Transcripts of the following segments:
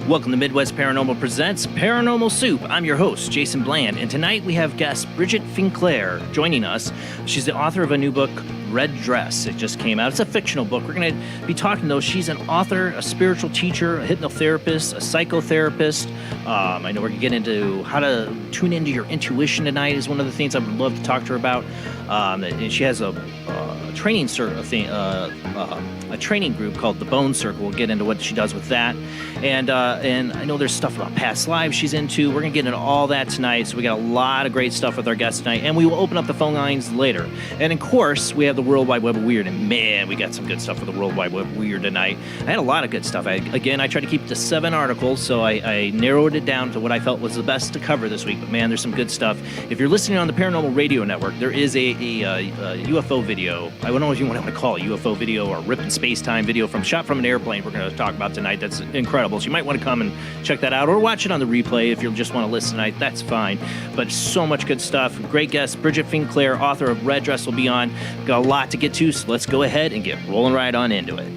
Welcome to Midwest Paranormal Presents Paranormal Soup. I'm your host, Jason Bland, and tonight we have guest Bridget Finklaire joining us. She's the author of a new book, Red Dress. It just came out. It's a fictional book. We're going to be talking, though. She's an author, a spiritual teacher, a hypnotherapist, a psychotherapist. I know we're going to get into how to tune into your intuition tonight is one of the things I would love to talk to her about. And she has a training a training group called the Bone Circle. We'll get into what she does with that. And I know there's stuff about past lives she's into. We're going to get into all that tonight. So we got a lot of great stuff with our guest tonight. And we will open up the phone lines later. And of course, we have the World Wide Web of Weird. And man, we got some good stuff for the World Wide Web of Weird tonight. I had a lot of good stuff. I tried to keep it to 7 articles. So I narrowed it down to what I felt was the best to cover this week. But man, there's some good stuff. If you're listening on the Paranormal Radio Network, there is a UFO video. I don't know if you want to call it UFO video or Rip in Space-Time video shot from an airplane we're going to talk about tonight. That's incredible. So you might want to come and check that out or watch it on the replay if you just want to listen tonight. That's fine. But so much good stuff. Great guest. Bridget Finklaire, author of Red Dress, will be on. Got a lot to get to, so let's go ahead and get rolling right on into it.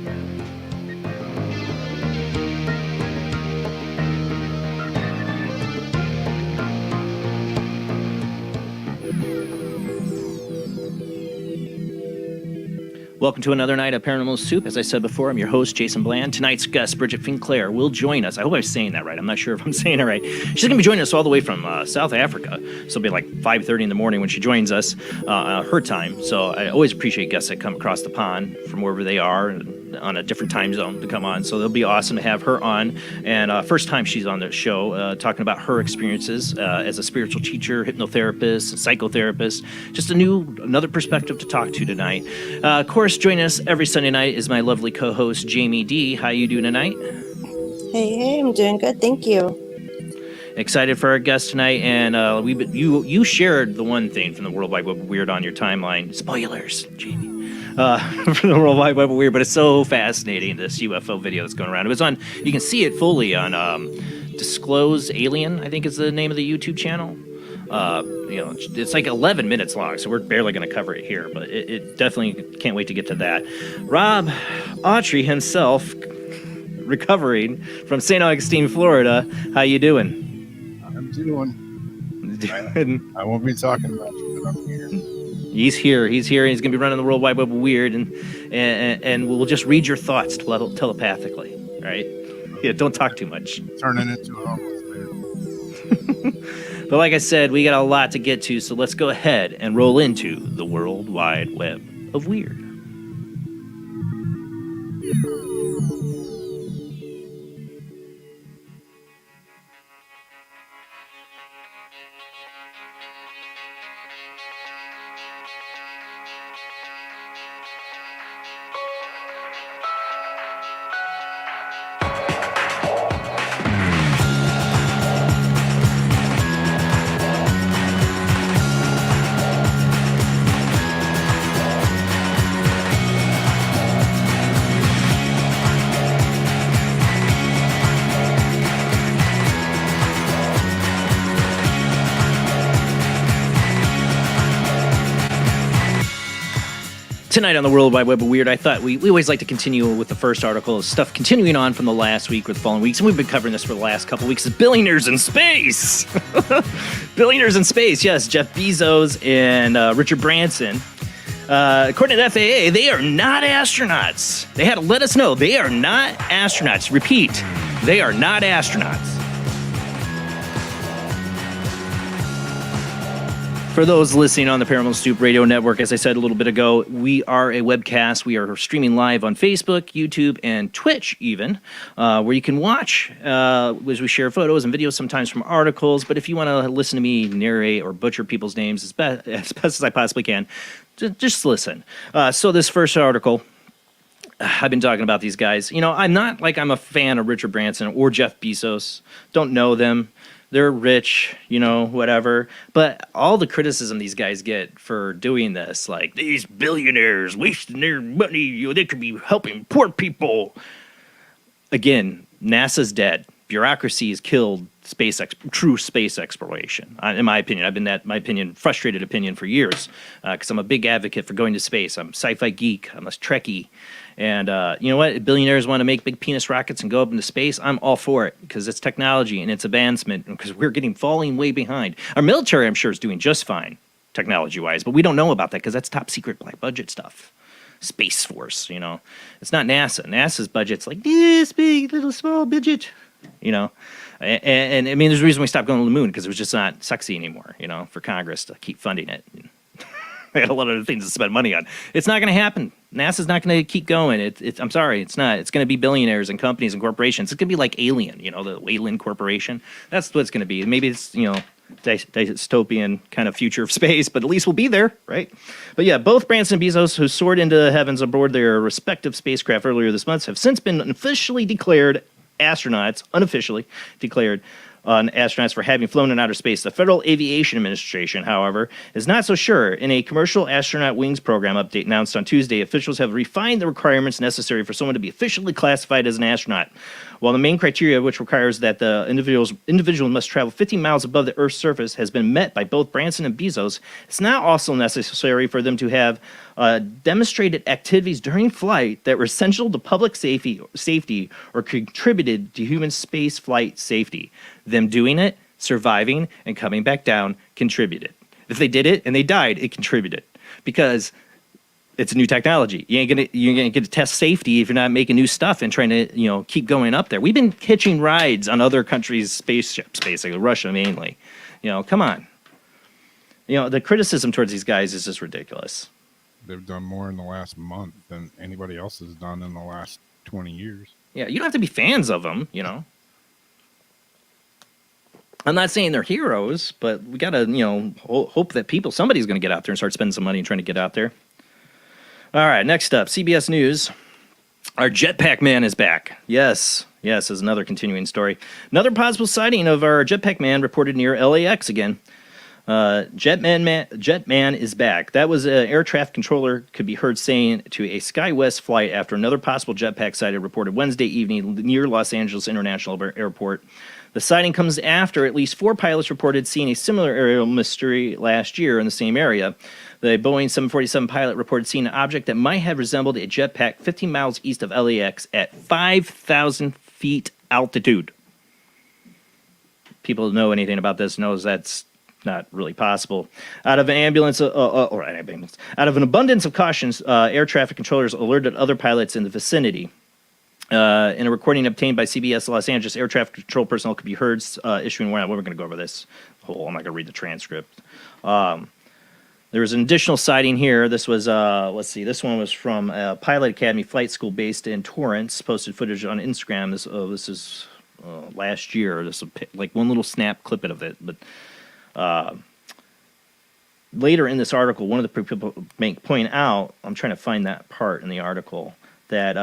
Welcome to another night of Paranormal Soup. As I said before, I'm your host, Jason Bland. Tonight's guest, Bridget Finklaire, will join us. I hope I'm saying that right. I'm not sure if I'm saying it right. She's going to be joining us all the way from South Africa. So it'll be like 5:30 in the morning when she joins us, her time. So I always appreciate guests that come across the pond from wherever they are and on a different time zone to come on. So it'll be awesome to have her on. And first time she's on the show, talking about her experiences as a spiritual teacher, hypnotherapist, psychotherapist. Just another perspective to talk to tonight. Of course, joining us every Sunday night is my lovely co-host, Jamie D. How you doing tonight? Hey, I'm doing good. Thank you. Excited for our guest tonight, and you shared the one thing from the World Wide Web of Weird on your timeline. Spoilers, Jamie. For the World Wide Web of Weird, but it's so fascinating, this UFO video that's going around. It was on, you can see it fully on Disclose Alien, I think is the name of the YouTube channel. It's like 11 minutes long, so we're barely going to cover it here, but it definitely can't wait to get to that. Rob Autry himself, recovering from St. Augustine, Florida. How you doing? I'm doing. I won't be talking much, but I'm here. He's here. He's going to be running the World Wide Web of Weird, and we'll just read your thoughts telepathically, right? Yeah, don't talk too much. Turning into a homeless man. But like I said, we got a lot to get to, so let's go ahead and roll into the World Wide Web of Weird. Tonight on the World Wide Web of Weird, I thought we always like to continue with the first article, stuff continuing on from the last week with the following weeks, and we've been covering this for the last couple weeks. Is billionaires in space. Billionaires in space, yes. Jeff Bezos and Richard Branson. According to the FAA, they are not astronauts. They had to let us know they are not astronauts. Repeat, they are not astronauts. For those listening on the Paranormal Soup Radio Network, as I said a little bit ago, we are a webcast. We are streaming live on Facebook, YouTube, and Twitch even, where you can watch as we share photos and videos, sometimes from articles. But if you want to listen to me narrate or butcher people's names as best as I possibly can, just listen. So this first article, I've been talking about these guys. You know, I'm not like I'm a fan of Richard Branson or Jeff Bezos. Don't know them. They're rich, you know, whatever. But all the criticism these guys get for doing this, like these billionaires wasting their money, you know, they could be helping poor people. Again, NASA's dead. Bureaucracy has killed true space exploration. In my opinion, I've been frustrated opinion for years because I'm a big advocate for going to space. I'm a sci-fi geek. I'm a Trekkie. And you know what? If billionaires want to make big penis rockets and go up into space, I'm all for it because it's technology and it's advancement because we're falling way behind. Our military, I'm sure, is doing just fine technology-wise, but we don't know about that because that's top secret black budget stuff. Space Force, you know. It's not NASA. NASA's budget's like this big, little, small budget, you know. And I mean, there's a reason we stopped going to the moon because it was just not sexy anymore, you know, for Congress to keep funding it. They had a lot of other things to spend money on. It's not going to happen. NASA's not going to keep going. I'm sorry, it's not. It's going to be billionaires and companies and corporations. It's going to be like Alien, you know, the Wayland Corporation. That's what it's going to be. Maybe it's, you know, dystopian kind of future of space, but at least we'll be there, right? But yeah, both Branson and Bezos, who soared into the heavens aboard their respective spacecraft earlier this month, have since been officially declared astronauts, unofficially declared astronauts for having flown in outer space. The Federal Aviation Administration, however, is not so sure. In a commercial astronaut wings program update announced on Tuesday, officials have refined the requirements necessary for someone to be officially classified as an astronaut. While the main criteria, which requires that the individual must travel 50 miles above the Earth's surface, has been met by both Branson and Bezos, it's now also necessary for them to have demonstrated activities during flight that were essential to public safety or contributed to human space flight safety. Them doing it, surviving, and coming back down contributed. If they did it and they died, it contributed because it's a new technology. You ain't gonna get to test safety if you're not making new stuff and trying to, you know, keep going up there. We've been hitching rides on other countries' spaceships, basically Russia mainly. You know, come on. You know, the criticism towards these guys is just ridiculous. They've done more in the last month than anybody else has done in the last 20 years. Yeah, you don't have to be fans of them, you know. I'm not saying they're heroes, but we got to, you know, hope that somebody's going to get out there and start spending some money and trying to get out there. All right, next up, CBS News. Our Jetpack Man is back. Yes, is another continuing story. Another possible sighting of our Jetpack Man reported near LAX again. Jetman is back. That was an air traffic controller could be heard saying to a SkyWest flight after another possible jetpack sighting reported Wednesday evening near Los Angeles International Airport. The sighting comes after at least 4 pilots reported seeing a similar aerial mystery last year in the same area. The Boeing 747 pilot reported seeing an object that might have resembled a jetpack 15 miles east of LAX at 5,000 feet altitude. People who know anything about this knows that's not really possible. Out of an abundance of cautions, air traffic controllers alerted other pilots in the vicinity. In a recording obtained by CBS Los Angeles, air traffic control personnel could be heard issuing warning. We're going to go over this. I'm not going to read the transcript. There was an additional sighting here. This was, this one was from Pilot Academy Flight School based in Torrance. Posted footage on Instagram. This is last year. This is like one little snap clip of it. But later in this article, one of the people point out, I'm trying to find that part in the article, that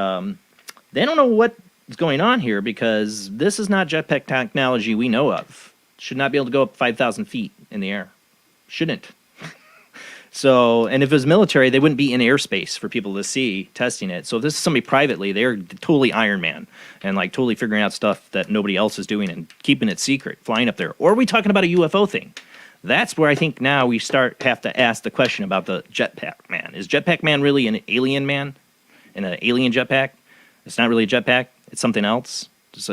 they don't know what's going on here because this is not jetpack technology we know of. Should not be able to go up 5,000 feet in the air. Shouldn't. So, and if it was military, they wouldn't be in airspace for people to see testing it. So if this is somebody privately, they're totally Iron Man and like totally figuring out stuff that nobody else is doing and keeping it secret, flying up there. Or are we talking about a UFO thing? That's where I think now we have to ask the question about the Jetpack Man. Is Jetpack Man really an alien man in an alien jetpack? It's not really a jetpack. It's something else. Just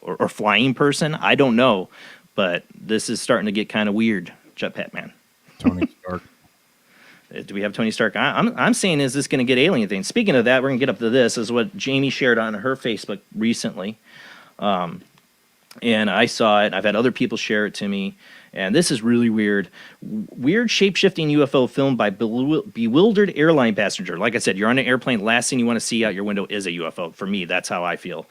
or flying person. I don't know, but this is starting to get kind of weird. Jetpack Man. Tony Stark. Do we have Tony Stark? I'm saying, is this going to get alien things? Speaking of that, we're going to get up to this. Is what Jamie shared on her Facebook recently. And I saw it. I've had other people share it to me. And this is really weird. Weird shape-shifting UFO filmed by bewildered airline passenger. Like I said, you're on an airplane. Last thing you want to see out your window is a UFO. For me, that's how I feel.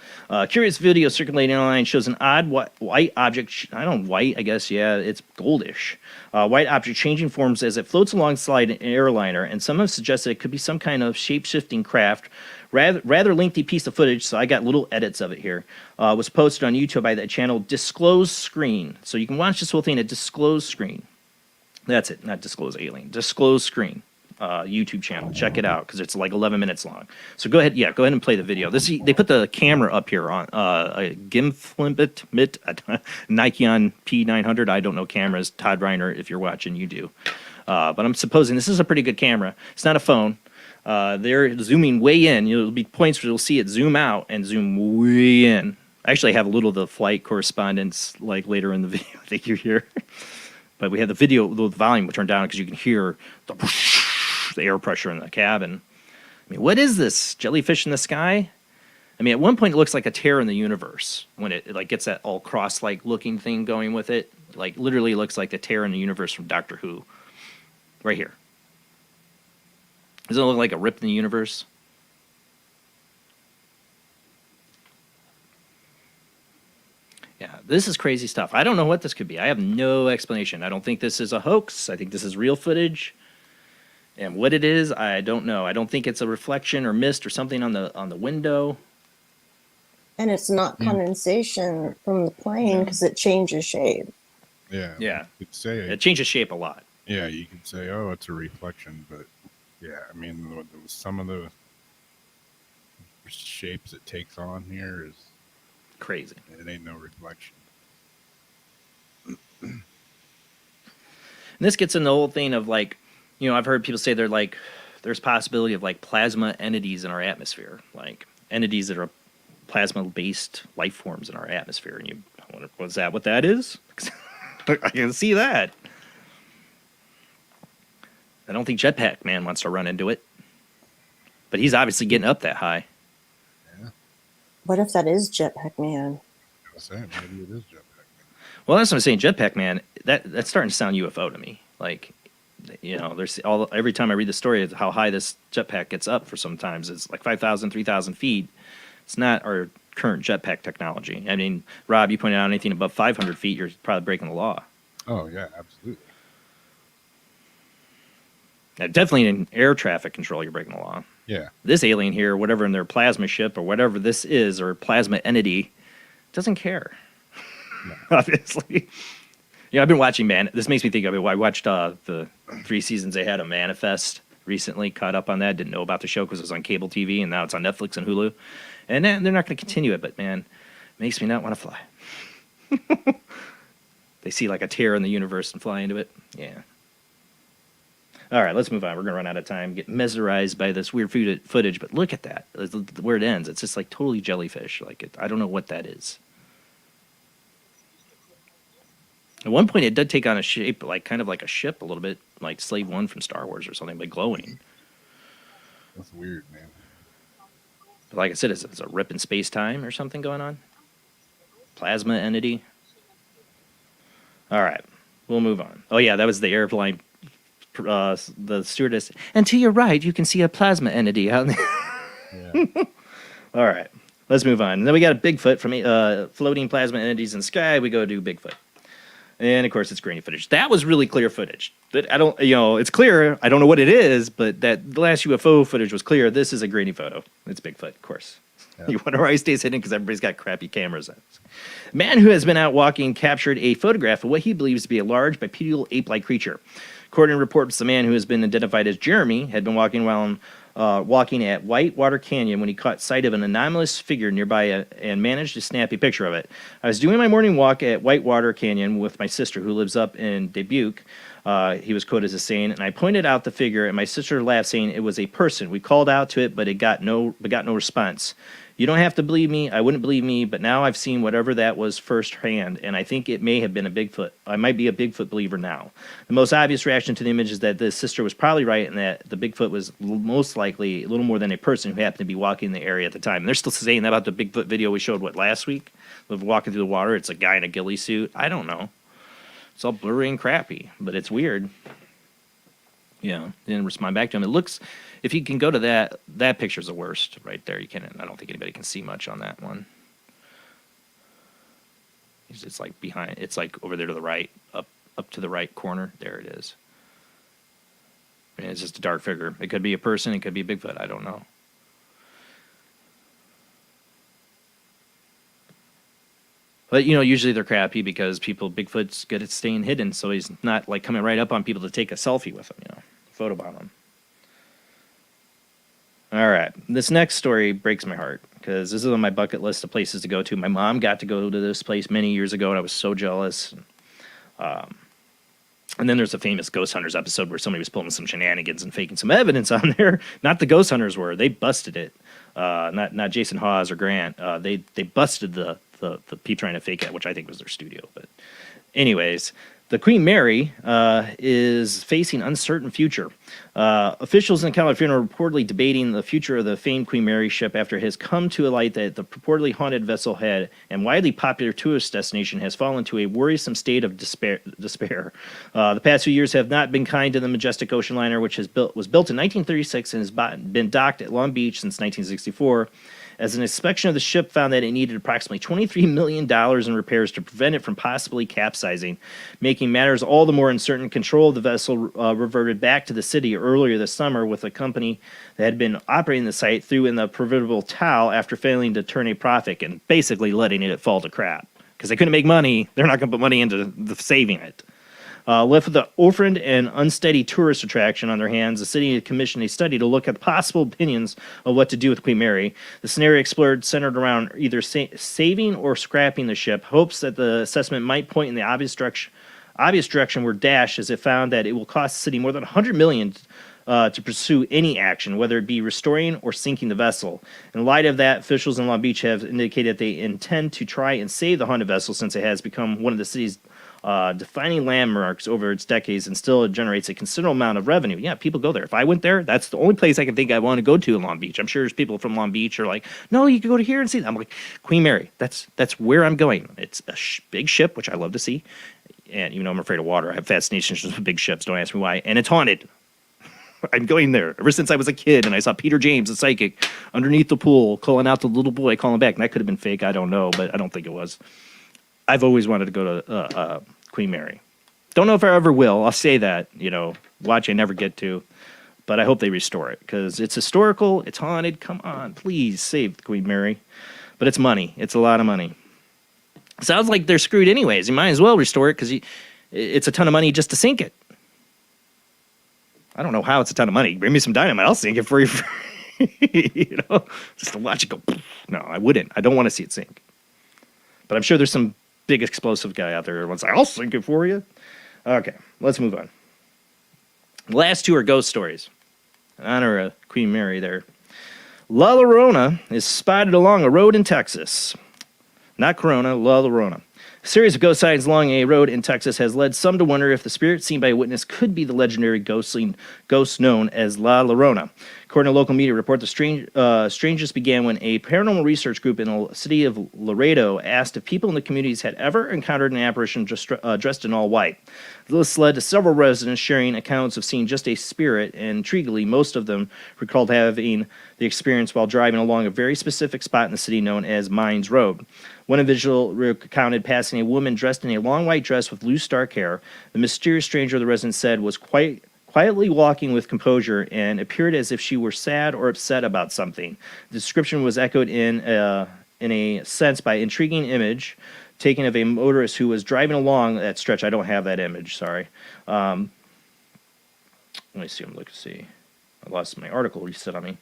Curious video circulating online shows an odd white object. I don't know, white, I guess. Yeah, it's goldish. White object changing forms as it floats alongside an airliner. And some have suggested it could be some kind of shape-shifting craft. Rather lengthy piece of footage, so I got little edits of it here. Was posted on YouTube by the channel Disclose Screen. So you can watch this whole thing at Disclose Screen. That's it, not Disclose Alien. Disclose Screen YouTube channel. Check it out because it's like 11 minutes long. So go ahead, go ahead and play the video. They put the camera up here on a Gimflimbit Nikon P900. I don't know cameras. Todd Reiner, if you're watching, you do. But I'm supposing this is a pretty good camera. It's not a phone. They're zooming way in. There'll be points where you'll see it zoom out and zoom way in. I actually have a little of the flight correspondence like later in the video. I think you hear. But we have the video, the volume turned down because you can hear the air pressure in the cabin. I mean, what is this? Jellyfish in the sky? I mean, at one point it looks like a tear in the universe when it like gets that all cross-like looking thing going with it. Like literally looks like a tear in the universe from Doctor Who. Right here. Doesn't it look like a rip in the universe? Yeah, this is crazy stuff. I don't know what this could be. I have no explanation. I don't think this is a hoax. I think this is real footage. And what it is, I don't know. I don't think it's a reflection or mist or something on the window. And it's not condensation from the plane because it changes shape. Yeah. Yeah. You could say It changes shape a lot. Yeah, you could say, oh, it's a reflection, but yeah, I mean, some of the shapes it takes on here is Crazy. It ain't no reflection. And this gets in the whole thing of like, you know, I've heard people say there's possibility of like plasma entities in our atmosphere, like entities that are plasma-based life forms in our atmosphere. And you wonder, was that what that is? I can see that. I don't think Jetpack Man wants to run into it. But he's obviously getting up that high. Yeah. What if that is Jetpack Man? I was saying, maybe it is Jetpack Man. Well, that's what I'm saying. Jetpack Man, that's starting to sound UFO to me. Like, you know, there's every time I read the story of how high this jetpack gets up for sometimes, it's like 5,000, 3,000 feet. It's not our current jetpack technology. I mean, Rob, you pointed out anything above 500 feet, you're probably breaking the law. Oh, yeah, absolutely. Definitely in air traffic control, you're breaking the law. Yeah. This alien here, whatever in their plasma ship or whatever this is, or plasma entity, doesn't care. No. Obviously. Yeah, I've been watching This makes me think of it. I watched the 3 seasons they had of Manifest recently, caught up on that. Didn't know about the show because it was on cable TV, and now it's on Netflix and Hulu. And they're not going to continue it, but man, it makes me not want to fly. They see like a tear in the universe and fly into it. Yeah. All right, let's move on. We're going to run out of time. Get mesmerized by this weird footage, but look at that. Where it ends, it's just like totally jellyfish. I don't know what that is. At one point, it did take on a shape, like kind of like a ship a little bit, like Slave One from Star Wars or something, but glowing. That's weird, man. But like I said, it's a rip in space-time or something going on. Plasma entity. All right, we'll move on. Oh, yeah, that was the airplane. The stewardess, and to your right, you can see a plasma entity out there. Yeah. All right, let's move on. And then we got a Bigfoot from floating plasma entities in the sky. We go to Bigfoot, and of course, it's grainy footage. That was really clear footage. That I don't, it's clear. I don't know what it is, but the last UFO footage was clear. This is a grainy photo. It's Bigfoot, of course. Yeah. You wonder why he stays hidden because everybody's got crappy cameras. A man who has been out walking captured a photograph of what he believes to be a large bipedal ape-like creature. According to reports, the man who has been identified as Jeremy had been walking while walking at Whitewater Canyon when he caught sight of an anomalous figure nearby and managed to snap a picture of it. I was doing my morning walk at Whitewater Canyon with my sister, who lives up in Dubuque. He was quoted as saying, and I pointed out the figure, and my sister laughed, saying it was a person. We called out to it, but it got no response. You don't have to believe me. I wouldn't believe me, but now I've seen whatever that was firsthand, and I think it may have been a Bigfoot. I might be a Bigfoot believer now. The most obvious reaction to the image is that the sister was probably right, and that the Bigfoot was most likely a little more than a person who happened to be walking in the area at the time. And they're still saying that about the Bigfoot video we showed, last week? Of walking through the water, it's a guy in a ghillie suit. I don't know. It's all blurry and crappy, but it's weird. Yeah, didn't respond back to him. It looks, if you can go to that picture's the worst right there. I don't think anybody can see much on that one. It's like behind, it's like over there to the right, up to the right corner. There it is. I mean, it's just a dark figure. It could be a person, it could be a Bigfoot. I don't know. But, usually they're crappy because Bigfoot's good at staying hidden, so he's not, like, coming right up on people to take a selfie with him, photobomb him. All right, this next story breaks my heart, because this is on my bucket list of places to go to. My mom got to go to this place many years ago, and I was so jealous. And then there's a famous Ghost Hunters episode where somebody was pulling some shenanigans and faking some evidence on there. Not the Ghost Hunters were. They busted it. Not Jason Hawes or Grant. They busted the people trying to fake it, which I think was their studio. But anyways, the Queen Mary is facing uncertain future. Officials in California are reportedly debating the future of the famed Queen Mary ship after it has come to light that the purportedly haunted vessel had and widely popular tourist destination has fallen to a worrisome state of despair. The past few years have not been kind to the majestic ocean liner, which was built in 1936 and has been docked at Long Beach since 1964. As an inspection of the ship found that it needed approximately $23 million in repairs to prevent it from possibly capsizing, making matters all the more uncertain. Control of the vessel reverted back to the city earlier this summer, with a company that had been operating the site threw in the proverbial towel after failing to turn a profit and basically letting it fall to crap. Because they couldn't make money, they're not going to put money into saving it. Left with the orphaned and unsteady tourist attraction on their hands, the city commissioned a study to look at possible opinions of what to do with Queen Mary. The scenario explored centered around either saving or scrapping the ship. Hopes that the assessment might point in the obvious direction were dashed, as it found that it will cost the city more than $100 million to pursue any action, whether it be restoring or sinking the vessel. In light of that, officials in Long Beach have indicated they intend to try and save the haunted vessel, since it has become one of the city's defining landmarks over its decades and still generates a considerable amount of revenue. Yeah, people go there. If I went there, that's the only place I can think I want to go to in Long Beach. I'm sure there's people from Long Beach are like, no, you can go to here and see that. I'm like, Queen Mary, that's where I'm going. It's a big ship, which I love to see. And even though I'm afraid of water, I have fascinations with big ships. Don't ask me why. And it's haunted. I'm going there ever since I was a kid, and I saw Peter James, the psychic, underneath the pool, calling out the little boy, calling back. And that could have been fake. I don't know, but I don't think it was. I've always wanted to go to Queen Mary. Don't know if I ever will. I'll say that, watch I never get to. But I hope they restore it, because it's historical, it's haunted. Come on, please save Queen Mary. But it's money. It's a lot of money. Sounds like they're screwed anyways. You might as well restore it, because it's a ton of money just to sink it. I don't know how it's a ton of money. Bring me some dynamite, I'll sink it for you. Just to watch it go. No, I wouldn't. I don't want to see it sink. But I'm sure there's some big explosive guy out there who wants to say, I'll sink it for you. Okay, let's move on. The last two are ghost stories. In honor of Queen Mary there. La Llorona is spotted along a road in Texas. Not Corona, La Llorona. A series of ghost sightings along a road in Texas has led some to wonder if the spirit seen by a witness could be the legendary ghost known as La Llorona. According to local media report, the strangest began when a paranormal research group in the city of Laredo asked if people in the communities had ever encountered an apparition dressed in all white. This led to several residents sharing accounts of seeing just a spirit, and intriguingly, most of them recalled having the experience while driving along a very specific spot in the city known as Mines Road. One individual recounted passing a woman dressed in a long white dress with loose dark hair. The mysterious stranger, the resident said, was quietly walking with composure and appeared as if she were sad or upset about something. The description was echoed in a sense by intriguing image taken of a motorist who was driving along that stretch. I don't have that image, sorry. Let me see, I'm looking to see. I lost my article reset on me.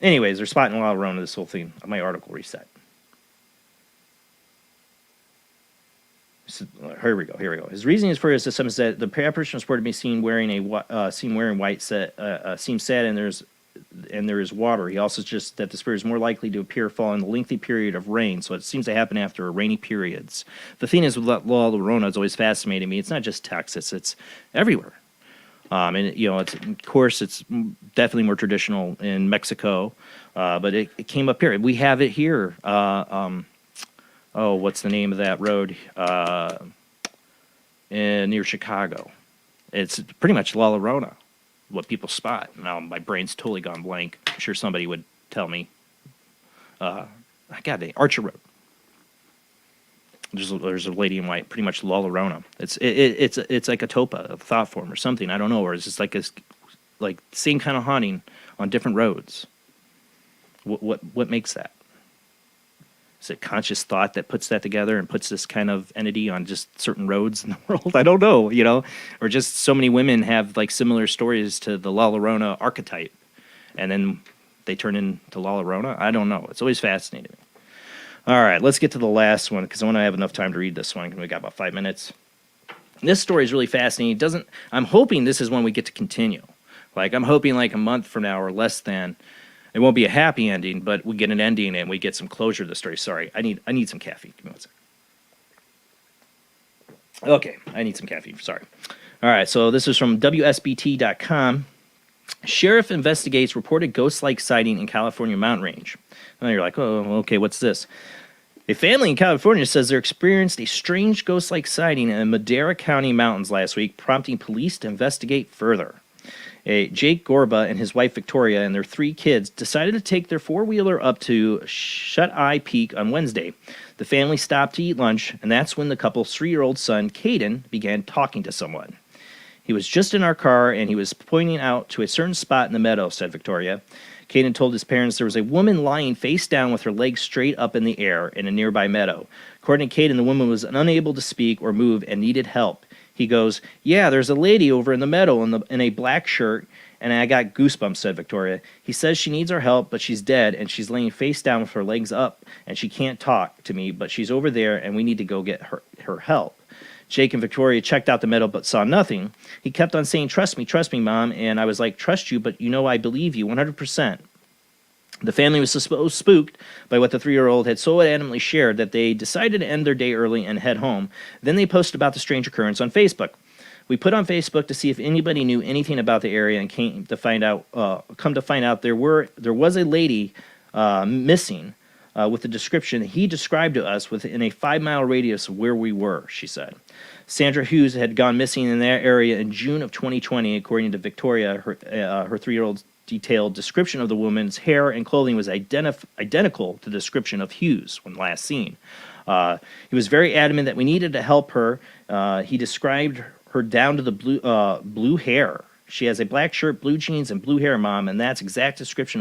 Anyways, they're spotting La Llorona, this whole thing. My article reset. So, here we go. His reasoning for his assessment is that the apparition was reported to be seen wearing white. Seems sad, and there is water. He also suggests that the spirit is more likely to appear following a lengthy period of rain, so it seems to happen after rainy periods. The thing is with La Llorona, it's always fascinated me. It's not just Texas; it's everywhere. And you know, it's definitely more traditional in Mexico, but it came up here. We have it here. What's the name of that road? Near Chicago. It's pretty much La Llorona, what people spot. Now, my brain's totally gone blank. I'm sure somebody would tell me. Archer Road. There's a lady in white, pretty much La Llorona. It's like a topa, a thought form or something. I don't know, or it's just like same kind of haunting on different roads. What makes that? Is it conscious thought that puts that together and puts this kind of entity on just certain roads in the world? I don't know, or just so many women have like similar stories to the La Llorona archetype, and then they turn into La Llorona. I don't know. It's always fascinated me. All right, let's get to the last one because I want to have enough time to read this one. We got about 5 minutes. This story is really fascinating. I'm hoping this is one we get to continue. Like I'm hoping like a month from now or less than. It won't be a happy ending, but we get an ending and we get some closure to the story. Sorry, I need some caffeine. Give me 1 second. Okay, I need some caffeine. Sorry. All right, so this is from WSBT.com. Sheriff investigates reported ghost-like sighting in California mountain range. And you're like, oh, okay, what's this? A family in California says they experienced a strange ghost-like sighting in the Madera County mountains last week, prompting police to investigate further. Jake Gorba and his wife Victoria and their 3 kids decided to take their 4-wheeler up to Shut-Eye Peak on Wednesday. The family stopped to eat lunch, and that's when the couple's 3-year-old son, Caden, began talking to someone. He was just in our car, and he was pointing out to a certain spot in the meadow, said Victoria. Caden told his parents there was a woman lying face down with her legs straight up in the air in a nearby meadow. According to Caden, the woman was unable to speak or move and needed help. He goes, yeah, there's a lady over in the meadow in a black shirt, and I got goosebumps, said Victoria. He says she needs our help, but she's dead, and she's laying face down with her legs up, and she can't talk to me, but she's over there, and we need to go get her help. Jake and Victoria checked out the meadow but saw nothing. He kept on saying, trust me, Mom, and I was like, trust you, but I believe you 100%. The family was so spooked by what the 3-year-old had so adamantly shared that they decided to end their day early and head home. Then they posted about the strange occurrence on Facebook. We put on Facebook to see if anybody knew anything about the area and come to find out there was a lady missing with the description he described to us within a 5-mile radius of where we were, she said. Sandra Hughes had gone missing in that area in June of 2020, according to Victoria. Her 3-year-old's detailed description of the woman's hair and clothing was identical to the description of Hughes when last seen. He was very adamant that we needed to help her. He described her down to the blue hair. She has a black shirt, blue jeans, and blue hair, Mom, and that's exact description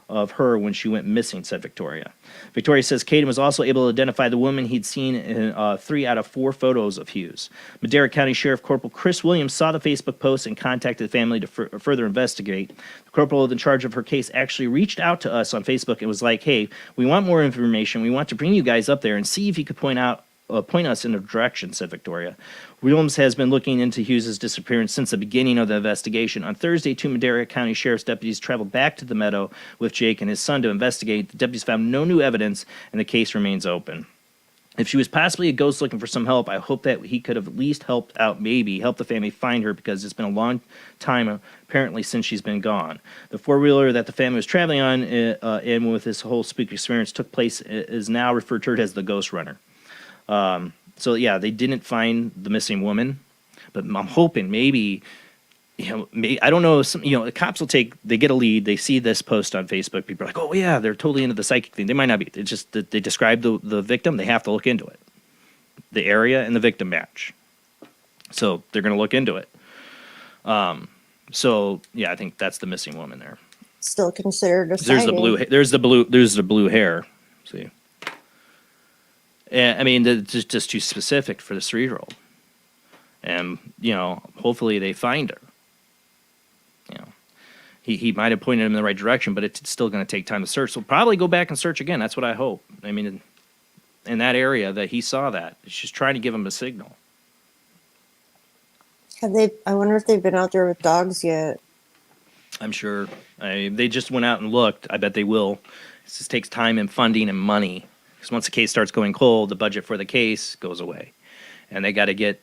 of her when she went missing, said Victoria. Victoria says Caden was also able to identify the woman he'd seen in 3 out of 4 photos of Hughes. Madera County Sheriff Corporal Chris Williams saw the Facebook post and contacted the family to further investigate. The corporal in charge of her case actually reached out to us on Facebook and was like, hey, we want more information. We want to bring you guys up there and see if you could point us in a direction, said Victoria. Williams has been looking into Hughes' disappearance since the beginning of the investigation. On Thursday, 2 Madera County Sheriff's deputies traveled back to the meadow with Jake and his son to investigate. The deputies found no new evidence, and the case remains open. If she was possibly a ghost looking for some help, I hope that he could have at least helped the family find her, because it's been a long time, apparently, since she's been gone. The 4-wheeler that the family was traveling on, and with this whole spooky experience took place, is now referred to as the Ghost Runner. So yeah, they didn't find the missing woman, but I'm hoping maybe, I don't know, the cops they get a lead, they see this post on Facebook, people are like, oh yeah, they're totally into the psychic thing. They might not be. It's just that they describe the victim, they have to look into it. The area and the victim match. So they're going to look into it. So yeah, I think that's the missing woman there. Still considered a There's sighting. there's the blue hair. See. I mean, it's just too specific for the 3-year-old. And, hopefully they find her. he might have pointed him in the right direction, but it's still going to take time to search. So probably go back and search again. That's what I hope. I mean, in that area that he saw that. It's just trying to give him a signal. I wonder if they've been out there with dogs yet. I'm sure. They just went out and looked. I bet they will. It just takes time and funding and money. Because once the case starts going cold, the budget for the case goes away. And they got to get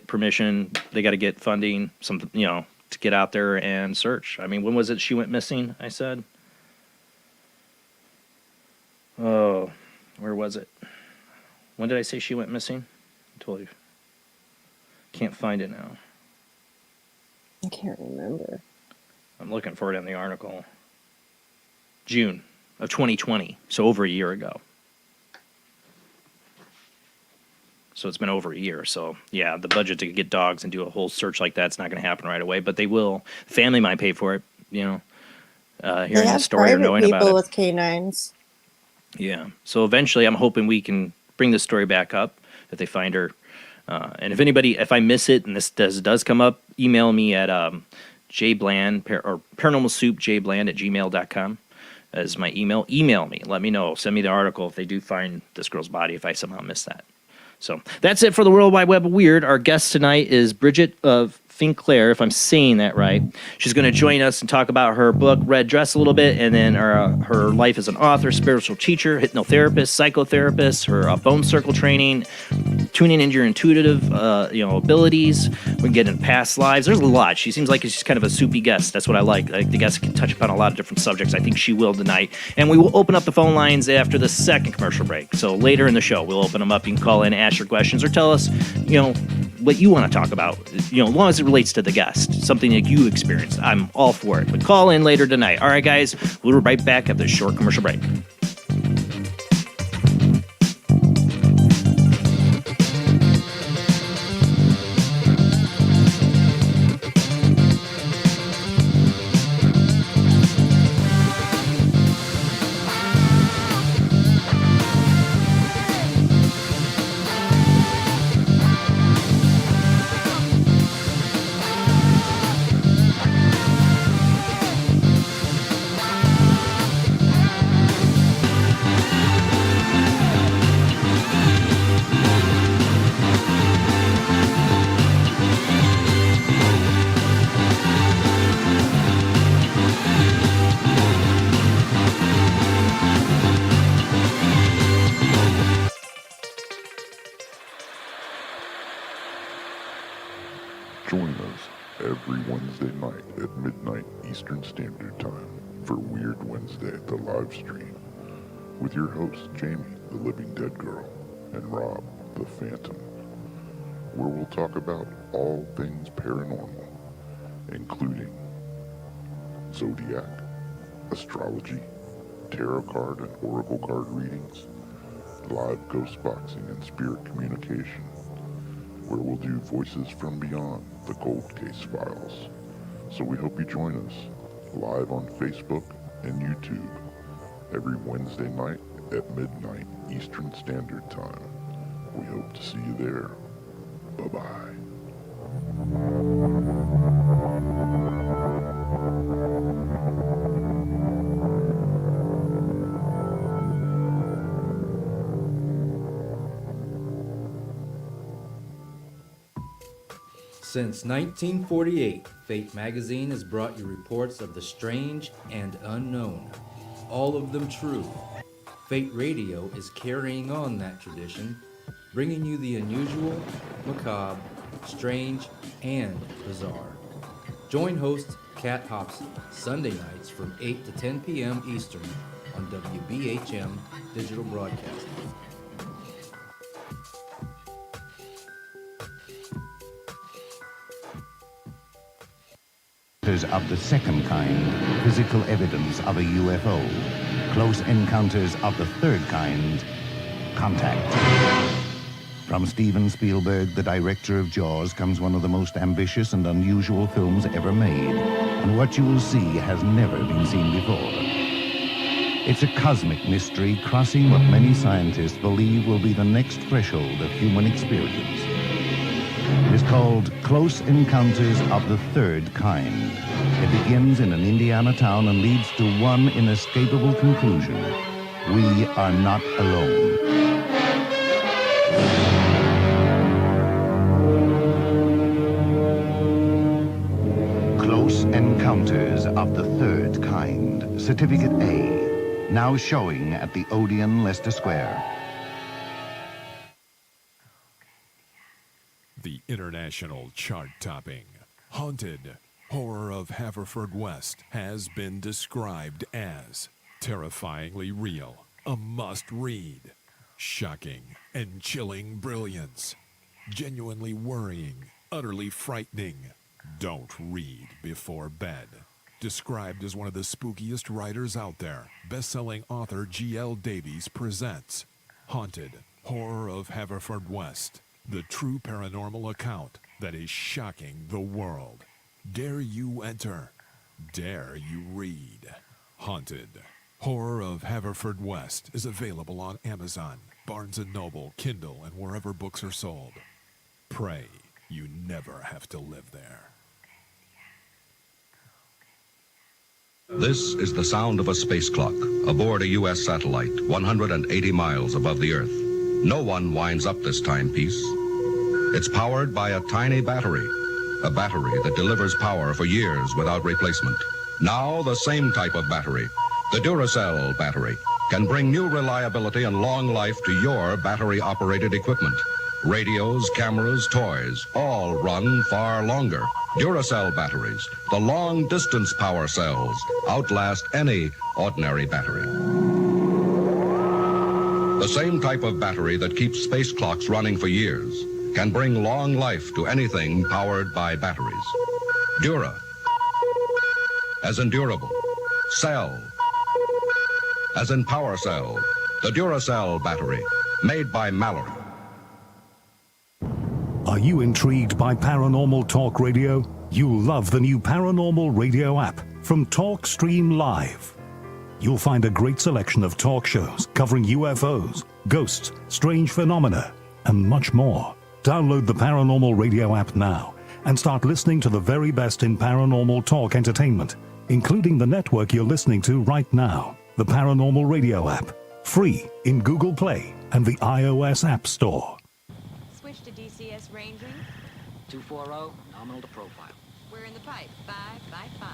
permission. They got to get funding, to get out there and search. I mean, when was it she went missing, I said? Oh, where was it? When did I say she went missing? I told you. Can't find it now. I can't remember. I'm looking for it in the article. June of 2020, so over a year ago. So it's been over a year. So, yeah, the budget to get dogs and do a whole search like that's not going to happen right away, but they will. Family might pay for it, hearing the story or knowing about it. People with canines. Yeah. So eventually I'm hoping we can bring this story back up, that they find her. And if I miss it and this does come up, email me at jbland, or paranormalsoup, jbland@gmail.com as my email. Email me. Let me know. Send me the article if they do find this girl's body, if I somehow miss that. So that's it for the World Wide Web of Weird. Our guest tonight is Bridget Finklaire, if I'm saying that right. She's going to join us and talk about her book, Red Dress, a little bit, and then her life as an author, spiritual teacher, hypnotherapist, psychotherapist, her bone circle training, tuning into your intuitive abilities. We can get in past lives. There's a lot. She seems like she's kind of a soupy guest. That's what I like. Like the guest can touch upon a lot of different subjects. I think she will tonight. And we will open up the phone lines after the second commercial break. So later in the show, we'll open them up. You can call in, ask your questions, or tell us, what you want to talk about, as long as it relates to the guest, something that you experienced. I'm all for it. But call in later tonight. All right, guys, we'll be right back after this short commercial break. Join us every Wednesday night at midnight Eastern Standard Time for Weird Wednesday at the live stream with your hosts Jamie, the Living Dead Girl, and Rob, the Phantom, where we'll talk about all things paranormal, including zodiac, astrology, tarot card and oracle card readings, live ghost boxing and spirit communication, where we'll do Voices from Beyond, the Cold Case Files. So we hope you join us live on Facebook and YouTube every Wednesday night at midnight Eastern Standard Time. We hope to see you there. Bye-bye. Since 1948, Fate magazine has brought you reports of the strange and unknown, all of them true. Fate Radio is carrying on that tradition, bringing you the unusual, macabre, strange, and bizarre. Join host Kat Hobson Sunday nights from 8 to 10 p.m. Eastern on WBHM Digital Broadcasting. Of the second kind, physical evidence of a UFO. Close encounters of the third kind, contact. From Steven Spielberg, the director of Jaws, comes one of the most ambitious and unusual films ever made. And what you will see has never been seen before. It's a cosmic mystery crossing what many scientists believe will be the next threshold of human experience. is called Close Encounters of the Third Kind. It begins in an Indiana town and leads to one inescapable conclusion. We are not alone. Close Encounters of the Third Kind, Certificate A, now showing at the Odeon, Leicester Square. The international chart-topping, Haunted Horror of Haverfordwest has been described as terrifyingly real, a must-read, shocking and chilling brilliance, genuinely worrying, utterly frightening. Don't read before bed. Described as one of the spookiest writers out there, best-selling author G.L. Davies presents Haunted Horror of Haverfordwest, the true paranormal account that is shocking the world. Dare you enter? Dare you read? Haunted Horror of Haverfordwest is available on Amazon, Barnes & Noble, Kindle, and wherever books are sold. Pray you never have to live there. This is the sound of a space clock aboard a U.S. satellite 180 miles above the Earth. No one winds up this timepiece. It's powered by a tiny battery, a battery that delivers power for years without replacement. Now the same type of battery, the Duracell battery, can bring new reliability and long life to your battery-operated equipment. Radios, cameras, toys, all run far longer. Duracell batteries, the long-distance power cells, outlast any ordinary battery. The same type of battery that keeps space clocks running for years can bring long life to anything powered by batteries. Dura, as in durable. Cell, as in power cell. The Duracell battery, made by Mallory. Are you intrigued by Paranormal Talk Radio? You'll love the new Paranormal Radio app from Talkstream Live. You'll find a great selection of talk shows covering UFOs, ghosts, strange phenomena, and much more. Download the Paranormal Radio app now and start listening to the very best in paranormal talk entertainment, including the network you're listening to right now, the Paranormal Radio app, free in Google Play and the iOS App Store. Switch to DCS ranging. 240, nominal to profile. We're in the pipe. 5 by 5.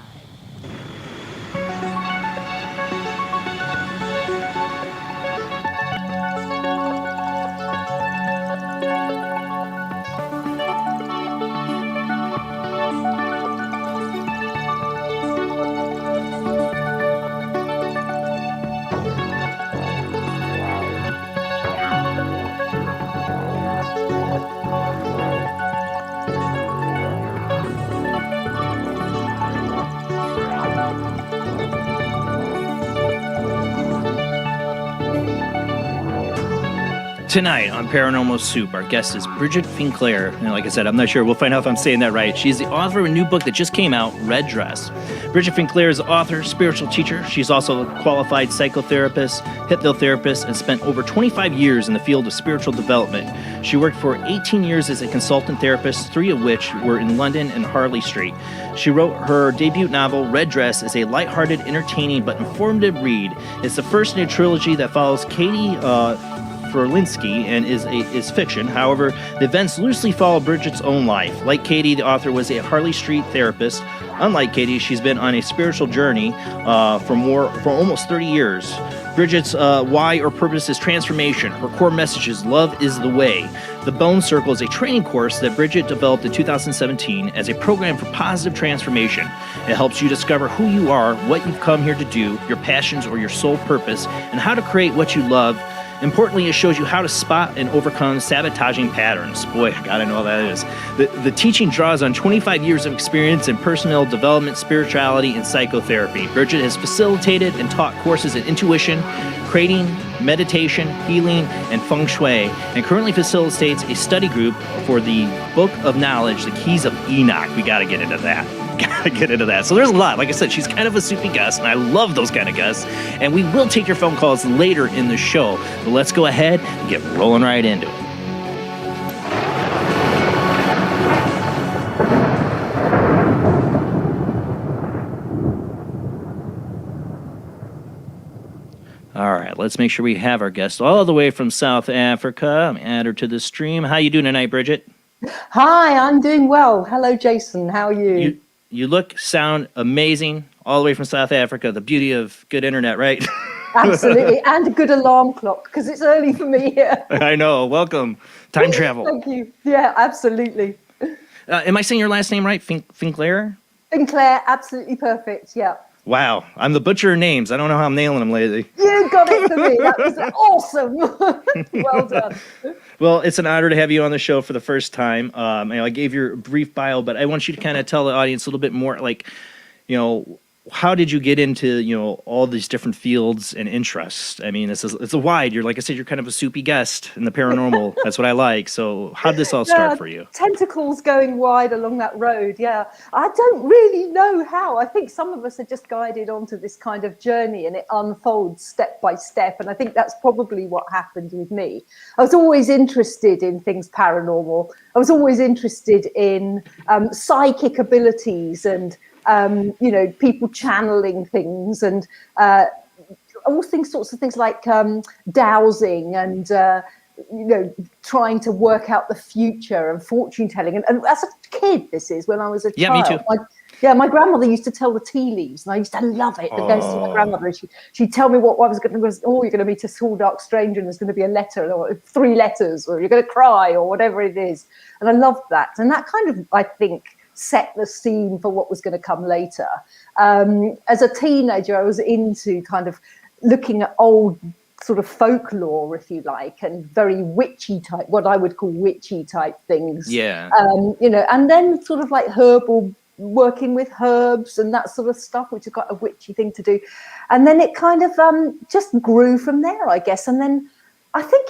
Tonight on Paranormal Soup, our guest is Bridget Finklaire. And like I said, I'm not sure. We'll find out if I'm saying that right. She's the author of a new book that just came out, Red Dress. Bridget Finklaire is an author, spiritual teacher. She's also a qualified psychotherapist, hypnotherapist, and spent over 25 years in the field of spiritual development. She worked for 18 years as a consultant therapist, 3 of which were in London and Harley Street. She wrote her debut novel, Red Dress, is a lighthearted, entertaining, but informative read. It's the first in a trilogy that follows Katy Fralinski and is fiction. However, the events loosely follow Bridget's own life. Like Katy, the author was a Harley Street therapist. Unlike Katy, she's been on a spiritual journey for almost 30 years. Bridget's why or purpose is transformation. Her core message is love is the way. The Bone Circle is a training course that Bridget developed in 2017 as a program for positive transformation. It helps you discover who you are, what you've come here to do, your passions or your sole purpose, and how to create what you love. Importantly, it shows you how to spot and overcome sabotaging patterns. Boy, I gotta know what that is. The teaching draws on 25 years of experience in personal development, spirituality, and psychotherapy. Bridget has facilitated and taught courses in intuition, creating, meditation, healing, and feng shui, and currently facilitates a study group for the Book of Knowledge, the Keys of Enoch. We gotta get into that. So there's a lot. Like I said, she's kind of a soupy guest, and I love those kind of guests. And we will take your phone calls later in the show. But let's go ahead and get rolling right into it. let's make sure we have our guest all the way from South Africa. Add her to the stream. How you doing tonight, Bridget? Hi, I'm doing well. Hello, Jason. How are you? You look, sound amazing, all the way from South Africa. The beauty of good internet, right? Absolutely, and a good alarm clock because it's early for me here. I know. Welcome. Time travel. Thank you. Yeah, absolutely. Am I saying your last name right? Finklaire? Finklaire, absolutely perfect. Yeah. Wow, I'm the butcher of names. I don't know how I'm nailing them lately. You got it for me. That was awesome. Well done. Well, it's an honor to have you on the show for the first time. I gave your brief bio, but I want you to kind of tell the audience a little bit more, like, how did you get into, all these different fields and interests? I mean, it's a wide, like I said, you're kind of a soupy guest in the paranormal. That's what I like. So how did this all start for you? Tentacles going wide along that road. Yeah. I don't really know how. I think some of us are just guided onto this kind of journey and it unfolds step by step. And I think that's probably what happened with me. I was always interested in things paranormal. I was always interested in psychic abilities and people channeling things and all sorts of things like dowsing and, trying to work out the future and fortune telling. And as a kid, this is when I was a child. Me too. My grandmother used to tell the tea leaves, and I used to love it. Go see my grandmother, and she'd tell me what I was going to. You're going to meet a tall, dark stranger, and there's going to be a letter, or 3 letters, or you're going to cry, or whatever it is. And I loved that, and that kind of, I think, set the scene for what was going to come later. As a teenager, I was into kind of looking at old sort of folklore, if you like, and very witchy type, what I would call witchy type things. Yeah. And then sort of like working with herbs and that sort of stuff, which is quite a witchy thing to do. And then it kind of just grew from there, I guess. And then I think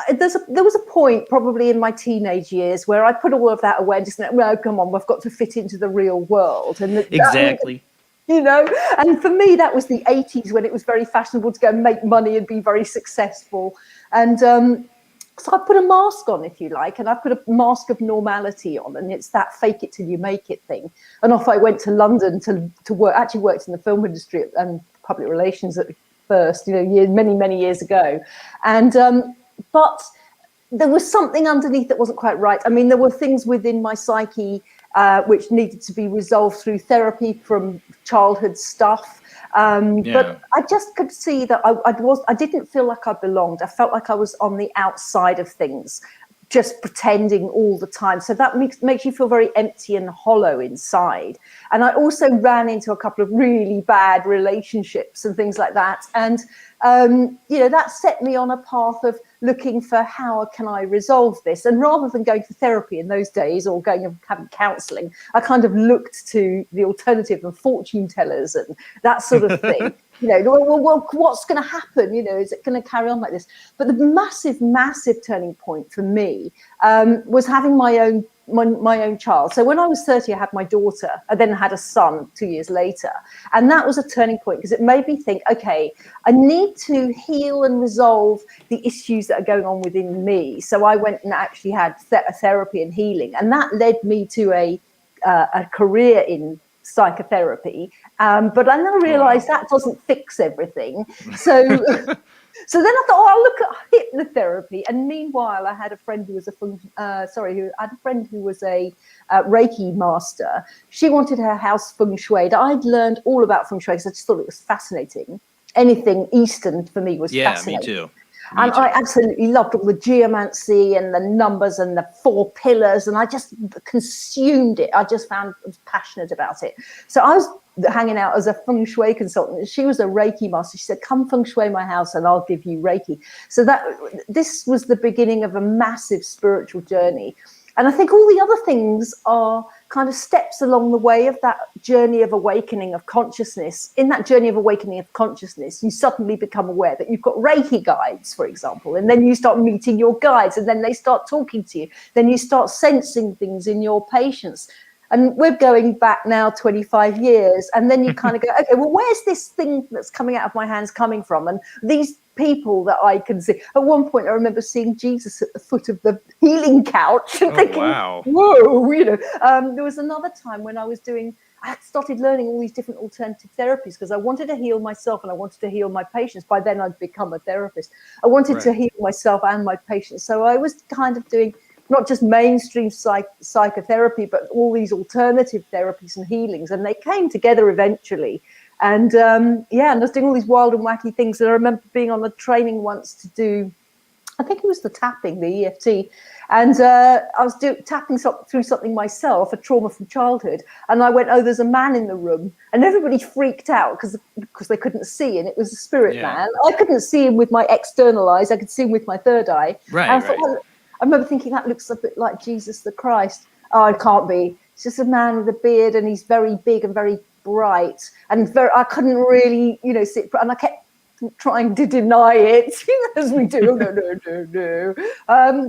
there was a point probably in my teenage years where I put all of that away and just went, well, come on, we've got to fit into the real world. And exactly. And for me, that was the 80s when it was very fashionable to go and make money and be very successful. And so I put a mask on, if you like, and I put a mask of normality on, and it's that fake it till you make it thing. And off I went to London to work, actually worked in the film industry and public relations at first, many years ago. And but there was something underneath that wasn't quite right. I mean, there were things within my psyche which needed to be resolved through therapy from childhood stuff. But I just could see that I didn't feel like I belonged. I felt like I was on the outside of things, just pretending all the time. So that makes you feel very empty and hollow inside. And I also ran into a couple of really bad relationships and things like that. And, that set me on a path of looking for how can I resolve this. And rather than going for therapy in those days or going and having counselling, I kind of looked to the alternative of fortune tellers and that sort of thing. Well, what's going to happen? Is it going to carry on like this? But the massive turning point for me was having my own child. So when I was 30, I had my daughter. I then had a son 2 years later. And that was a turning point because it made me think, okay, I need to heal and resolve the issues that are going on within me. So I went and actually had therapy and healing. And that led me to a career in psychotherapy. But I now realized that doesn't fix everything. So so then I thought, I'll look at hypnotherapy. And meanwhile, I had a friend who was a Reiki master. She wanted her house feng shui. I'd learned all about feng shui because I just thought it was fascinating. Anything Eastern for me was fascinating. Me too. And I absolutely loved all the geomancy and the numbers and the 4 pillars. And I just consumed it. I just was passionate about it. So I was hanging out as a feng shui consultant. She was a Reiki master. She said, come feng shui my house and I'll give you Reiki. So this was the beginning of a massive spiritual journey. And I think all the other things are kind of steps along the way of that journey of awakening of consciousness. In that journey of awakening of consciousness, you suddenly become aware that you've got Reiki guides, for example, and then you start meeting your guides and then they start talking to you. Then you start sensing things in your patients. And we're going back now 25 years. And then you kind of go, okay, well, where's this thing that's coming out of my hands coming from? And these people that I can see. At one point, I remember seeing Jesus at the foot of the healing couch and thinking, wow. whoa, There was another time when I was doing I started learning all these different alternative therapies because I wanted to heal myself and I wanted to heal my patients. By then I'd become a therapist. I wanted to heal myself and my patients. So I was kind of doing not just mainstream psychotherapy, but all these alternative therapies and healings. And they came together eventually. And and I was doing all these wild and wacky things. And I remember being on a training once to do, I think it was the tapping, the EFT. And I was tapping through something myself, a trauma from childhood. And I went, oh, there's a man in the room. And everybody freaked out because they couldn't see. And it was a spirit man. I couldn't see him with my external eyes. I could see him with my third eye. Right, and I thought, well, I remember thinking that looks a bit like Jesus the Christ. Oh, it can't be. It's just a man with a beard and he's very big and very bright. And I couldn't really, see. And I kept trying to deny it, as we do. No.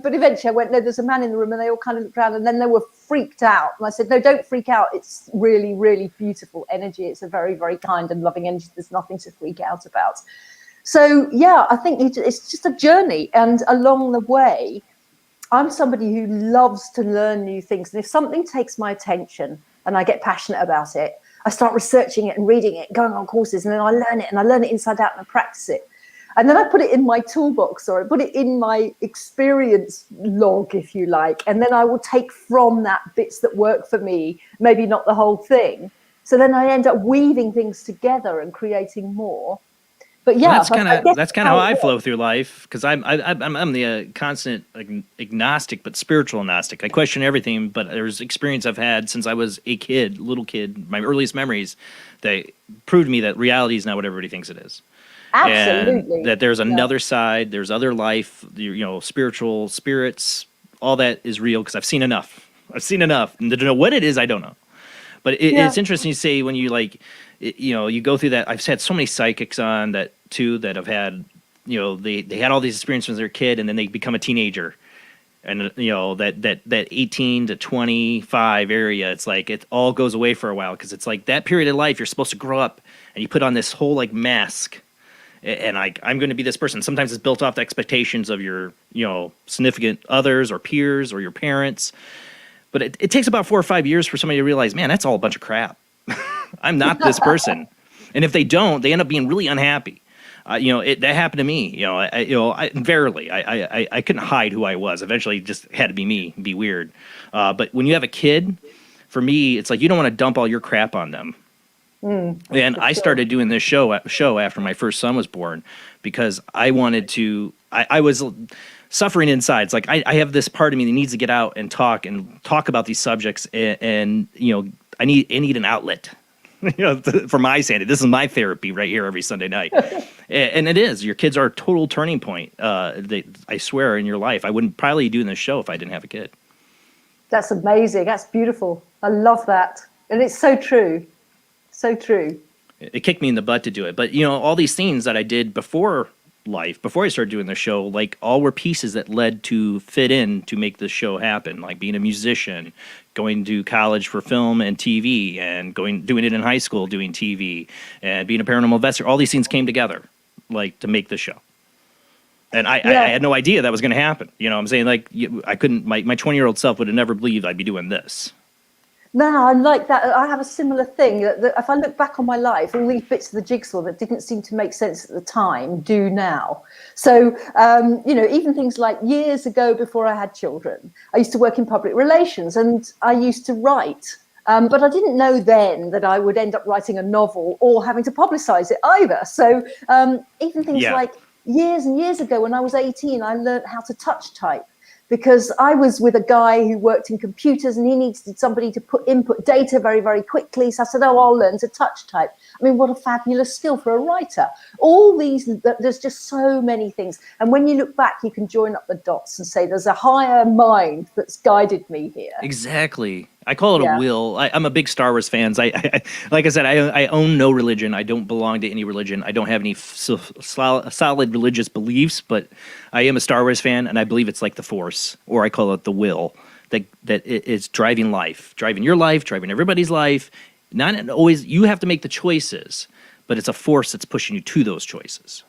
But eventually I went, no, there's a man in the room, and they all kind of looked around, and then they were freaked out. And I said, no, don't freak out. It's really, really beautiful energy. It's a very, very kind and loving energy. There's nothing to freak out about. So, yeah, I think it's just a journey. And along the way, I'm somebody who loves to learn new things. And if something takes my attention and I get passionate about it, I start researching it and reading it, going on courses, and then I learn it inside out and I practice it. And then I put it in my toolbox, or I put it in my experience log, if you like. And then I will take from that bits that work for me, maybe not the whole thing. So then I end up weaving things together and creating more. But yeah, well, that's kind of how I flow through life, because I'm the constant agnostic but spiritual agnostic. I question everything, but there's experience I've had since I was a little kid. My earliest memories, they proved to me that reality is not what everybody thinks it is. Absolutely, and that there's another side, there's other life, spiritual spirits, all that is real because I've seen enough. And to know what it is, I don't know. But it's interesting to say when you you go through that. I've had so many psychics on that too that have had, they had all these experiences when they're a kid, and then they become a teenager, and that 18 to 25 area, it's like it all goes away for a while because it's like that period of life you're supposed to grow up and you put on this whole mask, and I'm going to be this person. Sometimes it's built off the expectations of your significant others or peers or your parents. But it takes about 4 or 5 years for somebody to realize, man, that's all a bunch of crap. I'm not this person. And if they don't, they end up being really unhappy. That happened to me. I couldn't hide who I was. Eventually, it just had to be me, be weird. But when you have a kid, for me, it's like you don't want to dump all your crap on them. And I started doing this show after my first son was born because I wanted to. I was suffering inside. It's like I have this part of me that needs to get out and talk about these subjects, and I need an outlet. For my sanity. This is my therapy right here every Sunday night. And it is. Your kids are a total turning point, I swear, in your life. I wouldn't probably be doing this show if I didn't have a kid. That's amazing. That's beautiful. I love that. And it's so true. So true. It kicked me in the butt to do it. But, all these things that I did before I started doing the show, all were pieces that led to fit in to make this show happen, like being a musician, going to college for film and TV, and doing it in high school, doing TV, and being a paranormal investor. All these things came together, to make this show. And I had no idea that was going to happen. I'm saying, I couldn't. My 20-year-old self would have never believed I'd be doing this. No, I like that. I have a similar thing that if I look back on my life, all these bits of the jigsaw that didn't seem to make sense at the time do now. So, even things like years ago before I had children, I used to work in public relations and I used to write. But I didn't know then that I would end up writing a novel or having to publicize it either. So even things like years and years ago when I was 18, I learned how to touch type. Because I was with a guy who worked in computers and he needed somebody to input data very, very quickly. So I said, I'll learn to touch type. I mean, what a fabulous skill for a writer. All these, there's just so many things. And when you look back, you can join up the dots and say, there's a higher mind that's guided me here. Exactly. I call it a will. I'm a big Star Wars fan. Like I said, I own no religion. I don't belong to any religion. I don't have any solid religious beliefs, but I am a Star Wars fan, and I believe it's like the Force, or I call it the will, that it is driving life, driving your life, driving everybody's life. Not always, you have to make the choices, but it's a force that's pushing you to those choices.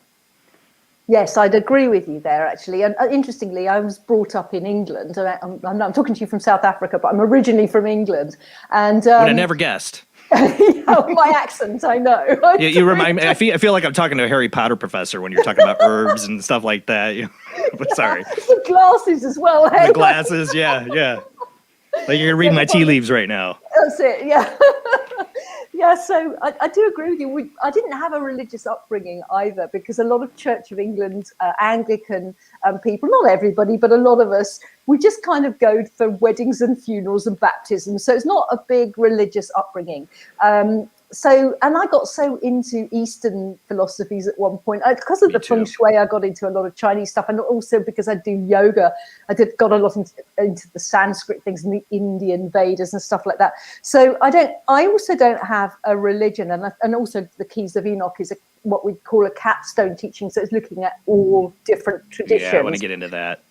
Yes, I'd agree with you there, actually. And interestingly, I was brought up in England. And I'm talking to you from South Africa, but I'm originally from England. And Would have never guessed. my accent, I know. You remind me. I feel like I'm talking to a Harry Potter professor when you're talking about herbs and stuff like that. But sorry. The glasses as well. Hey? The glasses, yeah. Like you're reading my tea leaves right now. That's it, yeah. Yeah, so I do agree with you. I didn't have a religious upbringing either, because a lot of Church of England, Anglican people, not everybody, but a lot of us, we just kind of go for weddings and funerals and baptisms. So it's not a big religious upbringing. And I got so into Eastern philosophies at one point because of the feng shui. I got into a lot of Chinese stuff, and also because I do yoga, got a lot into the Sanskrit things and the Indian Vedas and stuff like that. So I also don't have a religion, and also the Keys of Enoch is what we call a capstone teaching. So it's looking at all different traditions. Yeah, I want to get into that.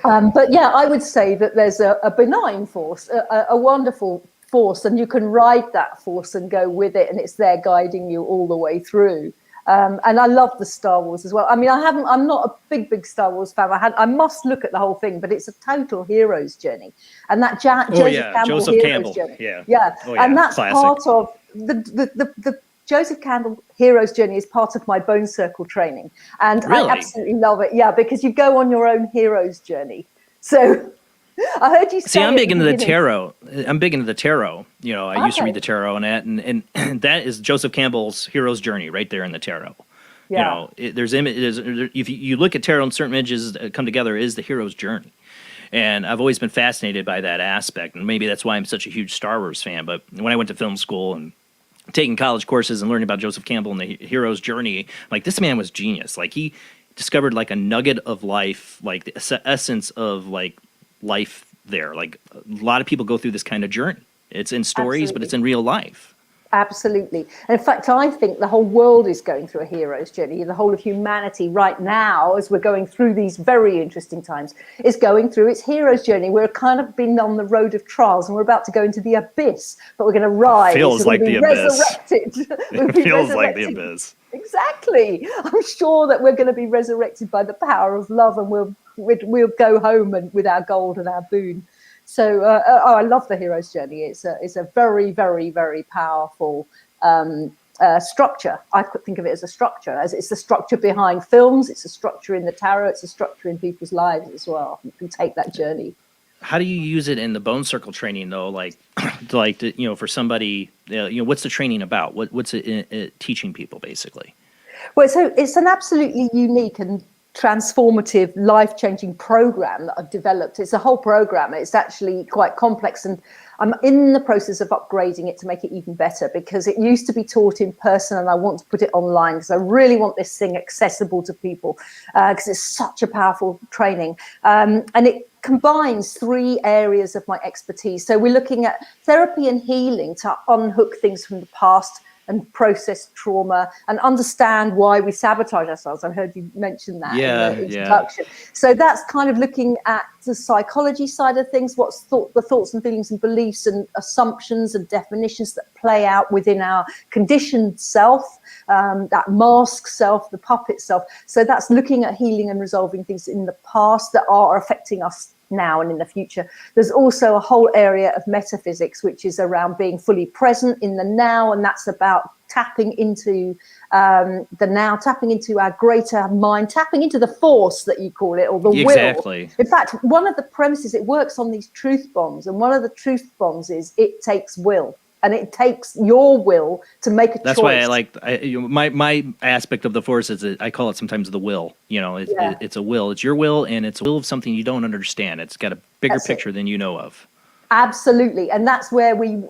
But yeah, I would say that there's a benign force, a wonderful force, and you can ride that force and go with it, and it's there guiding you all the way through. And I love the Star Wars as well. I mean, I'm not a big Star Wars fan. I must look at the whole thing, but it's a total hero's journey, and that Joseph Campbell journey. Yeah. Oh, yeah. And that's classic. Part of the Joseph Campbell hero's journey is part of my bone circle training, and really? I absolutely love it. Yeah, because you go on your own hero's journey. So I heard you say. See, I'm big into the tarot. I'm big into the tarot. I used to read the tarot and that is Joseph Campbell's hero's journey right there in the tarot. Yeah. There's images. If you look at tarot and certain images that come together, is the hero's journey. And I've always been fascinated by that aspect, and maybe that's why I'm such a huge Star Wars fan. But when I went to film school and taking college courses and learning about Joseph Campbell and the hero's journey, like, this man was genius. Like, he discovered like a nugget of life, like the essence of like life there. Like, a lot of people go through this kind of journey. It's in stories, Absolutely. but it's in real life. Absolutely. And in fact, I think the whole world is going through a hero's journey. The whole of humanity right now, as we're going through these very interesting times, is going through its hero's journey. We're kind of been on the road of trials, and we're about to go into the abyss, but we're going to rise. Feels like the abyss. It feels like the abyss. Exactly. I'm sure that we're going to be resurrected by the power of love, and we'll go home and with our gold and our boon. So I love the hero's journey. It's a very, very, very powerful structure. I could think of it as a structure, as it's the structure behind films. It's a structure in the tarot. It's a structure in people's lives as well. You can take that journey. How do you use it in the bone circle training though? Like for somebody, what's the training about? What's it teaching people basically? Well, so it's an absolutely unique and transformative, life-changing program that I've developed. It's a whole program. It's actually quite complex, and I'm in the process of upgrading it to make it even better, because it used to be taught in person, and I want to put it online because I really want this thing accessible to people, because it's such a powerful training. And it combines 3 areas of my expertise. So we're looking at therapy and healing to unhook things from the past and process trauma and understand why we sabotage ourselves. I heard you mention that in the introduction. Yeah. So that's kind of looking at the psychology side of things, what's the thoughts and feelings and beliefs and assumptions and definitions that play out within our conditioned self, that mask self, the puppet self. So that's looking at healing and resolving things in the past that are affecting us now and in the future. There's also a whole area of metaphysics, which is around being fully present in the now, and that's about tapping into the now, tapping into our greater mind, tapping into the force that you call it, or the will. In fact, one of the premises, it works on these truth bombs, and one of the truth bombs is it takes will. And it takes your will to make a choice. That's why I like my aspect of the force is I call it sometimes the will. It's a will. It's your will, and it's a will of something you don't understand. It's got a bigger picture than you know of. Absolutely, and that's where we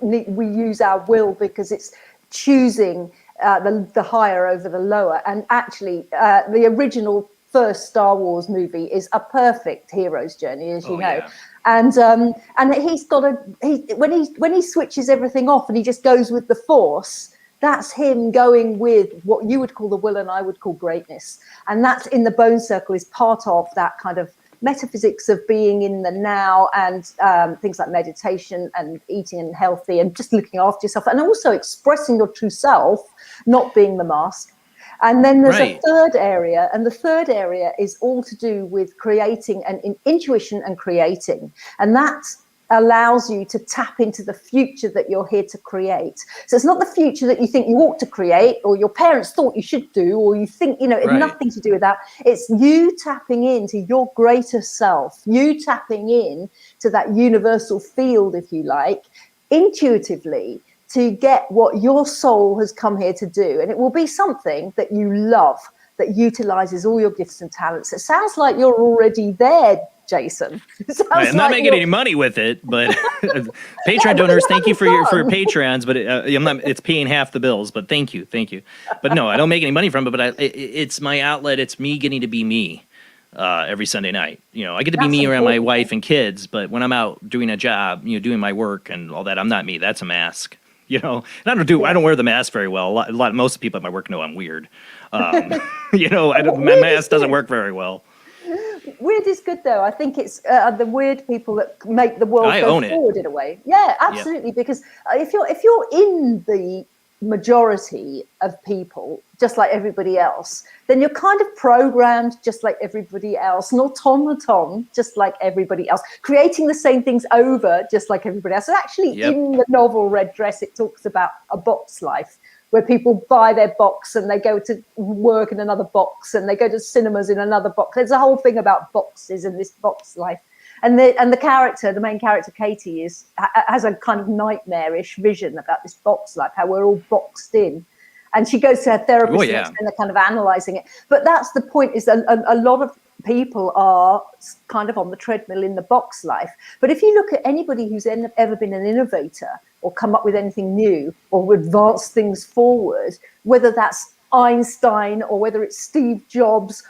use our will, because it's choosing the higher over the lower. And actually, the original first Star Wars movie is a perfect hero's journey, as you know. Yeah. And he's got when he switches everything off and he just goes with the force, that's him going with what you would call the will and I would call greatness. And that's in the bone circle, is part of that kind of metaphysics of being in the now, and things like meditation and eating and healthy and just looking after yourself, and also expressing your true self, not being the mask. And then there's Right. a third area, and the third area is all to do with creating and intuition and creating. And that allows you to tap into the future that you're here to create. So it's not the future that you think you ought to create, or your parents thought you should do, or you think, you know, it's Right. nothing to do with that. It's you tapping into your greater self, you tapping in to that universal field, if you like, intuitively, to get what your soul has come here to do. And it will be something that you love, that utilizes all your gifts and talents. It sounds like you're already there, Jason. I'm not making any money with it, but Patreon donors, thank you for your Patreons, but I'm not. It's paying half the bills, but thank you. But no, I don't make any money from it. But it's my outlet. It's me getting to be me every Sunday night. You know, I get to be me around my wife and kids, but when I'm out doing a job, you know, doing my work and all that, I'm not me. That's a mask. You know, and I don't wear the mask very well. Most people at my work know I'm weird. You know, my mask doesn't work very well. Weird is good, though. I think it's the weird people that make the world go forward in a way. Yeah, absolutely. Yep. Because if you're in the majority of people, just like everybody else, then you're kind of programmed just like everybody else, an automaton just like everybody else, creating the same things over just like everybody else. So actually, in the novel Red Dress, it talks about a box life, where people buy their box and they go to work in another box and they go to cinemas in another box. There's a whole thing about boxes in this box life. And the main character, Katy, has a kind of nightmarish vision about this box life, how we're all boxed in. And she goes to her therapist and they're kind of analysing it. But that's the point, is a lot of people are kind of on the treadmill in the box life. But if you look at anybody who's ever been an innovator or come up with anything new or advance things forward, whether that's Einstein or whether it's Steve Jobs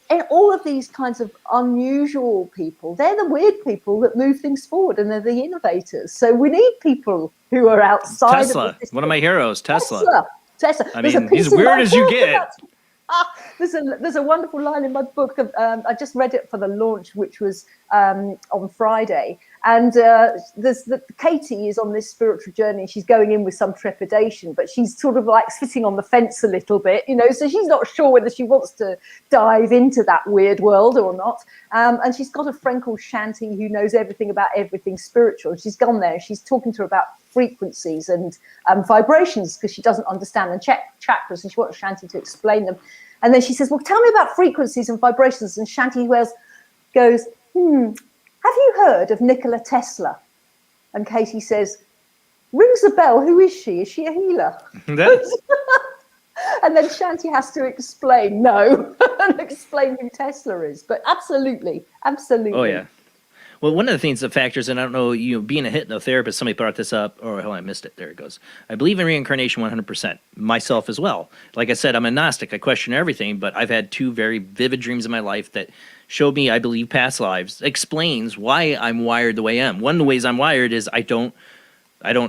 and all of these kinds of unusual people, they're the weird people that move things forward, and they're the innovators. So we need people who are outside Tesla, of one of my heroes, Tesla. I mean, he's weird as you get. There's a wonderful line in my book. I just read it for the launch, which was on Friday. And Katy is on this spiritual journey. She's going in with some trepidation, but she's sort of like sitting on the fence a little bit, you know, so she's not sure whether she wants to dive into that weird world or not. And she's got a friend called Shanti who knows everything about everything spiritual. She's gone there. She's talking to her about frequencies and vibrations, because she doesn't understand the chakras, and she wants Shanti to explain them. And then she says, well, tell me about frequencies and vibrations. And Shanti Wells goes, have you heard of Nikola Tesla? And Katy says, rings a bell. Who is she? Is she a healer? And then Shanti has to explain, and explain who Tesla is. But absolutely. Oh, yeah. Well, one of the things, the factors, and I don't know, being a hypnotherapist, somebody brought this up. Oh, hell, I missed it. There it goes. I believe in reincarnation 100%. Myself as well. Like I said, I'm agnostic. I question everything, but I've had two very vivid dreams in my life that showed me, I believe, past lives. Explains why I'm wired the way I am. One of the ways I'm wired is I don't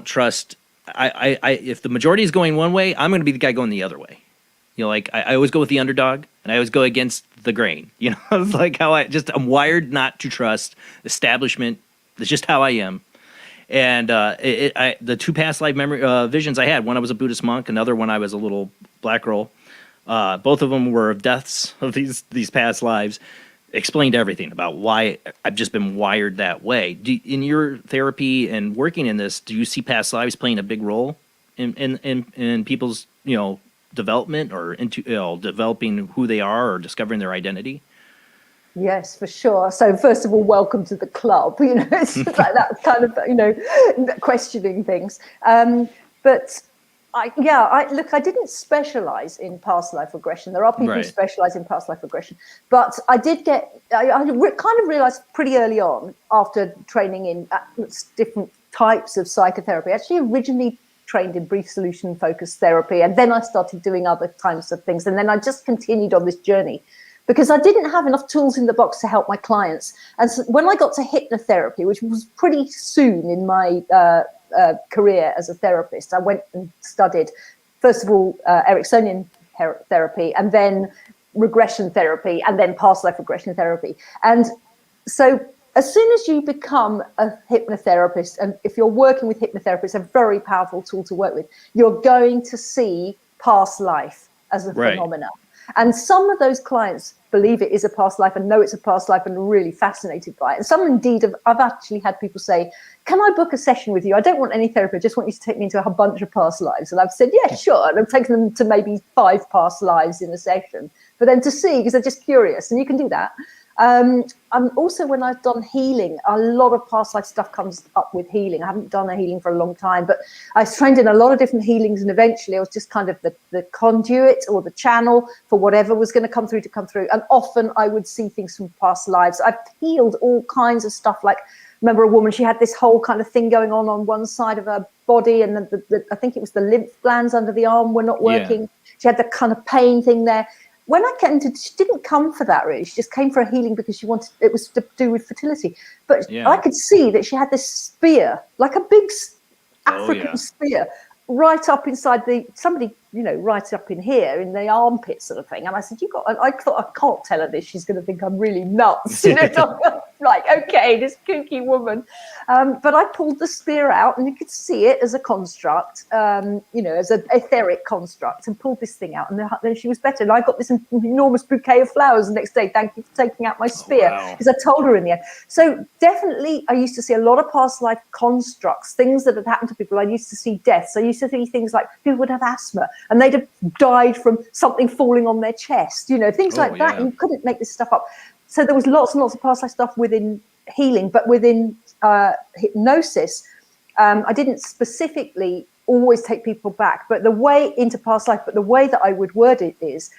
trust. If the majority is going one way, I'm going to be the guy going the other way. You know, like I always go with the underdog, and I always go against the grain. You know, it's like how I'm wired not to trust establishment. It's just how I am. And the two past life memory visions I had, one I was a Buddhist monk, another one I was a little black girl. Both of them were of deaths of these past lives. Explained everything about why I've just been wired that way. In your therapy and working in this, do you see past lives playing a big role in people's development or into developing who they are or discovering their identity? Yes, for sure. So first of all, welcome to the club. It's like that kind of questioning things. But I didn't specialize in past life regression. There are people who specialize in past life regression, but I kind of realized pretty early on, after training in different types of psychotherapy, actually originally trained in brief solution focused therapy, and then I started doing other kinds of things, and then I just continued on this journey because I didn't have enough tools in the box to help my clients. And so when I got to hypnotherapy, which was pretty soon in my career as a therapist, I went and studied, first of all, Ericksonian therapy, and then regression therapy, and then past life regression therapy. And so as soon as you become a hypnotherapist, and if you're working with hypnotherapy, it's a very powerful tool to work with, you're going to see past life as a Right. phenomena. And some of those clients believe it is a past life and know it's a past life and are really fascinated by it. And some indeed I've actually had people say, can I book a session with you? I don't want any therapy. I just want you to take me into a bunch of past lives. And I've said, yeah, sure. And I've taken them to maybe 5 past lives in a session for them to see, because they're just curious. And you can do that. Also, when I've done healing, a lot of past life stuff comes up with healing. I haven't done a healing for a long time, but I was trained in a lot of different healings, and eventually I was just kind of the conduit or the channel for whatever was going to come through. And often I would see things from past lives. I've healed all kinds of stuff. Like, remember a woman, she had this whole kind of thing going on one side of her body, and I think it was the lymph glands under the arm were not working. Yeah. She had the kind of pain thing there. When I came to, she didn't come for that really. She just came for a healing because it was to do with fertility. But I could see that she had this spear, like a big African spear, right up inside somebody, right up in here in the armpit sort of thing. And I said, I thought, I can't tell her this. She's going to think I'm really nuts. Like, okay, this kooky woman. But I pulled the spear out, and you could see it as a construct, as an etheric construct, and pulled this thing out. And then she was better. And I got this enormous bouquet of flowers the next day. Thank you for taking out my spear. Because I told her in the end. So definitely, I used to see a lot of past life constructs, things that had happened to people. I used to see deaths. I used to see things like people would have asthma, and they'd have died from something falling on their chest, things like that. And you couldn't make this stuff up. So there was lots and lots of past life stuff within healing, but within hypnosis, I didn't specifically always take people back, but the way into past life, but the way that I would word it is,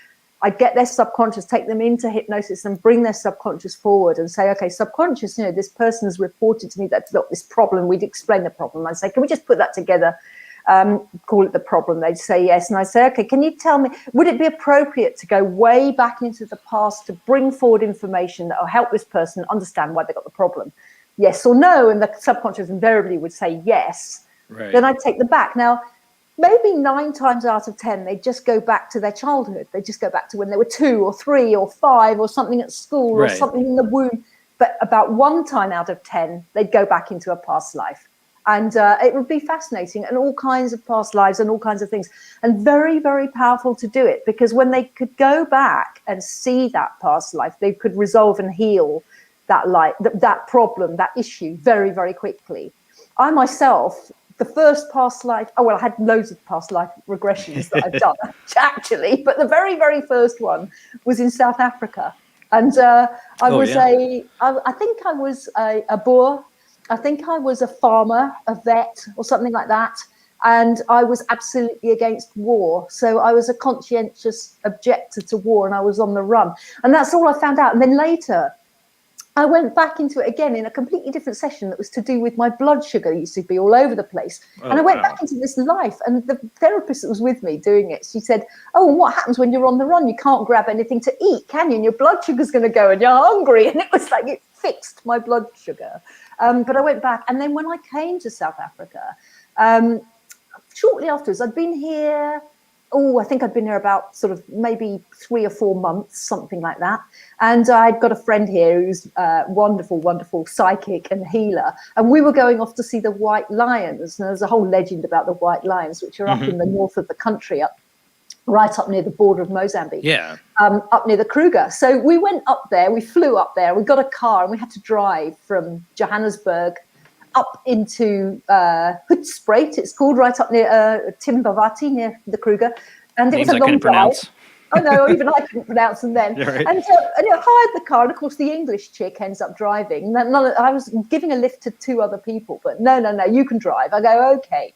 I'd get their subconscious, take them into hypnosis and bring their subconscious forward and say, okay, subconscious, this person has reported to me that they've got this problem. We'd explain the problem. I'd say, can we just put that together? Call it the problem. They'd say yes. And I say, okay, can you tell me, would it be appropriate to go way back into the past to bring forward information that will help this person understand why they got the problem? Yes or no? And the subconscious invariably would say yes. Right. Then I'd take them back. Now, maybe 9 times out of 10, they just go back to their childhood. They just go back to when they were 2 or 3 or 5 or something at school or something in the womb. But about 1 time out of 10, they'd go back into a past life. And it would be fascinating, and all kinds of past lives and all kinds of things, and very, very powerful to do it, because when they could go back and see that past life, they could resolve and heal that life, that problem, that issue very, very quickly. I myself, the first past life, I had loads of past life regressions that I've done actually, but the very, very first one was in South Africa. And I think I was a Boer. I think I was a farmer, a vet, or something like that. And I was absolutely against war. So I was a conscientious objector to war, and I was on the run. And that's all I found out. And then later, I went back into it again in a completely different session that was to do with my blood sugar. It used to be all over the place. And I went back into this life. And the therapist that was with me doing it, she said, and what happens when you're on the run? You can't grab anything to eat, can you? And your blood sugar's going to go, and you're hungry. And it was like it fixed my blood sugar. But I went back. And then when I came to South Africa, shortly afterwards, I'd been here. I think I'd been here about sort of maybe 3 or 4 months, something like that. And I'd got a friend here who's wonderful, wonderful psychic and healer. And we were going off to see the white lions. And there's a whole legend about the white lions, which are up in the north of the country, right up near the border of Mozambique. Yeah. Up near the Kruger. So we went up there, we flew up there, we got a car, and we had to drive from Johannesburg up into Hoedspruit, it's called, right up near Timbavati, near the Kruger. And it was a long drive. I know, even I couldn't pronounce them then. Right. And I hired the car, and of course the English chick ends up driving. I was giving a lift to 2 other people, but no, you can drive. I go, okay.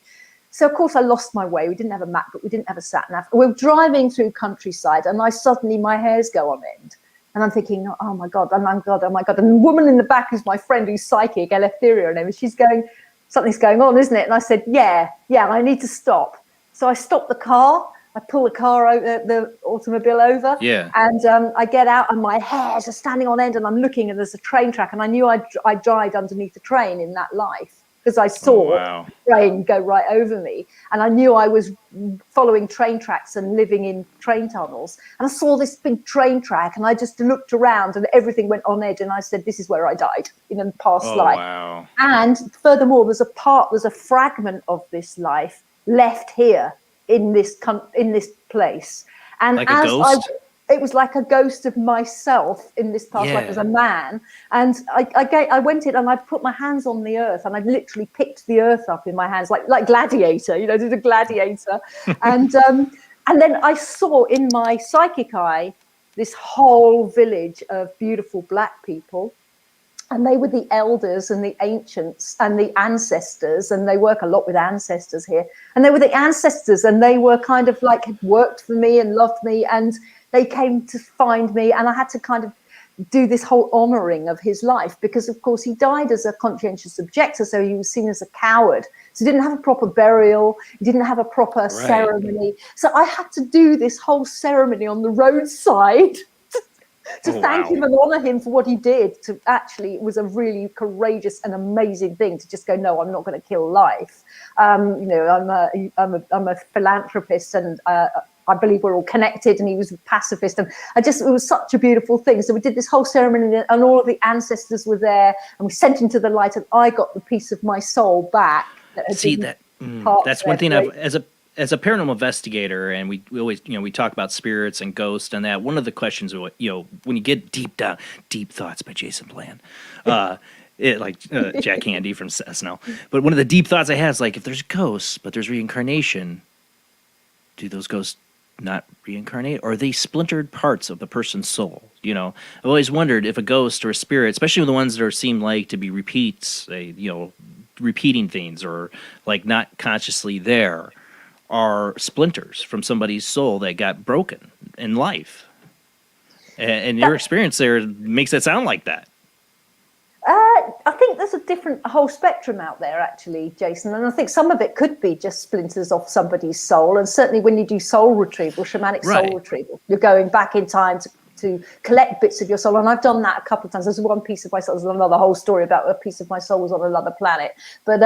So, of course, I lost my way. We didn't have a map, but we didn't have a sat-nav. We were driving through countryside, and my hairs go on end. And I'm thinking, oh, my God. And the woman in the back is my friend who's psychic, Eleftheria, her name, and she's going, something's going on, isn't it? And I said, yeah, I need to stop. So I stopped the car. I pull the automobile over. Yeah. And I get out, and my hairs are standing on end, and I'm looking, and there's a train track. And I knew I died underneath the train in that life, because I saw the train go right over me. And I knew I was following train tracks and living in train tunnels. And I saw this big train track, and I just looked around, and everything went on edge. And I said, this is where I died in a past life. Wow. And furthermore, there's a fragment of this life left here in this place. And like a ghost? It was like a ghost of myself in this past life as a man. And I went in and I put my hands on the earth, and I literally picked the earth up in my hands, like Gladiator, did a gladiator. and then I saw in my psychic eye this whole village of beautiful black people. And they were the elders and the ancients and the ancestors, and they work a lot with ancestors here. And they were the ancestors, and they were kind of like had worked for me and loved me, and they came to find me, and I had to kind of do this whole honouring of his life because, of course, he died as a conscientious objector, so he was seen as a coward. So he didn't have a proper burial, he didn't have a proper ceremony. So I had to do this whole ceremony on the roadside to thank him and honour him for what he did. It was a really courageous and amazing thing to just go, no, I'm not going to kill life. I'm a philanthropist, and I believe we're all connected, and he was a pacifist, and it was such a beautiful thing. So we did this whole ceremony, and all of the ancestors were there, and we sent into the light, and I got the piece of my soul back. That's one thing as a paranormal investigator, and we always, we talk about spirits and ghosts and that. One of the questions, when you get Deep Thoughts by Jason Bland, Jack Handy from SNL. But one of the deep thoughts I had is like, if there's ghosts, but there's reincarnation, do those ghosts not reincarnate, or are they splintered parts of the person's soul? I've always wondered if a ghost or a spirit, especially the ones that seem like to be repeating things or like not consciously there, are splinters from somebody's soul that got broken in life. And your experience there makes that sound like that. I think there's a whole spectrum out there, actually, Jason. And I think some of it could be just splinters off somebody's soul. And certainly when you do soul retrieval, shamanic soul retrieval, you're going back in time to collect bits of your soul. And I've done that a couple of times. There's one piece of my soul. There's another whole story about a piece of my soul was on another planet. But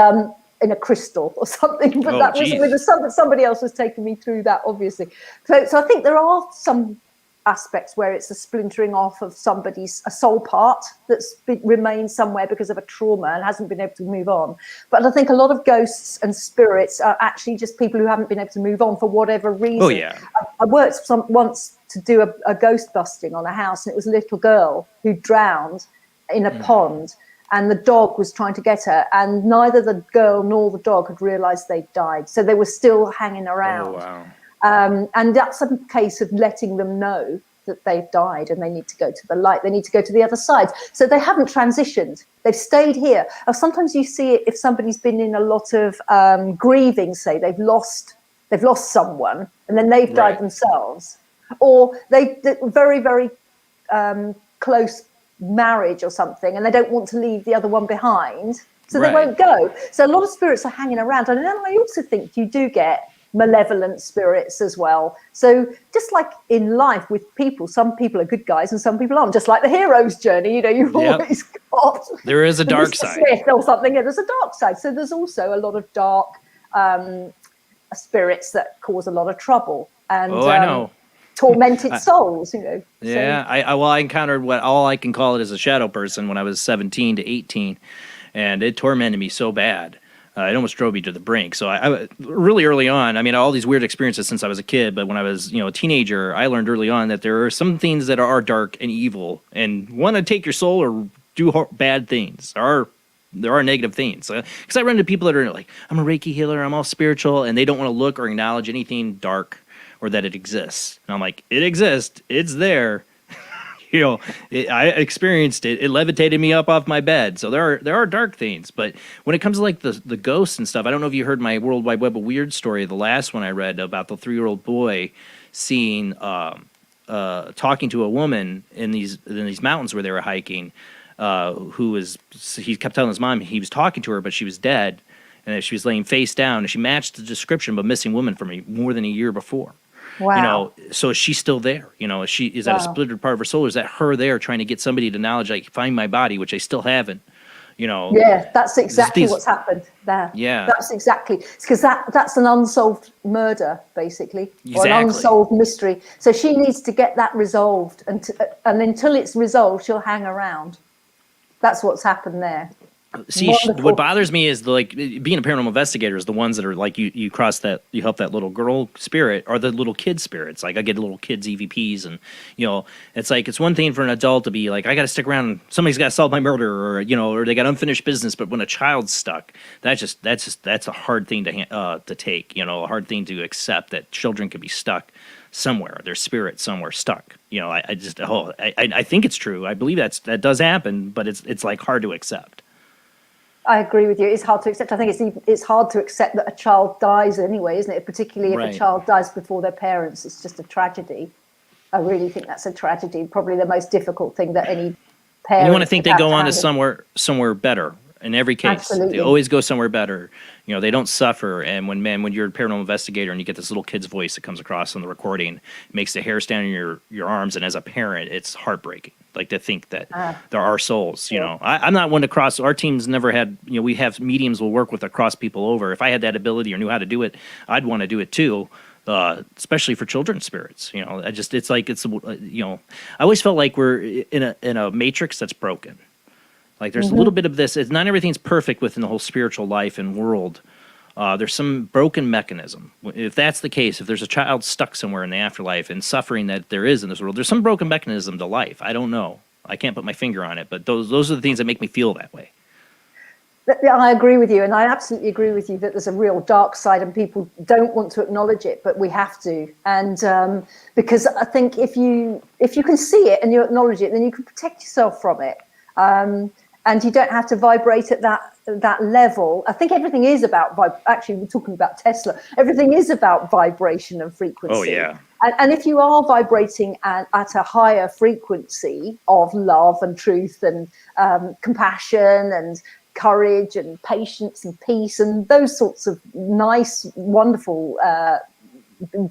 in a crystal or something, but that was somebody else was taking me through that, obviously. So I think there are some aspects where it's a splintering off of a soul part that's remained somewhere because of a trauma and hasn't been able to move on. But I think a lot of ghosts and spirits are actually just people who haven't been able to move on for whatever reason. Oh yeah. I worked once to do a ghost busting on a house, and it was a little girl who drowned in a pond. And the dog was trying to get her, and neither the girl nor the dog had realised they'd died. So they were still hanging around. Oh, wow. And that's a case of letting them know that they've died and they need to go to the light. They need to go to the other side. So they haven't transitioned. They've stayed here. Sometimes you see it if somebody's been in a lot of grieving, say they've lost someone and then they've died themselves, or they're very, very close marriage or something, and they don't want to leave the other one behind, so they won't go. So a lot of spirits are hanging around, and then I also think you do get malevolent spirits as well. So just like in life with people, some people are good guys and some people aren't, just like the hero's journey, you've always got there is a dark side or something. There's a dark side. So there's also a lot of dark spirits that cause a lot of trouble and I know. Tormented souls, Yeah, I encountered what all I can call it as a shadow person when I was 17 to 18, and it tormented me so bad. It almost drove me to the brink. So I really early on, all these weird experiences since I was a kid, but when I was a teenager, I learned early on that there are some things that are dark and evil and want to take your soul or do bad things. There are negative things. Because I run into people that are like, I'm a Reiki healer, I'm all spiritual, and they don't want to look or acknowledge anything dark or that it exists. And I'm like, it exists. It's there. I experienced it. It levitated me up off my bed. So there are dark things. But when it comes to like the ghosts and stuff, I don't know if you heard my World Wide Web of Weird story, the last one I read about the 3-year-old boy seeing, talking to a woman in these mountains where they were hiking, he kept telling his mom he was talking to her, but she was dead. And she was laying face down, and she matched the description of a missing woman from more than a year before. Wow. So is she still there? Is that a splintered part of her soul? Or is that her there trying to get somebody to knowledge, like, find my body, which I still haven't? Yeah, that's exactly what's happened there. Yeah. That's exactly, because that's an unsolved murder, basically, or an unsolved mystery. So she needs to get that resolved, and until it's resolved, she'll hang around. That's what's happened there. See, Wonderful. what bothers me is like being a paranormal investigator is the ones that are like you cross that, you help that little girl spirit or the little kid spirits. Like I get little kids EVPs, and it's like it's one thing for an adult to be like, I got to stick around, and somebody's got to solve my murder, or or they got unfinished business. But when a child's stuck, that's a hard thing to take. A hard thing to accept that children could be stuck somewhere, their spirit somewhere stuck. I think it's true. I believe that does happen, but it's like hard to accept. I agree with you. It's hard to accept. I think it's hard to accept that a child dies anyway, isn't it? Particularly if a child dies before their parents, it's just a tragedy. I really think that's a tragedy. Probably the most difficult thing that any parent. You want to think they go on to somewhere better in every case. Absolutely. They always go somewhere better. They don't suffer. And when you're a paranormal investigator and you get this little kid's voice that comes across on the recording, it makes the hair stand on your arms. And as a parent, it's heartbreaking. Like to think that there are souls. I'm not one to cross. Our team's never had. We have mediums we'll work with to cross people over. If I had that ability or knew how to do it, I'd want to do it too. Especially for children's spirits. I always felt like we're in a matrix that's broken. Like there's a little bit of this. It's not everything's perfect within the whole spiritual life and world. There's some broken mechanism. If that's the case, if there's a child stuck somewhere in the afterlife and suffering that there is in this world, there's some broken mechanism to life. I don't know. I can't put my finger on it, but those are the things that make me feel that way. I agree with you, and I absolutely agree with you that there's a real dark side, and people don't want to acknowledge it, but we have to. And because I think if you can see it and you acknowledge it, then you can protect yourself from it. And you don't have to vibrate at that level. I think everything is about actually, we're talking about Tesla. Everything is about vibration and frequency. Oh yeah. And if you are vibrating at a higher frequency of love and truth and compassion and courage and patience and peace and those sorts of nice, wonderful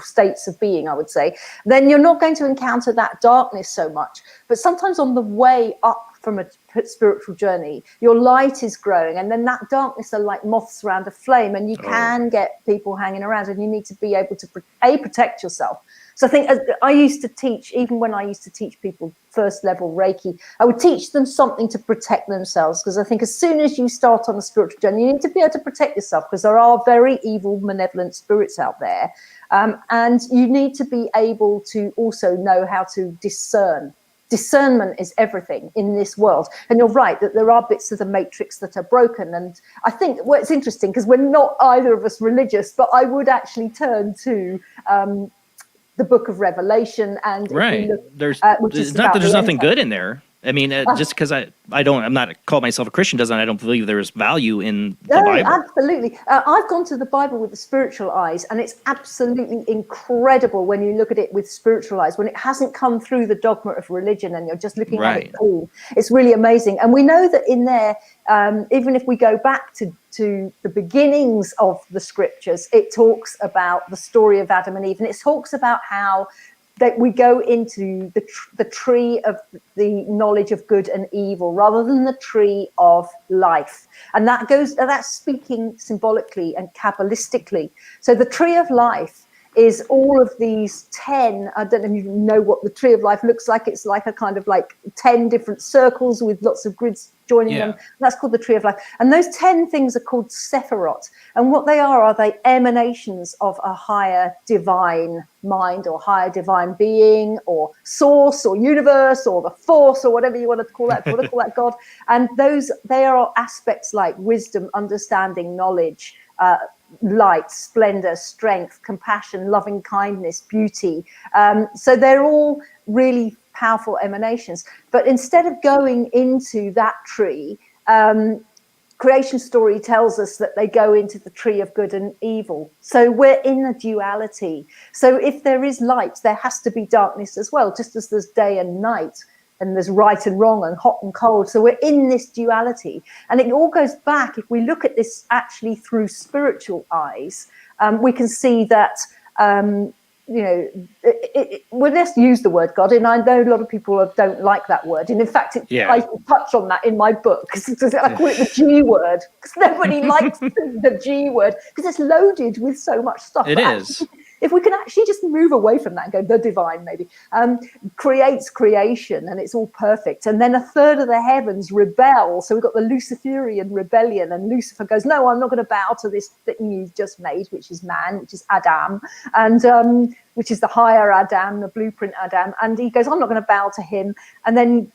states of being, I would say, then you're not going to encounter that darkness so much. But sometimes on the way up from a spiritual journey, your light is growing, and then that darkness are like moths around a flame, and you can get people hanging around, and you need to be able to protect yourself. So I think I used to teach, even when I used to teach people first level Reiki, I would teach them something to protect themselves, because I think as soon as you start on a spiritual journey, you need to be able to protect yourself, because there are very evil, malevolent spirits out there, and you need to be able to also know how to discern. Discernment is everything in this world. And you're right that there are bits of the matrix that are broken. And I think it's interesting, because we're not either of us religious, but I would actually turn to the book of Revelation. And right. There's not that there's nothing good in there. I mean, just because I'm not call myself a Christian doesn't, I don't believe there is value in the Bible. Absolutely. I've gone to the Bible with the spiritual eyes, and it's absolutely incredible when you look at it with spiritual eyes, when it hasn't come through the dogma of religion and you're just looking at it all. It's really amazing. And we know that in there, even if we go back to the beginnings of the scriptures, it talks about the story of Adam and Eve, and it talks about how that we go into the tree of the knowledge of good and evil rather than the tree of life. And that's speaking symbolically and Kabbalistically. So the tree of life is all of these 10, I don't know if you know what the tree of life looks like. It's like a kind of like 10 different circles with lots of grids joining them. That's called the tree of life. And those 10 things are called Sephirot. And what they are they emanations of a higher divine mind or higher divine being or source or universe or the force or whatever you want to call that, if you want to call that God. And they are aspects like wisdom, understanding, knowledge, light, splendor, strength, compassion, loving kindness, beauty. So they're all really powerful emanations. But instead of going into that tree, creation story tells us that they go into the tree of good and evil. So we're in a duality. So if there is light, there has to be darkness as well, just as there's day and night. And there's right and wrong and hot and cold. So we're in this duality. And it all goes back, if we look at this actually through spiritual eyes, we can see that, well, let's use the word God. And I know a lot of people don't like that word. And in fact, I touch on that in my book. I call it the G word, because nobody likes the G word, because it's loaded with so much stuff. It is. if we can actually just move away from that and go, the divine maybe creates creation and it's all perfect. And then a third of the heavens rebel. So we've got the Luciferian rebellion, and Lucifer goes, no, I'm not going to bow to this thing you've just made, which is man, which is Adam, and which is the higher Adam, the blueprint Adam. And he goes, I'm not going to bow to him. And then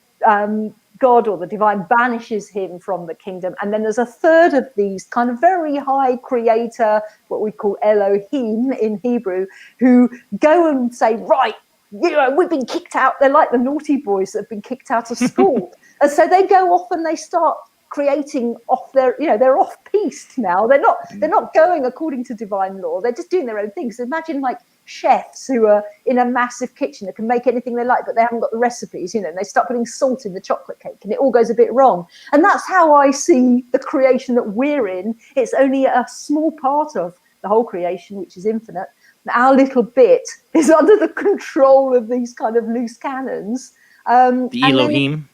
God or the divine banishes him from the kingdom. And then there's a third of these kind of very high creator, what we call Elohim in Hebrew, who go and say, right, we've been kicked out. They're like the naughty boys that have been kicked out of school. And so they go off and they start creating off their, they're off piste now. They're not going according to divine law. They're just doing their own things. So imagine like chefs who are in a massive kitchen that can make anything they like, but they haven't got the recipes, and they start putting salt in the chocolate cake and it all goes a bit wrong. And that's how I see the creation that we're in. It's only a small part of the whole creation, which is infinite. Our little bit is under the control of these kind of loose cannons. The Elohim.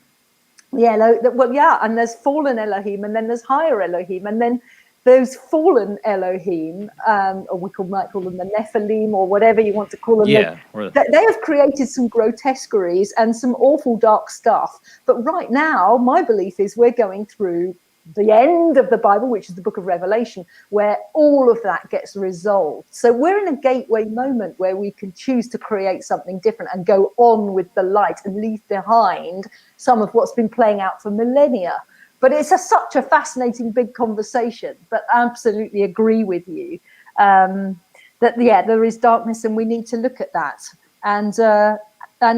And there's fallen Elohim, and then there's higher Elohim, and then those fallen Elohim, or we might call them the Nephilim, or whatever you want to call them. Yeah, they have created some grotesqueries and some awful dark stuff. But right now, my belief is we're going through the end of the Bible, which is the book of Revelation, where all of that gets resolved. So we're in a gateway moment where we can choose to create something different and go on with the light and leave behind some of what's been playing out for millennia. But it's such a fascinating big conversation. But I absolutely agree with you that, there is darkness and we need to look at that. And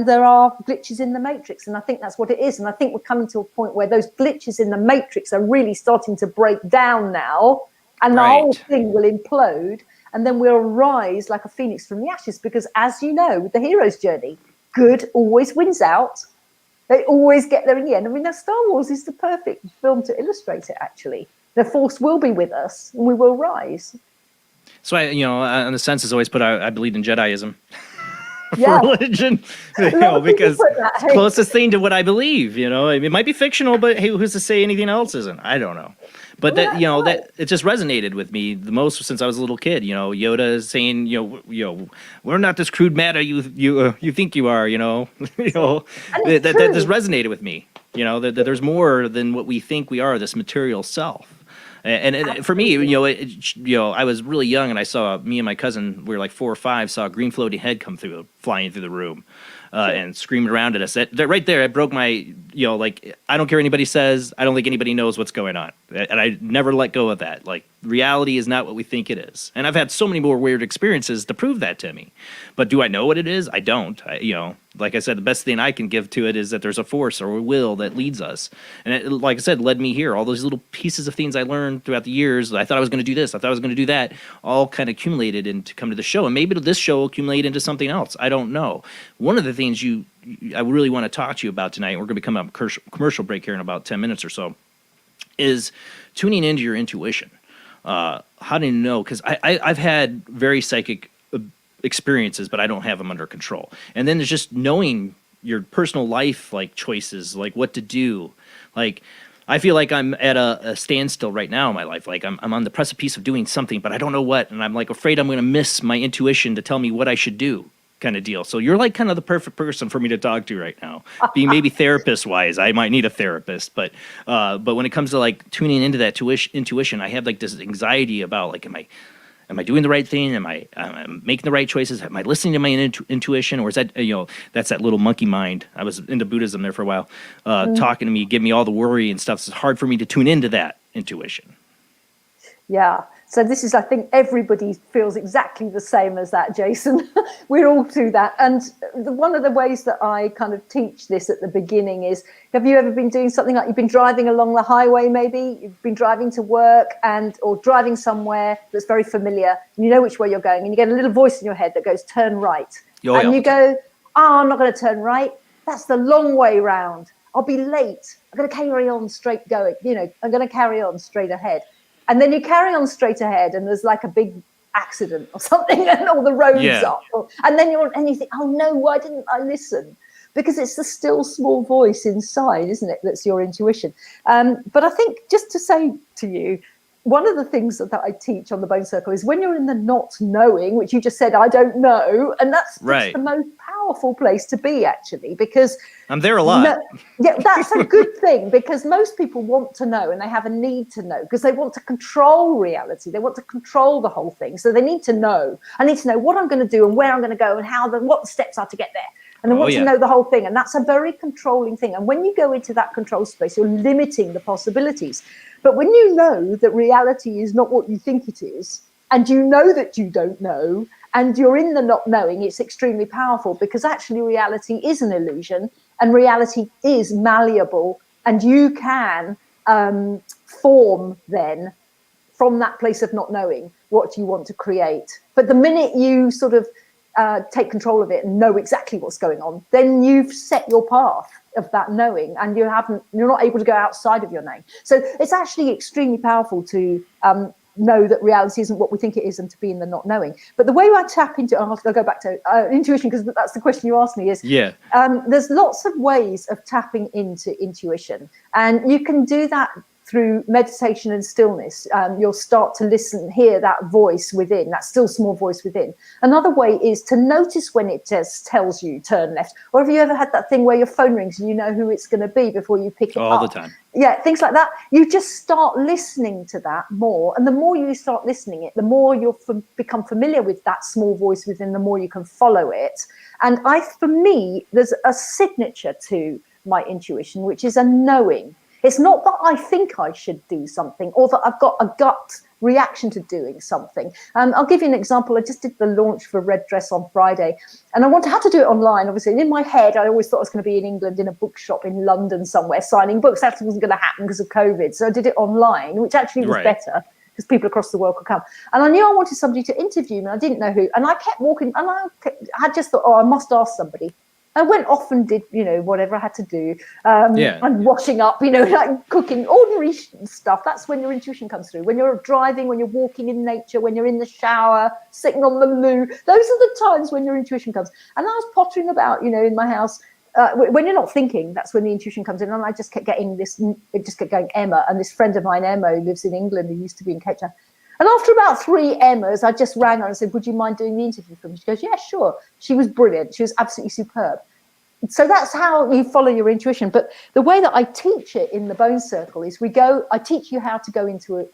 there are glitches in the matrix. And I think that's what it is. And I think we're coming to a point where those glitches in the matrix are really starting to break down now. And the whole thing will implode. And then we'll rise like a phoenix from the ashes. Because as you know, with the hero's journey, good always wins out. They always get there in the end. I mean, now Star Wars is the perfect film to illustrate it, actually. The Force will be with us and we will rise. So, in the census, always put I believe in Jediism for Yeah. religion, because it's the closest thing to what I believe. It might be fictional, but hey, who's to say anything else isn't? I don't know. But that it just resonated with me the most since I was a little kid. Yoda is saying, we're not this crude matter you think you are. That just resonated with me. That there's more than what we think we are. This material self. And for me, I was really young, and I saw me and my cousin. We were like 4 or 5. Saw a green floating head come flying through the room. And screamed around at us. That right there, it broke my, I don't care what anybody says. I don't think anybody knows what's going on. And I never let go of that. Like, reality is not what we think it is. And I've had so many more weird experiences to prove that to me. But do I know what it is? I don't. Like I said, the best thing I can give to it is that there's a force or a will that leads us. And it, like I said, led me here. All those little pieces of things I learned throughout the years. I thought I was going to do this. I thought I was going to do that. All kind of accumulated into come to the show. And maybe this show will accumulate into something else. I don't know. One of the things I really want to talk to you about tonight, we're going to come up commercial break here in about 10 minutes or so, is tuning into your intuition. How do you know? Because I've had very psychic experiences, but I don't have them under control. And then there's just knowing your personal life, like choices, like what to do. Like, I feel like I'm at a standstill right now in my life. Like I'm on the precipice of doing something, but I don't know what. And I'm like afraid I'm going to miss my intuition to tell me what I should do, kind of deal. So you're like kind of the perfect person for me to talk to right now. Being maybe therapist wise, I might need a therapist, but when it comes to like tuning into that intuition, I have like this anxiety about like, am I doing the right thing? Am I making the right choices? Am I listening to my intuition? Or is that, that's that little monkey mind. I was into Buddhism there for a while, talking to me, giving me all the worry and stuff. So it's hard for me to tune into that intuition. Yeah. So this is, I think everybody feels exactly the same as that, Jason. We're all through that. And one of the ways that I kind of teach this at the beginning is, have you ever been doing something like you've been driving along the highway, maybe you've been driving to work or driving somewhere that's very familiar, and you know which way you're going, and you get a little voice in your head that goes, turn right. And you go, I'm not going to turn right. That's the long way round. I'll be late. I'm going to carry on straight going. I'm going to carry on straight ahead. And then you carry on straight ahead and there's like a big accident or something and all the roads up. And then you think, oh no, why didn't I listen? Because it's the still small voice inside, isn't it? That's your intuition. But I think just to say to you, one of the things that I teach on the Bone Circle is when you're in the not knowing, which you just said, I don't know. And that's Right. the most powerful place to be, actually, because I'm there a lot. yeah, that's a good thing, because most people want to know and they have a need to know because they want to control reality. They want to control the whole thing. So they need to know. I need to know what I'm going to do and where I'm going to go and what the steps are to get there. And they want to know the whole thing. And that's a very controlling thing. And when you go into that control space, you're limiting the possibilities. But when you know that reality is not what you think it is, and you know that you don't know, and you're in the not knowing, it's extremely powerful, because actually reality is an illusion and reality is malleable, and you can form then from that place of not knowing what you want to create. But the minute you sort of take control of it and know exactly what's going on, then you've set your path of that knowing, and you're not able to go outside of your knowing. So it's actually extremely powerful to know that reality isn't what we think it is, and to be in the not knowing. But the way I tap into, I'll go back to intuition, because that's the question you asked me, is there's lots of ways of tapping into intuition, and you can do that through meditation and stillness. You'll start to listen, hear that voice within, that still small voice within. Another way is to notice when it just tells you turn left. Or have you ever had that thing where your phone rings and you know who it's going to be before you pick it up? All the time. Yeah, things like that. You just start listening to that more. And the more you start listening it, the more you'll become familiar with that small voice within, the more you can follow it. And for me, there's a signature to my intuition, which is a knowing. It's not that I think I should do something or that I've got a gut reaction to doing something. I'll give you an example. I just did the launch for Red Dress on Friday, and I had to do it online, obviously. And in my head, I always thought I was going to be in England in a bookshop in London somewhere signing books. That wasn't going to happen because of COVID. So I did it online, which actually was better, because people across the world could come. And I knew I wanted somebody to interview me. I didn't know who. And I kept walking, and I just thought, I must ask somebody. I went off and did, whatever I had to do. And washing up, like cooking, ordinary stuff. That's when your intuition comes through. When you're driving, when you're walking in nature, when you're in the shower, sitting on the loo. Those are the times when your intuition comes. And I was pottering about, in my house. When you're not thinking, that's when the intuition comes in. And I just kept getting it just kept going, Emma. And this friend of mine, Emma, who lives in England, who used to be in Cape Town. And after about 3 Emmas, I just rang her and said, would you mind doing the interview for me? She goes, yeah, sure. She was brilliant. She was absolutely superb. So that's how you follow your intuition. But the way that I teach it in the Bone Circle is I teach you how to go into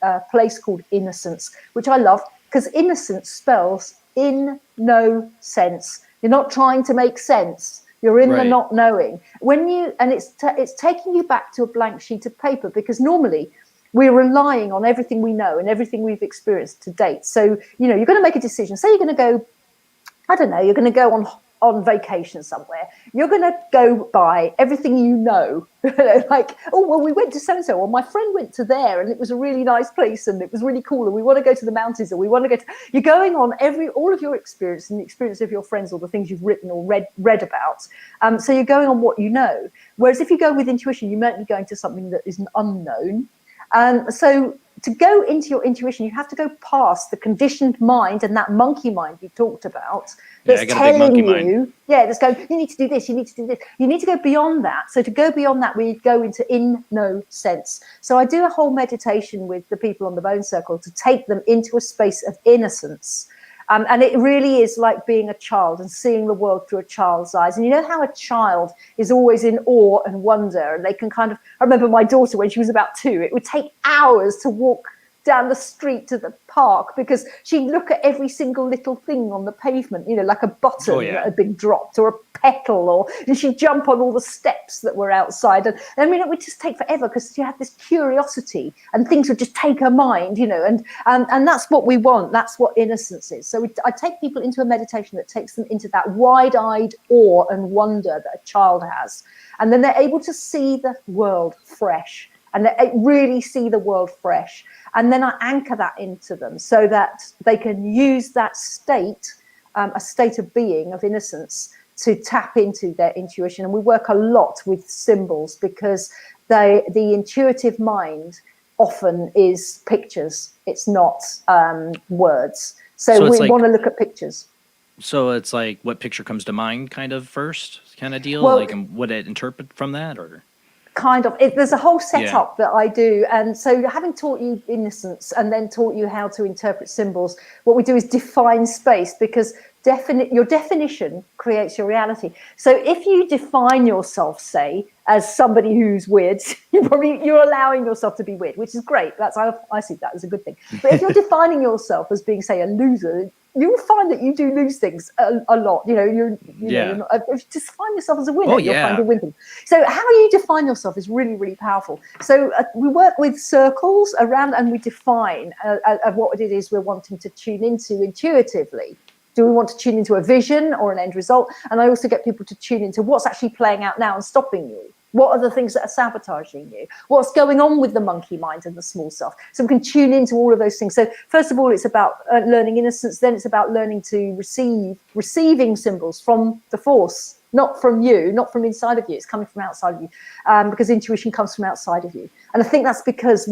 a place called innocence, which I love, because innocence spells in no sense. You're not trying to make sense. You're in the not knowing. It's taking you back to a blank sheet of paper, because normally we're relying on everything we know and everything we've experienced to date. So, you're going to make a decision. Say you're going to go, I don't know, you're going to go on vacation somewhere. You're going to go by everything you know. Like, oh, well, we went to so-and-so, or my friend went to there and it was a really nice place and it was really cool, and we want to go to the mountains, or we want to go to... You're going on all of your experience and the experience of your friends, or the things you've written or read about. So you're going on what you know. Whereas if you go with intuition, you might be going to something that is unknown. So to go into your intuition, you have to go past the conditioned mind and that monkey mind you talked about. That's telling you, that's going, you need to do this, you need to do this. You need to go beyond that. So to go beyond that, we go into in no sense. So I do a whole meditation with the people on the Bone Circle to take them into a space of innocence. And it really is like being a child and seeing the world through a child's eyes. And you know how a child is always in awe and wonder, and they can I remember my daughter when she was about 2, it would take hours to walk down the street to the park, because she'd look at every single little thing on the pavement, like a button that had been dropped, or a petal, and she'd jump on all the steps that were outside. And I mean, it would just take forever, because she had this curiosity and things would just take her mind, and that's what we want. That's what innocence is. So I take people into a meditation that takes them into that wide-eyed awe and wonder that a child has. And then they're able to see the world fresh, and they really see the world fresh. And then I anchor that into them so that they can use that state, a state of being, of innocence, to tap into their intuition. And we work a lot with symbols, because the intuitive mind often is pictures. It's not words. So we want to look at pictures. So it's like what picture comes to mind kind of first kind of deal? Well, like, and what it interpret from that, or? there's a whole setup that I do. And so having taught you innocence and then taught you how to interpret symbols, what we do is define space, because your definition creates your reality. So if you define yourself, say, as somebody who's weird, you're allowing yourself to be weird, which is great. I see that as a good thing. But if you're defining yourself as being, say, a loser, you'll find that you do lose things a lot. If you define yourself as a winner, you'll find you win things. So how you define yourself is really, really powerful. So we work with circles around, and we define what it is we're wanting to tune into intuitively. Do we want to tune into a vision or an end result? And I also get people to tune into what's actually playing out now and stopping you. What are the things that are sabotaging you? What's going on with the monkey mind and the small self? So we can tune into all of those things. So first of all, it's about learning innocence. Then it's about learning to receiving symbols from the force, not from you, not from inside of you. It's coming from outside of you, because intuition comes from outside of you. And I think that's because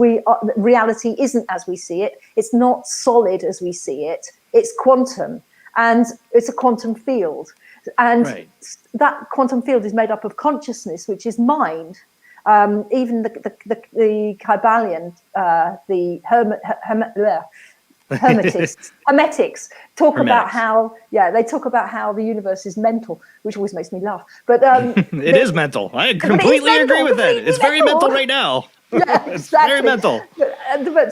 reality isn't as we see it. It's not solid as we see it. It's quantum. And it's a quantum field. And that quantum field is made up of consciousness, which is mind. Even the Kybalion, the Hermetics talk about how, they talk about how the universe is mental, which always makes me laugh. But it is mental. I completely agree with that. It's very mental right now. Yeah, it's very mental. But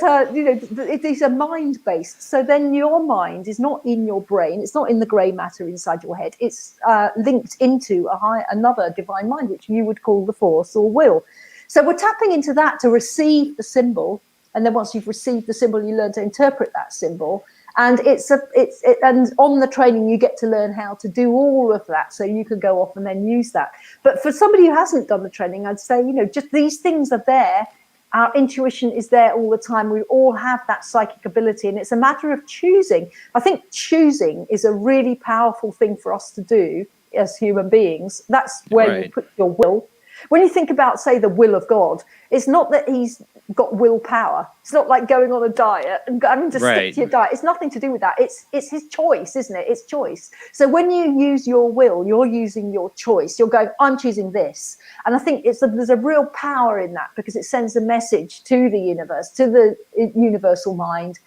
it is a mind based. So then your mind is not in your brain. It's not in the grey matter inside your head. It's linked into another divine mind, which you would call the force or will. So we're tapping into that to receive the symbol. And then once you've received the symbol, you learn to interpret that symbol. And and on the training, you get to learn how to do all of that. So you can go off and then use that. But for somebody who hasn't done the training, I'd say, just these things are there. Our intuition is there all the time. We all have that psychic ability, and it's a matter of choosing. I think choosing is a really powerful thing for us to do as human beings. That's where you put your will. When you think about, say, the will of God, it's not that he's got willpower. It's not like going on a diet and having to stick to your diet. It's nothing to do with that. It's his choice, isn't it? It's choice. So when you use your will, you're using your choice. You're going, I'm choosing this. And I think there's a real power in that, because it sends a message to the universe, to the universal mind,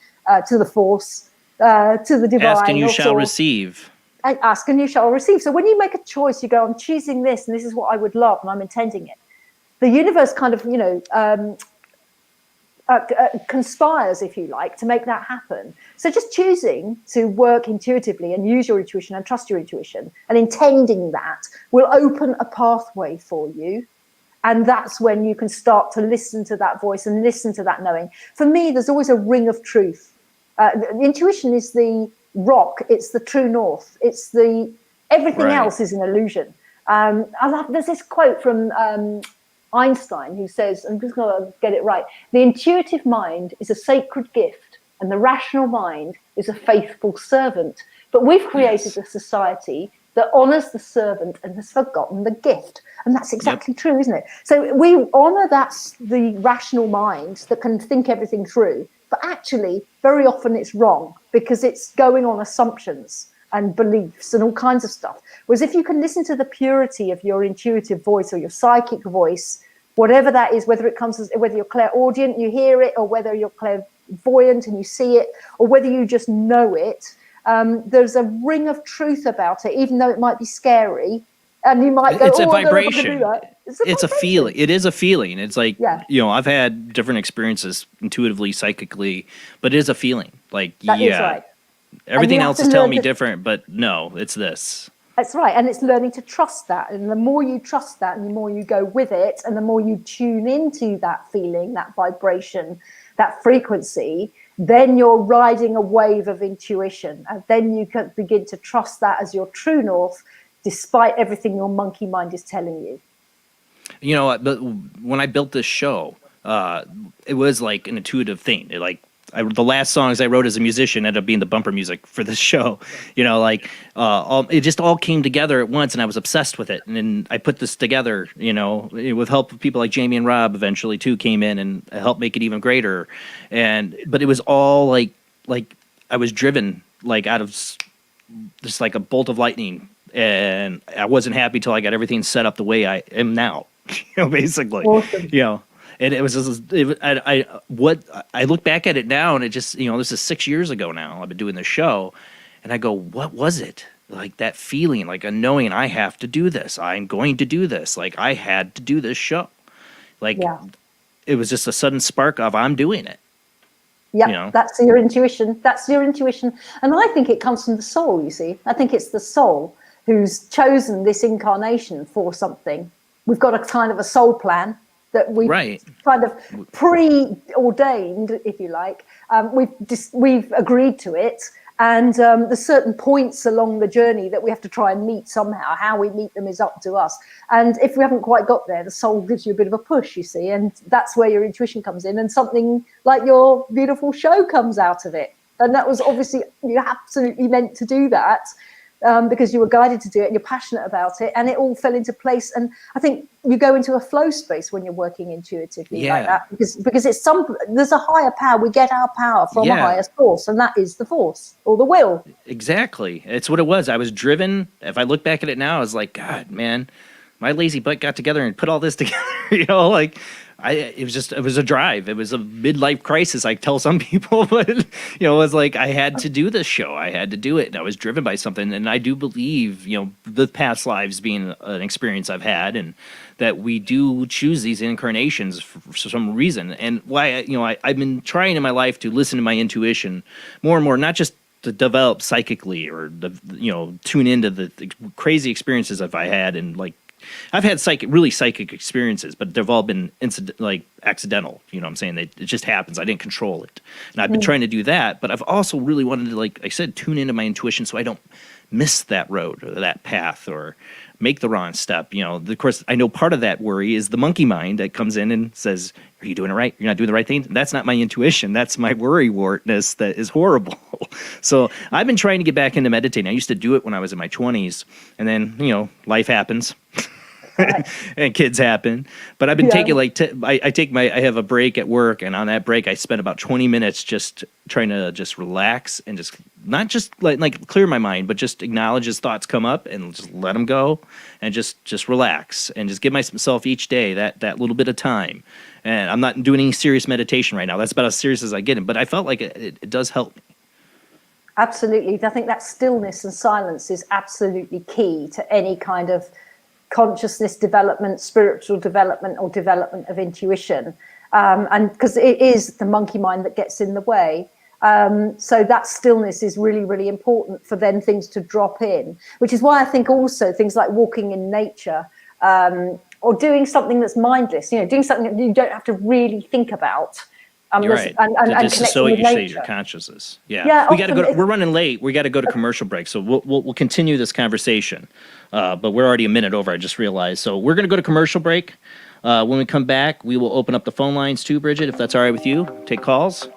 to the force, to the divine. Ask and you shall receive. And ask and you shall receive. So when you make a choice, you go, I'm choosing this, and this is what I would love, and I'm intending it. The universe kind of, conspires, if you like, to make that happen. So just choosing to work intuitively and use your intuition and trust your intuition and intending that will open a pathway for you. And that's when you can start to listen to that voice and listen to that knowing. For me, there's always a ring of truth. Intuition is the rock. It's the true north. It's everything else is an illusion. There's this quote from Einstein, who says, I'm just going to get it right, the intuitive mind is a sacred gift and the rational mind is a faithful servant. But we've created a society that honors the servant and has forgotten the gift. And that's exactly true, isn't it? So we honor the rational mind that can think everything through, but actually very often it's wrong, because it's going on assumptions and beliefs and all kinds of stuff. Whereas if you can listen to the purity of your intuitive voice or your psychic voice, whatever that is, whether you're clairaudient, you hear it, or whether you're clairvoyant and you see it, or whether you just know it, there's a ring of truth about it, even though it might be scary. And you might go, it's a vibration. it's a feeling. It is a feeling. It's like, I've had different experiences intuitively, psychically, but it is a feeling. Like, that is right. Everything else is telling me different, but no, it's this. That's right. And it's learning to trust that. And the more you trust that and the more you go with it and the more you tune into that feeling, that vibration, that frequency, then you're riding a wave of intuition. And then you can begin to trust that as your true north, despite everything your monkey mind is telling you. But when I built this show, it was like an intuitive thing. The last songs I wrote as a musician ended up being the bumper music for this show. It just all came together at once, and I was obsessed with it. And then I put this together, with help of people like Jamie and Rob. Eventually, too, came in and helped make it even greater. But it was all like I was driven out of just like a bolt of lightning. and I wasn't happy till I got everything set up the way I am now. Basically, Awesome. And it was just, I look back at it now, and it just, this is 6 years ago now. I've been doing this show, and I go, what was it? Like that feeling, like a knowing I have to do this. I'm going to do this. Like I had to do this show. Like it was just a sudden spark of I'm doing it. Yeah, that's your intuition. That's your intuition. And I think it comes from the soul, you see. I think it's the soul who's chosen this incarnation for something. We've got a kind of a soul plan that we've kind of preordained, if you like. We've agreed to it. And there's certain points along the journey that we have to try and meet somehow. How we meet them is up to us. And if we haven't quite got there, the soul gives you a bit of a push, you see. And that's where your intuition comes in. And something like your beautiful show comes out of it. And that was obviously, you absolutely meant to do that because you were guided to do it and you're passionate about it. And it all fell into place. And I think you go into a flow space when you're working intuitively like that, because there's a higher power. We get our power from a higher source, and that is the force or the will. Exactly. It's what it was. I was driven. If I look back at it now, I was like, God, man, my lazy butt got together and put all this together. It was a drive. It was a midlife crisis. I tell some people, but it was like I had to do this show. I had to do it, and I was driven by something. And I do believe, the past lives being an experience I've had, and that we do choose these incarnations for some reason. And why, I've been trying in my life to listen to my intuition more and more, not just to develop psychically or tune into the crazy experiences I've had, and like. I've had really psychic experiences, but they've all been accidental. You know what I'm saying? It just happens. I didn't control it. And I've been trying to do that, but I've also really wanted to, like I said, tune into my intuition so I don't miss that road or that path or make the wrong step. Of course, I know part of that worry is the monkey mind that comes in and says, are you doing it right? You're not doing the right thing? That's not my intuition. That's my worry-wartness that is horrible. So I've been trying to get back into meditating. I used to do it when I was in my 20s, and then, life happens. And kids happen, but I've been taking I have a break at work, and on that break I spend about 20 minutes just trying to just relax and just not just like clear my mind, but just acknowledge as thoughts come up and just let them go and just relax and just give myself each day that little bit of time. And I'm not doing any serious meditation right now. That's about as serious as I get it, but I felt like it does help me. Absolutely. I think that stillness and silence is absolutely key to any kind of consciousness development, spiritual development, or development of intuition, and because it is the monkey mind that gets in the way. So that stillness is really, really important for then things to drop in, which is why I think also things like walking in nature or doing something that's mindless, doing something that you don't have to really think about. You're right. And dissociate your consciousness. Yeah. We got to go. We're running late. We got to go to commercial break. So we'll continue this conversation. But we're already a minute over. I just realized. So we're going to go to commercial break. When we come back, we will open up the phone lines too, Bridget, if that's all right with you. Take calls.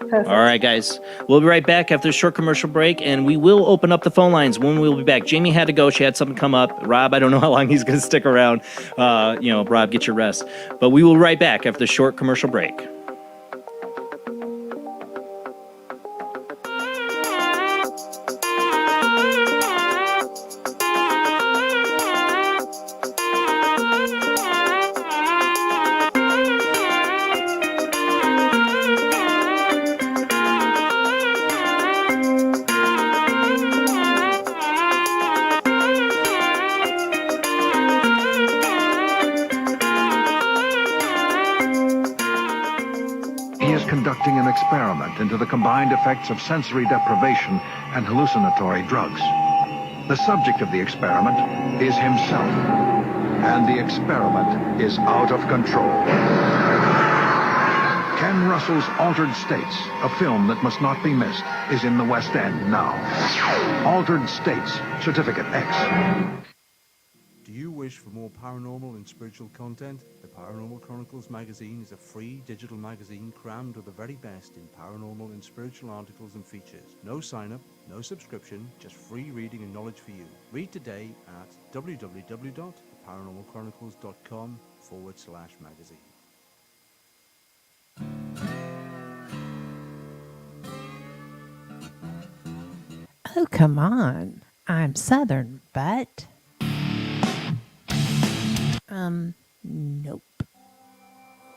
Perfect. All right, guys. We'll be right back after a short commercial break, and we will open up the phone lines when we'll be back. Jamie had to go. She had something come up. Rob, I don't know how long he's going to stick around. Rob, get your rest. But we will be right back after the short commercial break. Conducting an experiment into the combined effects of sensory deprivation and hallucinatory drugs. The subject of the experiment is himself, and the experiment is out of control. Ken Russell's Altered States, a film that must not be missed, is in the West End now. Altered States, Certificate X. Do you wish for more paranormal and spiritual content? The Paranormal Chronicles magazine is a free digital magazine crammed with the very best in paranormal and spiritual articles and features. No sign-up, no subscription, just free reading and knowledge for you. Read today at www.paranormalchronicles.com/magazine. Oh, come on. I'm Southern, but... nope.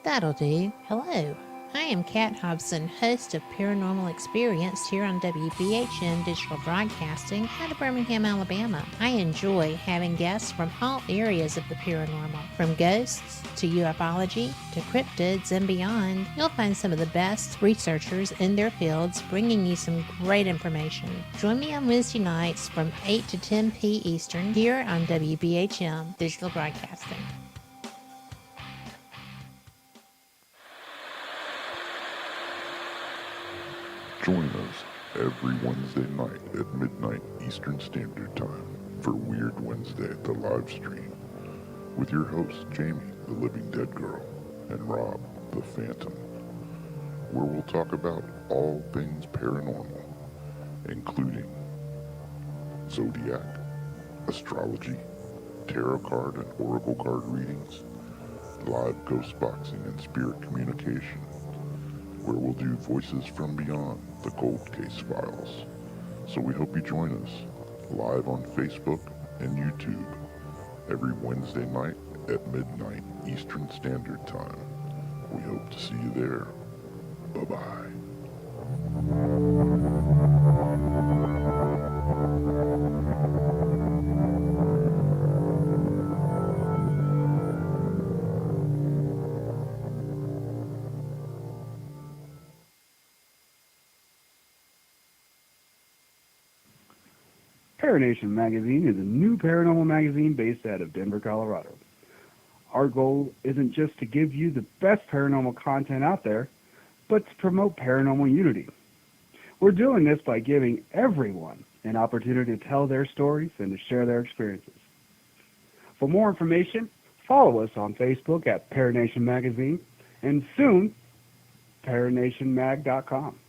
That'll do. Hello. I am Kat Hobson, host of Paranormal Experience here on WBHM Digital Broadcasting out of Birmingham, Alabama. I enjoy having guests from all areas of the paranormal, from ghosts to ufology to cryptids and beyond. You'll find some of the best researchers in their fields bringing you some great information. Join me on Wednesday nights from 8 to 10 p. Eastern here on WBHM Digital Broadcasting. Join us every Wednesday night at midnight Eastern Standard Time for Weird Wednesday at the live stream with your hosts Jamie, the Living Dead Girl, and Rob, the Phantom, where we'll talk about all things paranormal, including zodiac, astrology, tarot card and oracle card readings, live ghost boxing and spirit communication, where we'll do Voices from Beyond, the Cold Case Files. So we hope you join us live on Facebook and YouTube every Wednesday night at midnight Eastern Standard Time. We hope to see you there. Bye-bye. Paranation Magazine is a new paranormal magazine based out of Denver, Colorado. Our goal isn't just to give you the best paranormal content out there, but to promote paranormal unity. We're doing this by giving everyone an opportunity to tell their stories and to share their experiences. For more information, follow us on Facebook at Paranation Magazine and soon, paranationmag.com.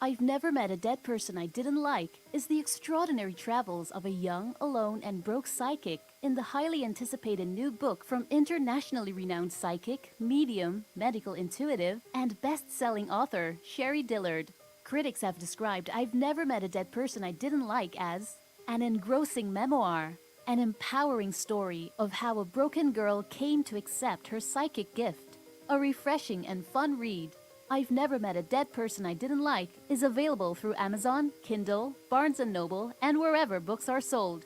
I've Never Met a Dead Person I Didn't Like is the extraordinary travels of a young, alone, and broke psychic in the highly anticipated new book from internationally renowned psychic, medium, medical intuitive, and best-selling author Sherry Dillard. Critics have described I've Never Met a Dead Person I Didn't Like as an engrossing memoir, an empowering story of how a broken girl came to accept her psychic gift, a refreshing and fun read. I've Never Met a Dead Person I Didn't Like is available through Amazon, Kindle, Barnes & Noble, and wherever books are sold.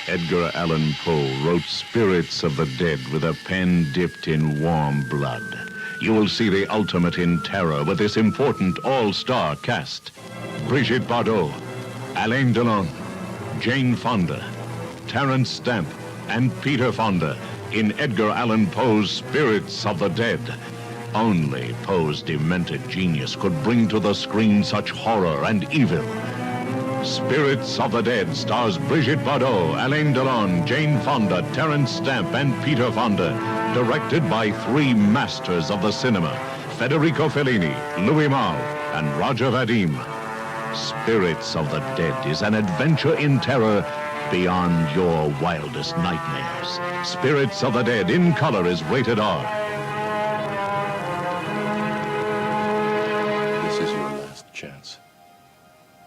Edgar Allan Poe wrote Spirits of the Dead with a pen dipped in warm blood. You will see the ultimate in terror with this important all-star cast. Bridget Bardot, Alain Delon, Jane Fonda, Terence Stamp, and Peter Fonda in Edgar Allan Poe's Spirits of the Dead. Only Poe's demented genius could bring to the screen such horror and evil. Spirits of the Dead stars Bridget Bardot, Alain Delon, Jane Fonda, Terence Stamp, and Peter Fonda. Directed by three masters of the cinema, Federico Fellini, Louis Malle, and Roger Vadim. Spirits of the Dead is an adventure in terror beyond your wildest nightmares. Spirits of the Dead in color is rated R. This is your last chance.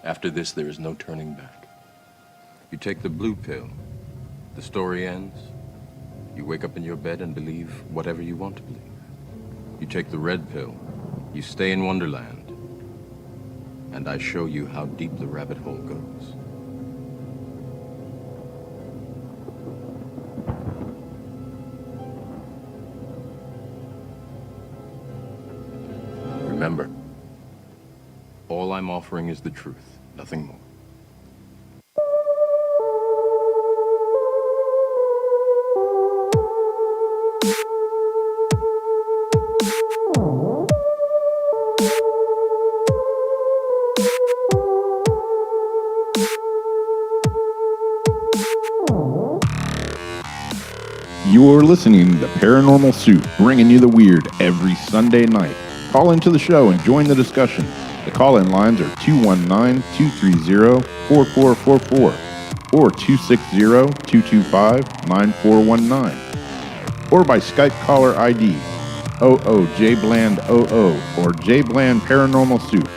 After this, there is no turning back. You take the blue pill, the story ends. You wake up in your bed and believe whatever you want to believe. You take the red pill, you stay in Wonderland, and I show you how deep the rabbit hole goes. Remember, all I'm offering is the truth, nothing more. You're listening to Paranormal Soup, bringing you the weird every Sunday night. Call into the show and join the discussion. The call-in lines are 219-230-4444 or 260-225-9419. or by Skype caller ID 00JBland00 or JBland Paranormal Soup.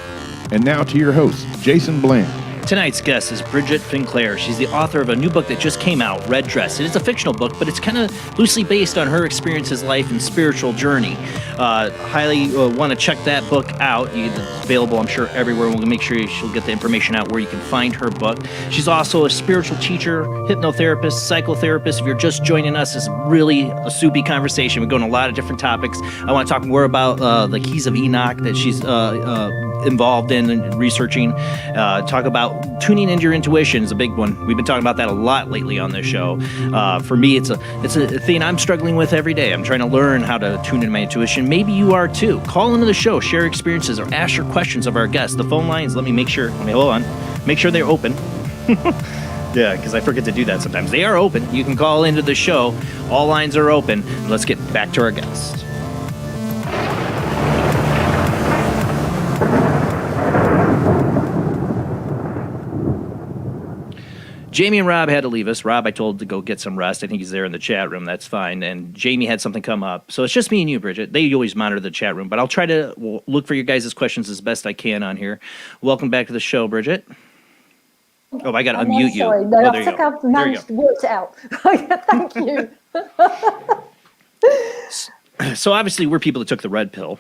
And now to your host, Jason Bland. Tonight's guest is Bridget Finklaire. She's the author of a new book that just came out, Red Dress. It is a fictional book, but it's kind of loosely based on her experiences, life, and spiritual journey. Highly want to check that book out. It's available, I'm sure, everywhere. We'll make sure she'll get the information out where you can find her book. She's also a spiritual teacher, hypnotherapist, psychotherapist. If you're just joining us, it's really a soupy conversation. We go into a lot of different topics. I want to talk more about the Keys of Enoch that she's involved in and researching. Talk about tuning into your intuition is a big one. We've been talking about that a lot lately on this show. For me, it's a thing I'm struggling with every day. I'm trying to learn how to tune into my intuition. Maybe you are too. Call into the show, share experiences, or ask your questions of our guests. The phone lines, make sure they're open. Yeah, because I forget to do that sometimes. They are open. You can call into the show. All lines are open. Let's get back to our guest. Jamie and Rob had to leave us. Rob, I told to go get some rest. I think he's there in the chat room. That's fine. And Jamie had something come up. So it's just me and you, Bridget. They always monitor the chat room, but I'll try to look for your guys' questions as best I can on here. Welcome back to the show, Bridget. Oh, I got to unmute you. Sorry. No, oh, I think I've managed to work it out. Thank you. So obviously we're people that took the red pill.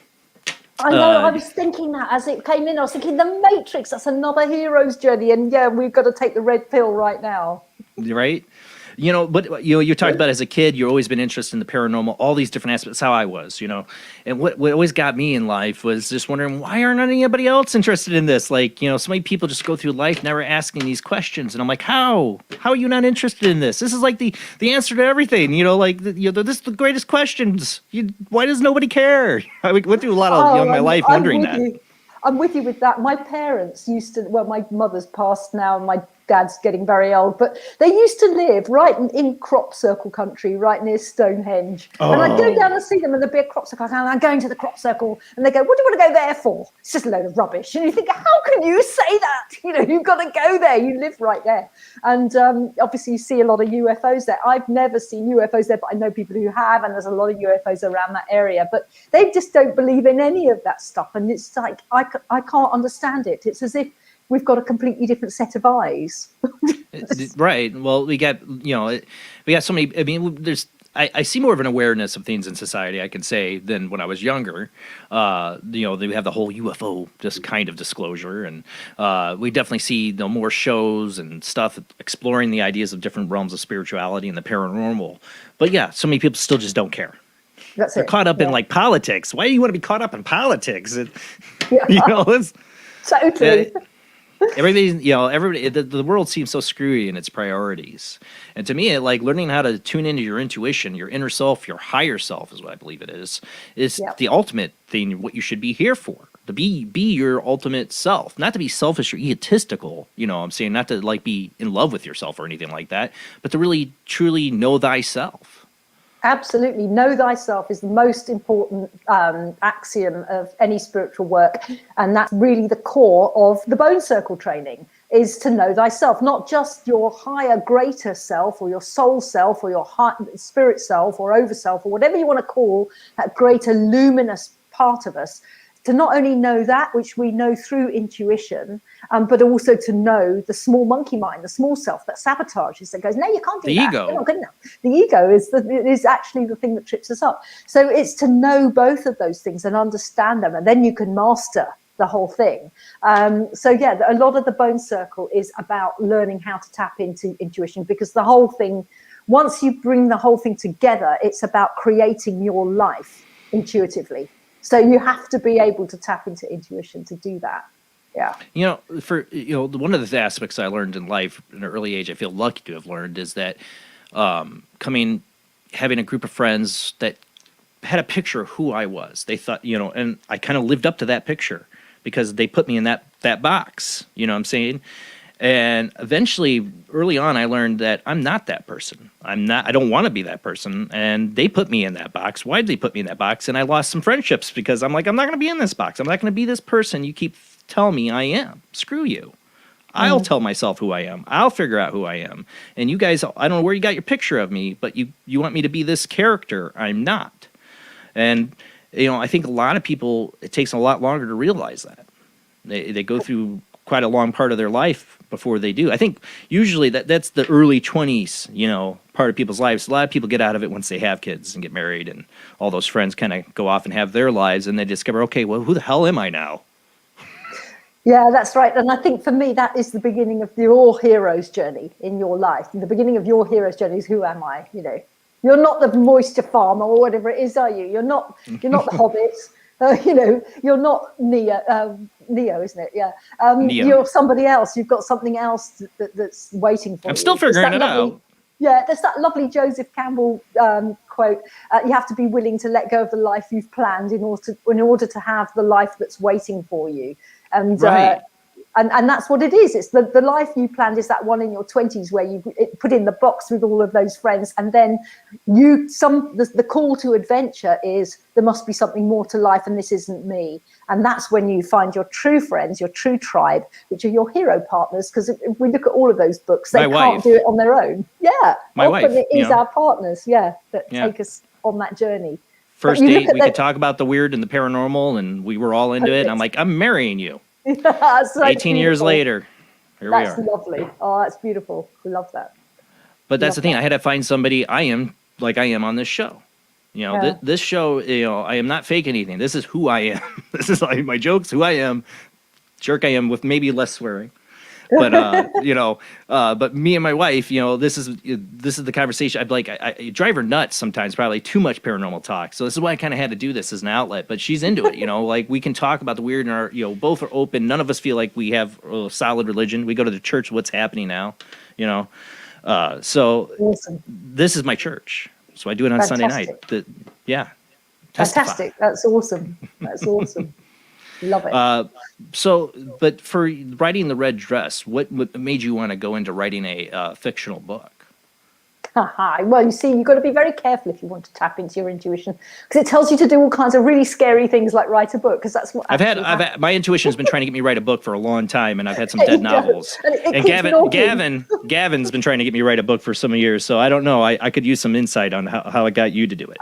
I know, I was thinking that as it came in. I was thinking, The Matrix, that's another hero's journey. And yeah, we've got to take the red pill right now. Right? But you talked about as a kid, you've always been interested in the paranormal, all these different aspects, how I was, And what always got me in life was just wondering, why aren't anybody else interested in this? So many people just go through life never asking these questions. And I'm like, how? How are you not interested in this? This is like the answer to everything, this is the greatest questions. Why does nobody care? I went through a lot of my life wondering that. I'm with you with that. My parents used to, my mother's passed now, and my dad's getting very old, but they used to live right in crop circle country, right near Stonehenge. Oh. And I'd go down and see them, and there'd be a crop circle, and I'm going to the crop circle, and they go, what do you want to go there for? It's just a load of rubbish. And you think, how can you say that? You've got to go there. You live right there. And obviously you see a lot of UFOs there. I've never seen UFOs there, but I know people who have, and there's a lot of UFOs around that area, but they just don't believe in any of that stuff. And it's like, I can't understand it. It's as if we've got a completely different set of eyes. Right. Well, we got so many. I mean, I see more of an awareness of things in society, I can say, than when I was younger. They have the whole UFO just kind of disclosure, and we definitely see more shows and stuff exploring the ideas of different realms of spirituality and the paranormal. But yeah, so many people still just don't care. They're caught up in politics. Why do you want to be caught up in politics? It's totally. Everybody, everybody. The world seems so screwy in its priorities, and to me, learning how to tune into your intuition, your inner self, your higher self, is what I believe it is the ultimate thing. What you should be here for, to be your ultimate self, not to be selfish or egotistical. I'm saying not to be in love with yourself or anything like that, but to really truly know thyself. Absolutely. Know thyself is the most important axiom of any spiritual work. And that's really the core of the bone circle training, is to know thyself, not just your higher, greater self, or your soul self, or your spirit self, or over self, or whatever you want to call that greater luminous part of us. To not only know that, which we know through intuition, but also to know the small monkey mind, the small self that sabotages, that goes, no, you can't do that. Ego. You're not good enough. The ego is actually the thing that trips us up. So it's to know both of those things and understand them, and then you can master the whole thing. A lot of the bone circle is about learning how to tap into intuition, because the whole thing, once you bring the whole thing together, it's about creating your life intuitively. So you have to be able to tap into intuition to do that. Yeah. One of the aspects I learned in life at an early age, I feel lucky to have learned, is that having a group of friends that had a picture of who I was. They thought, and I kind of lived up to that picture because they put me in that box. You know what I'm saying? And eventually, early on, I learned that I'm not that person. I don't want to be that person. And they put me in that box. Why did they put me in that box? And I lost some friendships because I'm like, I'm not going to be in this box. I'm not going to be this person you keep telling me I am. Screw you. I'll tell myself who I am. I'll figure out who I am. And you guys, I don't know where you got your picture of me, but you want me to be this character. I'm not. And, I think a lot of people, it takes a lot longer to realize that. They go through quite a long part of their life before they do. I think usually that's the early 20s, part of people's lives. A lot of people get out of it once they have kids and get married, and all those friends kind of go off and have their lives, and they discover, okay, well, who the hell am I now? Yeah, that's right. And I think for me, that is the beginning of your hero's journey in your life. And the beginning of your hero's journey is, who am I? You're not the moisture farmer or whatever it is, are you? You're not the Hobbit. You're not Neo, isn't it? Yeah. Neo. You're somebody else. You've got something else that's waiting for you. I'm still figuring it out. Yeah, there's that lovely Joseph Campbell quote. You have to be willing to let go of the life you've planned in order to have the life that's waiting for you. And right. And that's what it is. It's the life you planned is that one in your 20s where you put in the box with all of those friends, and then the call to adventure is there must be something more to life, and this isn't me. And that's when you find your true friends, your true tribe, which are your hero partners. Because if we look at all of those books, they can't do it on their own. Yeah, my wife, it is our partners. That take us on that journey. First date, we could talk about the weird and the paranormal, and we were all into it. And I'm like, I'm marrying you. 18 years later, here we are. That's lovely. Oh, that's beautiful. We love that. But that's the thing. I had to find somebody I am like I am on this show. This show, I am not fake anything. This is who I am. This is like my jokes, who I am, jerk I am, with maybe less swearing. But but me and my wife, this is the conversation. I drive her nuts sometimes, probably too much paranormal talk. So this is why I kind of had to do this as an outlet. But she's into it, like we can talk about the weird, and both are open. None of us feel like we have a solid religion. We go to the church. What's happening now, So awesome. This is my church. So I do it on Sunday night. Testify. Fantastic. That's awesome. That's awesome. Love it. But for writing The Red Dress, what made you want to go into writing a fictional book? Well, you see, you've got to be very careful if you want to tap into your intuition, because it tells you to do all kinds of really scary things like write a book, because that's what I've had. My intuition has been trying to get me to write a book for a long time, and I've had some dead novels. And Gavin's been trying to get me to write a book for some years, so I don't know. I could use some insight on how I got you to do it.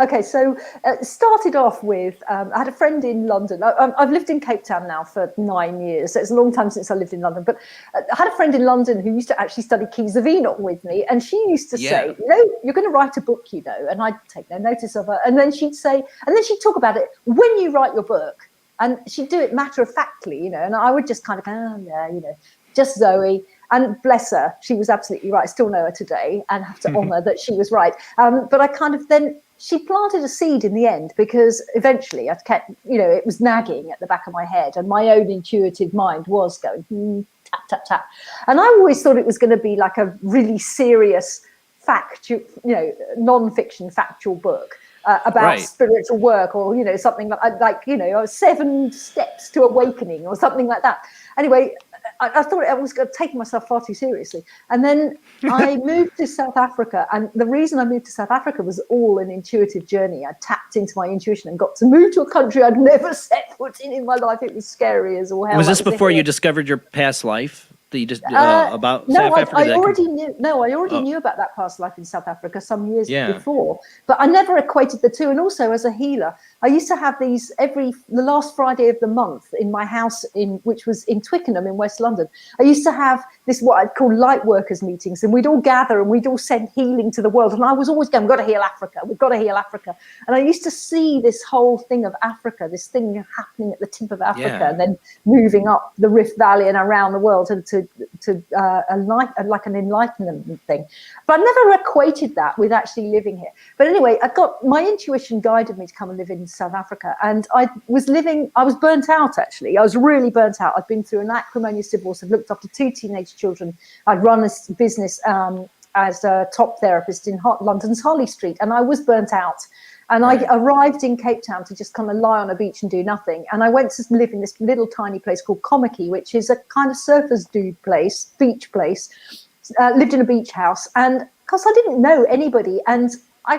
Okay, so started off with, I had a friend in London. I've lived in Cape Town now for 9 years. So it's a long time since I lived in London. But I had a friend in London who used to actually study Keys of Enoch with me. And she used to say, you're going to write a book, And I'd take no notice of her. And then she'd say, and then she'd talk about it when you write your book. And she'd do it matter-of-factly, And I would just kind of, just Zoe. And bless her, she was absolutely right. I still know her today and have to honour that she was right. But I kind of then... She planted a seed in the end, because eventually I kept, it was nagging at the back of my head, and my own intuitive mind was going, tap, tap, tap. And I always thought it was going to be like a really serious non-fiction factual book about spiritual work, or, something like 7 steps to awakening or something like that. Anyway, I thought I was taking myself far too seriously. And then I moved to South Africa. And the reason I moved to South Africa was all an intuitive journey. I tapped into my intuition and got to move to a country I'd never set foot in my life. It was scary as all hell. Was this before you discovered your past life? That you just about South Africa? I already knew. No, I already knew about that past life in South Africa some years before, but I never equated the two. And also, as a healer, I used to have these the last Friday of the month in my house, which was in Twickenham in West London. I used to have this what I'd call light workers meetings, and we'd all gather and we'd all send healing to the world. And I was always going, "We've got to heal Africa. We've got to heal Africa." And I used to see this whole thing of Africa, this thing happening at the tip of Africa, and then moving up the Rift Valley and around the world to like an enlightenment thing. But I never equated that with actually living here. But anyway, my intuition guided me to come and live in South Africa. And I was burnt out, actually. I was really burnt out. I'd been through an acrimonious divorce. I'd looked after 2 teenage children. I'd run this business as a top therapist in London's Harley Street. And I was burnt out. And I arrived in Cape Town to just kind of lie on a beach and do nothing. And I went to live in this little tiny place called Komaki, which is a kind of surfers dude place, beach place. Lived in a beach house. And because I didn't know anybody, and I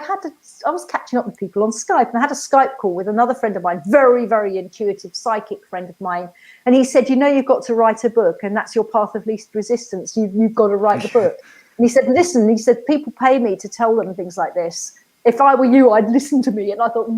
was catching up with people on Skype, and I had a Skype call with another friend of mine, very, very intuitive psychic friend of mine. And he said, you've got to write a book, and that's your path of least resistance. You've got to write the book. And he said, listen, people pay me to tell them things like this. If I were you, I'd listen to me. And I thought,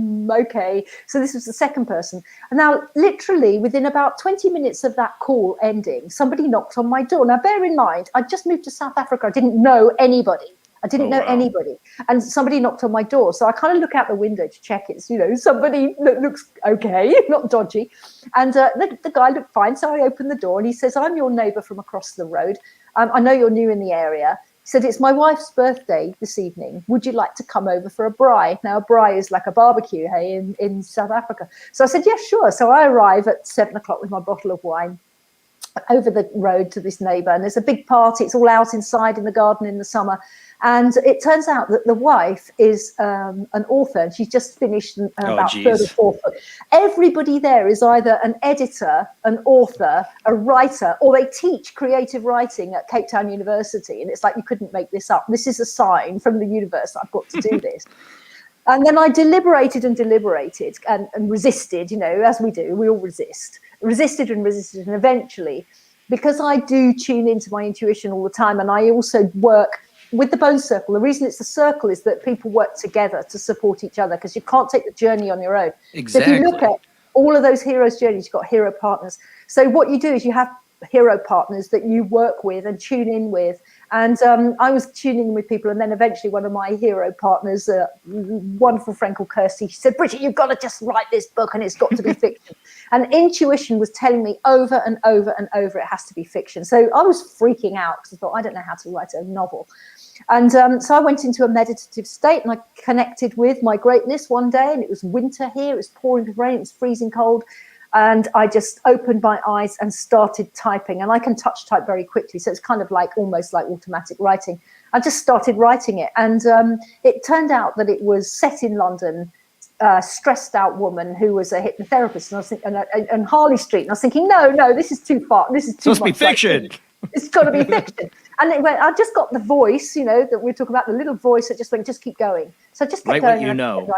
okay. So this was the second person. And now, literally, within about 20 minutes of that call ending, somebody knocked on my door. Now, bear in mind, I just moved to South Africa. I didn't know anybody. Anybody. And somebody knocked on my door. So I kind of look out the window to check it's, somebody that looks okay, not dodgy. And the guy looked fine. So I opened the door and he says, I'm your neighbour from across the road. I know you're new in the area. He said, it's my wife's birthday this evening. Would you like to come over for a braai? Now, a braai is like a barbecue, hey, in South Africa. So I said, yeah, sure. So I arrive at 7:00 with my bottle of wine over the road to this neighbour, and there's a big party. It's all out inside in the garden in the summer. And it turns out that the wife is an author, and she's just finished about third or fourth book. Everybody there is either an editor, an author, a writer, or they teach creative writing at Cape Town University. And it's like, you couldn't make this up. This is a sign from the universe that I've got to do this. And then I deliberated and resisted, as we do, we all resisted and eventually, because I do tune into my intuition all the time, and I also work with the bone circle. The reason it's a circle is that people work together to support each other, because you can't take the journey on your own. Exactly. So if you look at all of those heroes' journeys, you've got hero partners. So what you do is you have hero partners that you work with and tune in with. And I was tuning in with people, and then eventually one of my hero partners, a wonderful friend called Kirsty, she said, Bridget, you've got to just write this book, and it's got to be fiction. And intuition was telling me over and over and over, it has to be fiction. So I was freaking out because I thought, I don't know how to write a novel. And so I went into a meditative state, and I connected with my greatness one day, and it was winter here, it was pouring with rain, it was freezing cold. And I just opened my eyes and started typing. And I can touch type very quickly, so it's kind of like almost like automatic writing. I just started writing it. And it turned out that it was set in London, stressed out woman who was a hypnotherapist. And I was thinking, and Harley Street. And I was thinking, no, this is too far. This is too much. Supposed to be fiction. It's got to be fiction. And it went, I just got the voice, that we're talking about, the little voice that just went, just keep going. So I just kept going.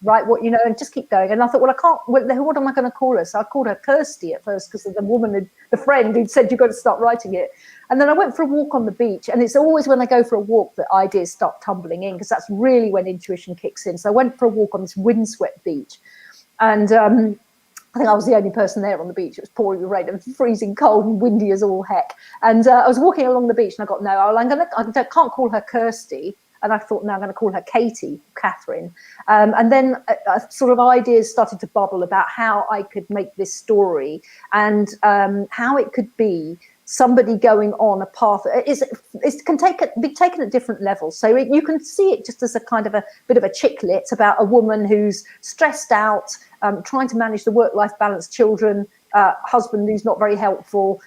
Write what you know, and just keep going. And I thought, well, I can't. What am I going to call her? So I called her Kirsty at first, because the friend who'd said you've got to start writing it. And then I went for a walk on the beach, and it's always when I go for a walk that ideas start tumbling in, because that's really when intuition kicks in. So I went for a walk on this windswept beach, and I think I was the only person there on the beach. It was pouring with rain and freezing cold and windy as all heck. And I was walking along the beach, and I got I can't call her Kirsty. And I thought, no, I'm going to call her Katy, Catherine. And then sort of ideas started to bubble about how I could make this story, and how it could be somebody going on a path. It can be taken at different levels. So you can see it just as a kind of a bit of a chick lit about a woman who's stressed out, trying to manage the work-life balance, children, husband who's not very helpful,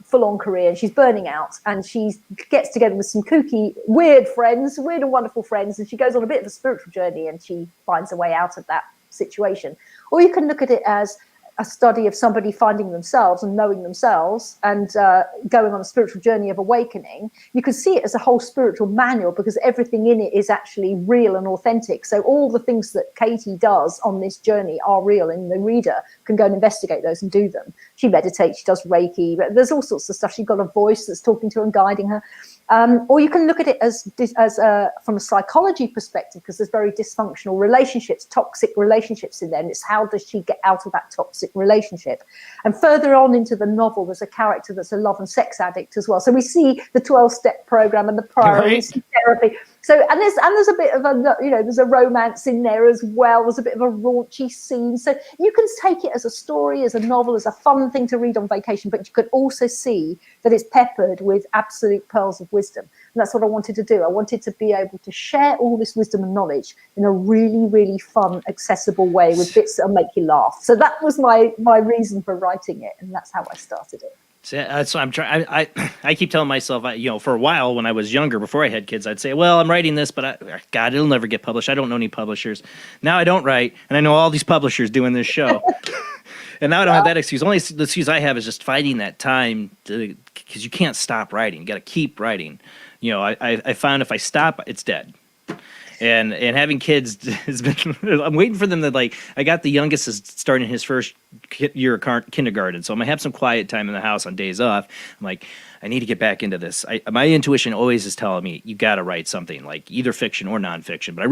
full-on career, and she's burning out, and she gets together with some kooky, weird and wonderful friends, and she goes on a bit of a spiritual journey, and she finds a way out of that situation. Or you can look at it as a study of somebody finding themselves and knowing themselves, and going on a spiritual journey of awakening. You can see it as a whole spiritual manual, because everything in it is actually real and authentic. So all the things that Katy does on this journey are real, and the reader can go and investigate those and do them. She meditates, she does Reiki, but there's all sorts of stuff. She's got a voice that's talking to her and guiding her. Or you can look at it as from a psychology perspective, because there's very dysfunctional relationships, toxic relationships in there, and it's how does she get out of that toxic relationship. And further on into the novel, there's a character that's a love and sex addict as well. So we see the 12-step program and the priorities, therapy. So and there's a bit of a there's a romance in there as well. There's a bit of a raunchy scene. So you can take it as a story, as a novel, as a fun thing to read on vacation, but you could also see that it's peppered with absolute pearls of wisdom. And that's what I wanted to do. I wanted to be able to share all this wisdom and knowledge in a really, really fun, accessible way, with bits that'll make you laugh. So that was my reason for writing it, and that's how I started it. So I'm trying. I keep telling myself, for a while when I was younger, before I had kids, I'd say, well, I'm writing this, but God, it'll never get published. I don't know any publishers. Now I don't write, and I know all these publishers doing this show. And now I don't have that excuse. Only the excuse I have is just finding that time, because you can't stop writing. You got to keep writing. I found if I stop, it's dead. And having kids has been, I'm waiting for them to like, I got the youngest is starting his first year of kindergarten. So I'm gonna have some quiet time in the house on days off. I'm like, I need to get back into this. My intuition always is telling me, you got to write something like either fiction or nonfiction. But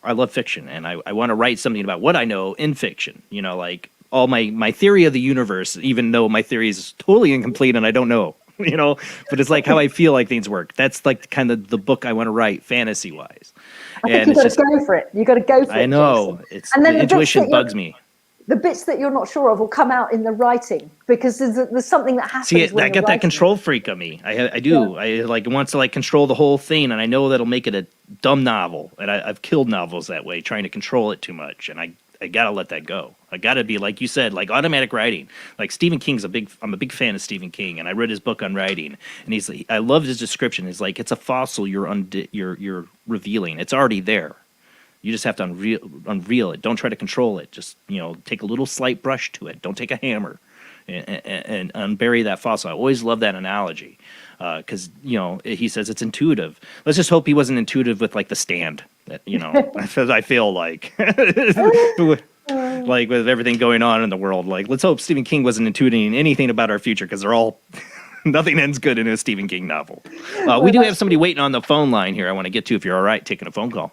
I love fiction, and I want to write something about what I know in fiction. You know, like all my theory of the universe, even though my theory is totally incomplete and I don't know, you know, but it's like how I feel like things work. That's like kind of the book I want to write fantasy wise. I think you've got to go for it. You've got to go for it. I know. Jason. And then the intuition bugs me. The bits that you're not sure of will come out in the writing because there's something that happens. See, when I got that control freak of me. I do. Yeah. I like wants to like control the whole thing, and I know that'll make it a dumb novel. And I've killed novels that way, trying to control it too much. And I gotta let that go. I gotta be like you said, like automatic writing. Like Stephen King's I'm a big fan of Stephen King, and I read his book on writing. And I loved his description. It's like it's a fossil you're revealing. It's already there. You just have to unveil it. Don't try to control it. Just, you know, take a little slight brush to it. Don't take a hammer and unbury that fossil. I always love that analogy because, you know, he says it's intuitive. Let's just hope he wasn't intuitive with, like, The Stand. You know, I feel like, like with everything going on in the world. Like, let's hope Stephen King wasn't intuiting anything about our future because they're all... Nothing ends good in a Stephen King novel. We do have somebody waiting on the phone line here I want to get to if you're all right taking a phone call.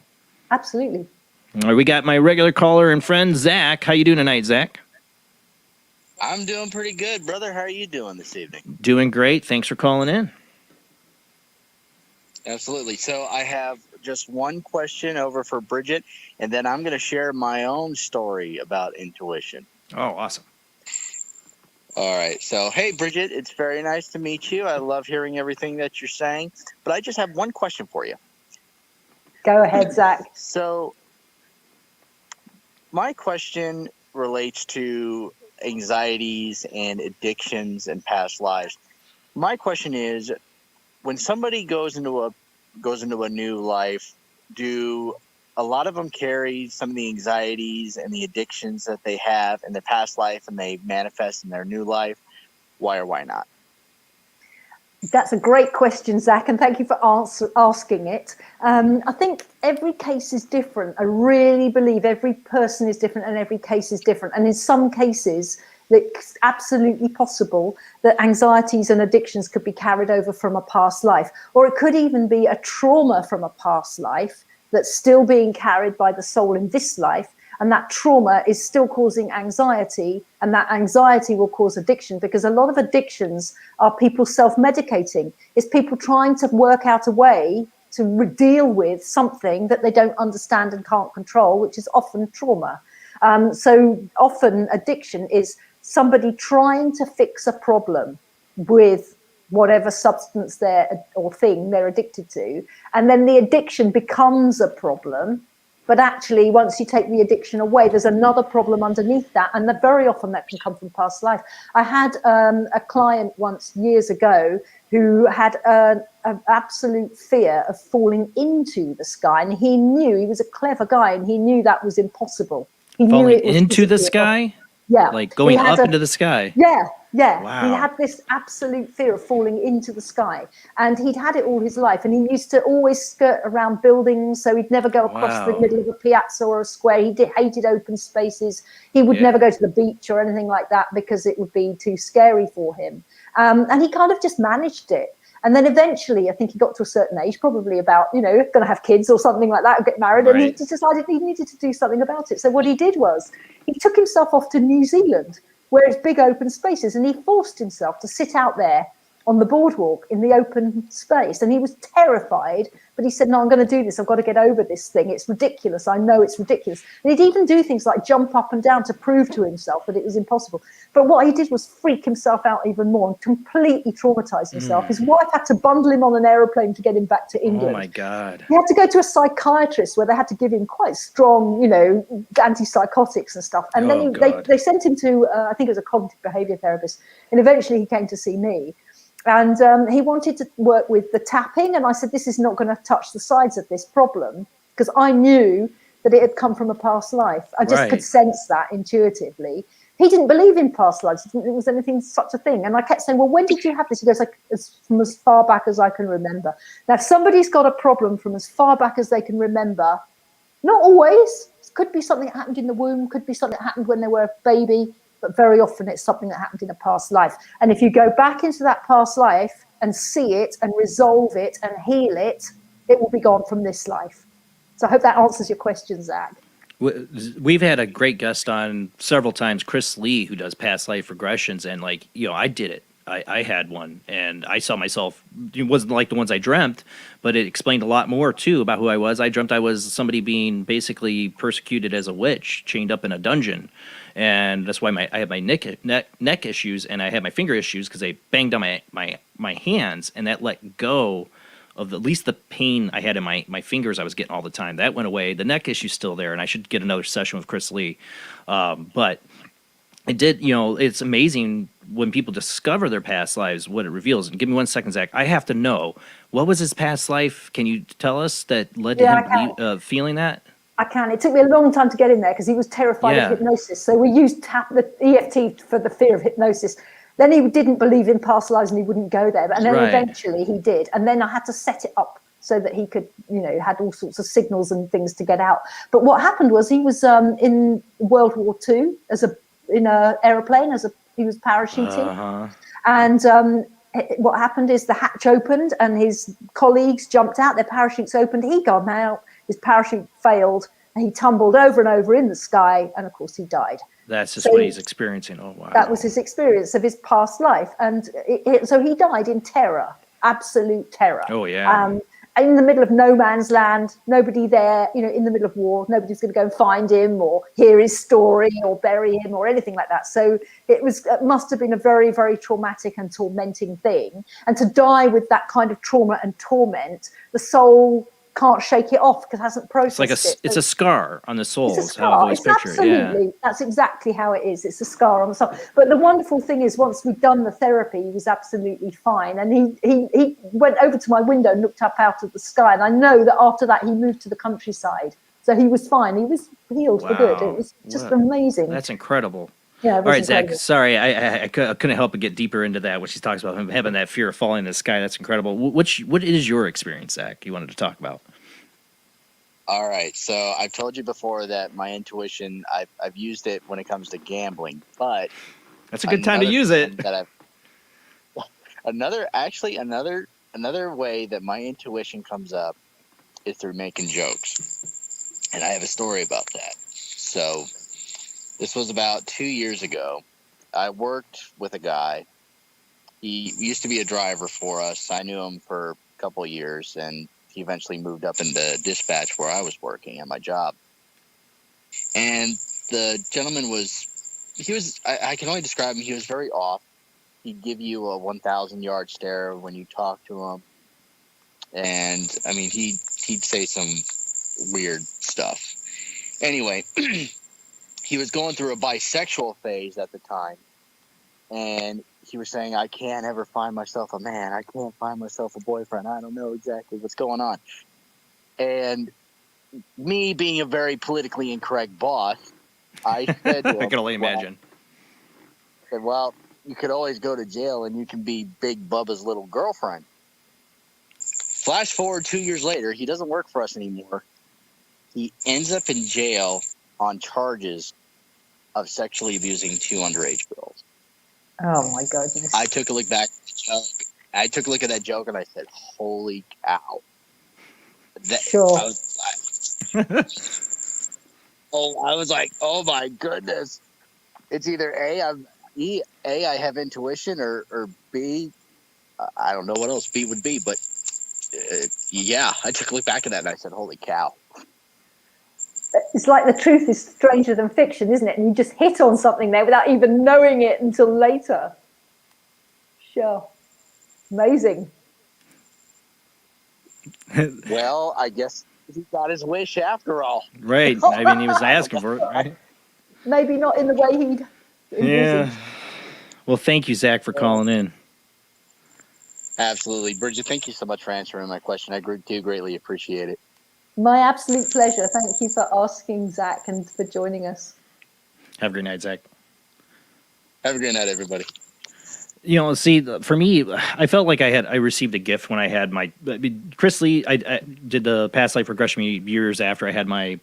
Absolutely. All right, we got my regular caller and friend, Zach. How you doing tonight, Zach? I'm doing pretty good, brother. How are you doing this evening? Doing great. Thanks for calling in. Absolutely. So I have just one question over for Bridget, and then I'm going to share my own story about intuition. Oh, awesome. All right. So, hey, Bridget, it's very nice to meet you. I love hearing everything that you're saying, but I just have one question for you. Go ahead, Zach. So my question relates to anxieties and addictions and past lives. My question is, when somebody goes into a new life, do a lot of them carry some of the anxieties and the addictions that they have in their past life and they manifest in their new life? Why or why not? That's a great question, Zach, and thank you for asking it. I think every case is different. I really believe every person is different and every case is different. And in some cases, it's absolutely possible that anxieties and addictions could be carried over from a past life, or it could even be a trauma from a past life that's still being carried by the soul in this life. And that trauma is still causing anxiety, and that anxiety will cause addiction, because a lot of addictions are people self-medicating. It's people trying to work out a way to deal with something that they don't understand and can't control, which is often trauma. So often addiction is somebody trying to fix a problem with whatever substance or thing they're addicted to. And then the addiction becomes a problem. But actually, once you take the addiction away, there's another problem underneath that. And very often that can come from past life. I had a client once years ago who had an absolute fear of falling into the sky. And he was a clever guy, and he knew that was impossible. He Falling knew it was into the sky? Yeah. Like going up into the sky? Yeah. Wow. He had this absolute fear of falling into the sky, and he'd had it all his life. And he used to always skirt around buildings, so he'd never go across the middle of a piazza or a square. He hated open spaces. He would never go to the beach or anything like that because it would be too scary for him. And he kind of just managed it. And then eventually, I think he got to a certain age, probably about, going to have kids or something like that, or get married, and he just decided he needed to do something about it. So what he did was he took himself off to New Zealand, where it's big open spaces, and he forced himself to sit out there on the boardwalk in the open space. And he was terrified, but he said, no, I'm going to do this. I've got to get over this thing. It's ridiculous. I know it's ridiculous. And he'd even do things like jump up and down to prove to himself that it was impossible. But what he did was freak himself out even more and completely traumatize himself. His wife had to bundle him on an aeroplane to get him back to England. Oh my God. He had to go to a psychiatrist where they had to give him quite strong, antipsychotics and stuff. And then they sent him to, I think it was a cognitive behavior therapist. And eventually he came to see me. And he wanted to work with the tapping. And I said, this is not going to touch the sides of this problem, because I knew that it had come from a past life. I just could sense that intuitively. He didn't believe in past lives. He didn't think there was anything such a thing. And I kept saying, well, when did you have this? He goes, from as far back as I can remember. Now, if somebody's got a problem from as far back as they can remember, Not always. It could be something that happened in the womb, could be something that happened when they were a baby, but very often it's something that happened in a past life. And if you go back into that past life and see it and resolve it and heal it, it will be gone from this life. So I hope that answers your question, Zach. We've had a great guest on several times, Chris Lee, who does past life regressions, and like, you know, I did it. I had one, and I saw myself. It wasn't like the ones I dreamt, but it explained a lot more too about who I was. I dreamt I was somebody being basically persecuted as a witch, chained up in a dungeon, and that's why I had my neck issues, and I had my finger issues because I banged on my hands, and that let go of at least the pain I had in my fingers I was getting all the time. That went away. The neck issue's still there, and I should get another session with Chris Lee. But it did, you know, it's amazing when people discover their past lives, what it reveals. And give me 1 second, Zach. I have to know, what was his past life? Can you tell us that led to him feeling that? I can. It took me a long time to get in there because he was terrified of hypnosis. So we used the EFT for the fear of hypnosis. Then he didn't believe in past lives and he wouldn't go there. And then eventually he did. And then I had to set it up so that he could, you know, had all sorts of signals and things to get out. But what happened was he was in World War II in an aeroplane he was parachuting. And what happened is the hatch opened and his colleagues jumped out, their parachutes opened, he got out, his parachute failed, and he tumbled over and over in the sky, and of course he died. That's just what he's experiencing. Oh, wow. That was his experience of his past life. And so he died in terror, absolute terror. Oh, yeah. In the middle of no man's land, nobody there, you know, in the middle of war, nobody's going to go and find him or hear his story or bury him or anything like that. So it must have been a very, very traumatic and tormenting thing. And to die with that kind of trauma and torment, the soul can't shake it off because it hasn't processed it. It's a scar on the soul. It's a scar. It's absolutely. That's exactly how it is. It's a scar on the soul. But the wonderful thing is, once we'd done the therapy, he was absolutely fine. And he went over to my window and looked up out of the sky. And I know that after that, he moved to the countryside. So he was fine. He was healed for good. It was just amazing. That's incredible. Yeah, all right, incredible. Zach, sorry, I couldn't help but get deeper into that when she talks about him having that fear of falling in the sky. That's incredible. What is your experience, Zach, you wanted to talk about? All right, so I've told you before that my intuition, I've used it when it comes to gambling, but that's a good time to use it. Another way that my intuition comes up is through making jokes, and I have a story about that. So this was about 2 years ago. I worked with a guy. He used to be a driver for us. I knew him for a couple of years, and he eventually moved up into dispatch where I was working at my job. And the gentleman I can only describe him. He was very off. He'd give you a 1,000-yard stare when you talk to him. And, I mean, he'd say some weird stuff. Anyway, he was going through a bisexual phase at the time. And he was saying, I can't ever find myself a man. I can't find myself a boyfriend. I don't know exactly what's going on. And me being a very politically incorrect boss, I said to him, I can only imagine. I said, well, you could always go to jail and you can be Big Bubba's little girlfriend. Flash forward 2 years later, he doesn't work for us anymore. He ends up in jail on charges of sexually abusing 2 underage girls. Oh my goodness! I took a look back at the joke. I took a look at that joke and I said, "Holy cow!" Sure. I was like, "Oh my goodness!" It's either I have intuition, or B, I don't know what else B would be, but yeah, I took a look back at that and I said, "Holy cow!" It's like the truth is stranger than fiction, isn't it? And you just hit on something there without even knowing it until later. Sure. Amazing. Well, I guess he got his wish after all. Right. I mean, he was asking for it, right? Maybe not in the way he'd envisioned. Yeah. Well, thank you, Zach, for calling in. Absolutely. Bridget, thank you so much for answering my question. I do greatly appreciate it. My absolute pleasure. Thank you for asking, Zach, and for joining us. Have a great night, Zach. Have a great night, everybody. You know, see, for me, I felt like I received a gift when I had Chris Lee. I did the past life regression years after I had my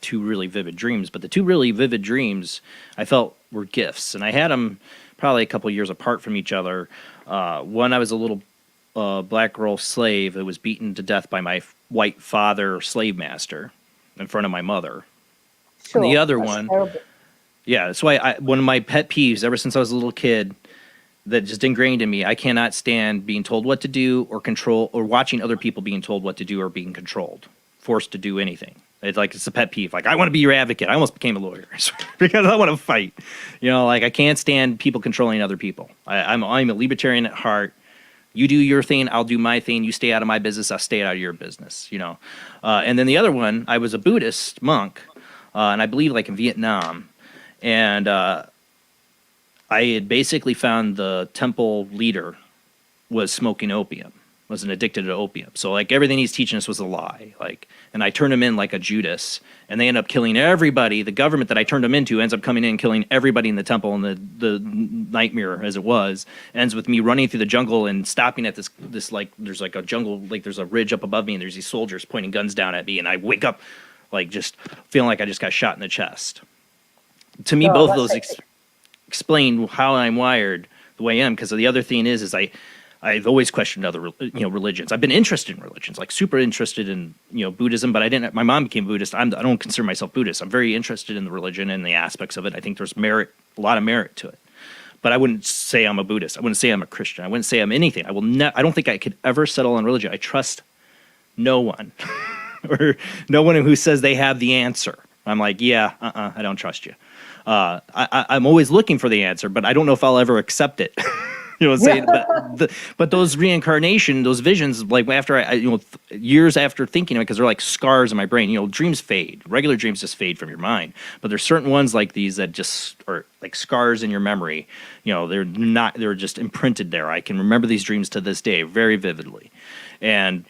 two really vivid dreams. But the two really vivid dreams I felt were gifts, and I had them probably a couple years apart from each other. One, I was a little black girl slave who was beaten to death by my white father slave master in front of my mother. Sure, and the other that's one, terrible. yeah, that's why one of my pet peeves ever since I was a little kid that just ingrained in me. I cannot stand being told what to do or control, or watching other people being told what to do or being controlled, forced to do anything. It's a pet peeve. Like, I want to be your advocate. I almost became a lawyer because I want to fight. You know, like, I can't stand people controlling other people. I'm a libertarian at heart. You do your thing, I'll do my thing. You stay out of my business, I'll stay out of your business. You know, and then the other one, I was a Buddhist monk, and I believe like in Vietnam, and I had basically found the temple leader was smoking opium, was an addicted to opium. So like everything he's teaching us was a lie. Like, and I turned him in like a Judas, and they end up killing everybody. The government that I turned him into ends up coming in and killing everybody in the temple, and the nightmare as it was ends with me running through the jungle and stopping at this like, there's like a jungle, like there's a ridge up above me, and there's these soldiers pointing guns down at me, and I wake up like just feeling like I just got shot in the chest. To me, both of those explain how I'm wired the way I am, because the other thing is I've always questioned other religions. I've been interested in religions, like super interested in Buddhism, but I didn't. My mom became Buddhist. I don't consider myself Buddhist. I'm very interested in the religion and the aspects of it. I think there's a lot of merit to it. But I wouldn't say I'm a Buddhist. I wouldn't say I'm a Christian. I wouldn't say I'm anything. I don't think I could ever settle on religion. I trust no one, or no one who says they have the answer. I'm like, yeah, I don't trust you. I'm always looking for the answer, but I don't know if I'll ever accept it. You know what I'm saying? But those reincarnation, those visions, like after years after thinking of it, because they're like scars in my brain. You know, dreams fade. Regular dreams just fade from your mind. But there's certain ones like these that just are like scars in your memory. You know, they're just imprinted there. I can remember these dreams to this day very vividly, and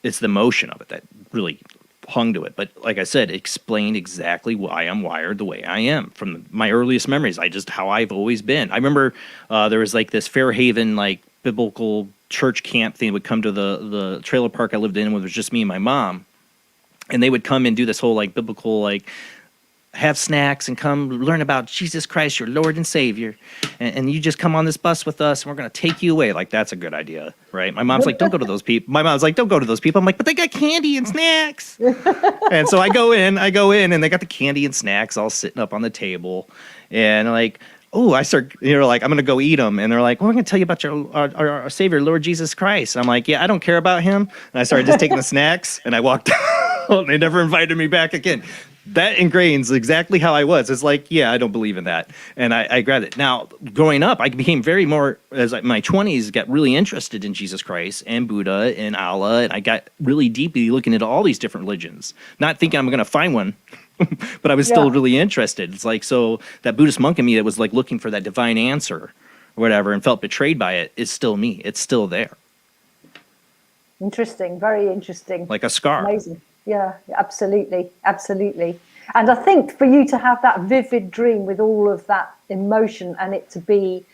it's the emotion of it that really hung to it. But like I said, it explained exactly why I'm wired the way I am from my earliest memories. How I've always been. I remember there was like this Fairhaven like biblical church camp thing that would come to the trailer park I lived in, when it was just me and my mom, and they would come and do this whole like biblical like have snacks and come learn about Jesus Christ, your Lord and Savior, and you just come on this bus with us, and we're going to take you away. Like, that's a good idea, right? My mom's like, don't go to those people. My mom's like, don't go to those people. I'm like, but they got candy and snacks. And so I go in, and they got the candy and snacks all sitting up on the table, and like, oh, I start, like, I'm going to go eat them. And they're like, well, we're going to tell you about our Savior, Lord Jesus Christ. And I'm like, yeah, I don't care about him. And I started just taking the snacks, and I walked out. They never invited me back again. That ingrains exactly how I was. It's like, yeah, I don't believe in that. And I grabbed it. Now, growing up, I became very more, as my 20s, got really interested in Jesus Christ and Buddha and Allah. And I got really deeply looking into all these different religions, not thinking I'm going to find one, but I was still really interested. It's like, so that Buddhist monk in me that was like looking for that divine answer or whatever and felt betrayed by it is still me. It's still there. Interesting. Very interesting. Like a scar. Amazing. Yeah, absolutely. Absolutely. And I think for you to have that vivid dream with all of that emotion and it to be,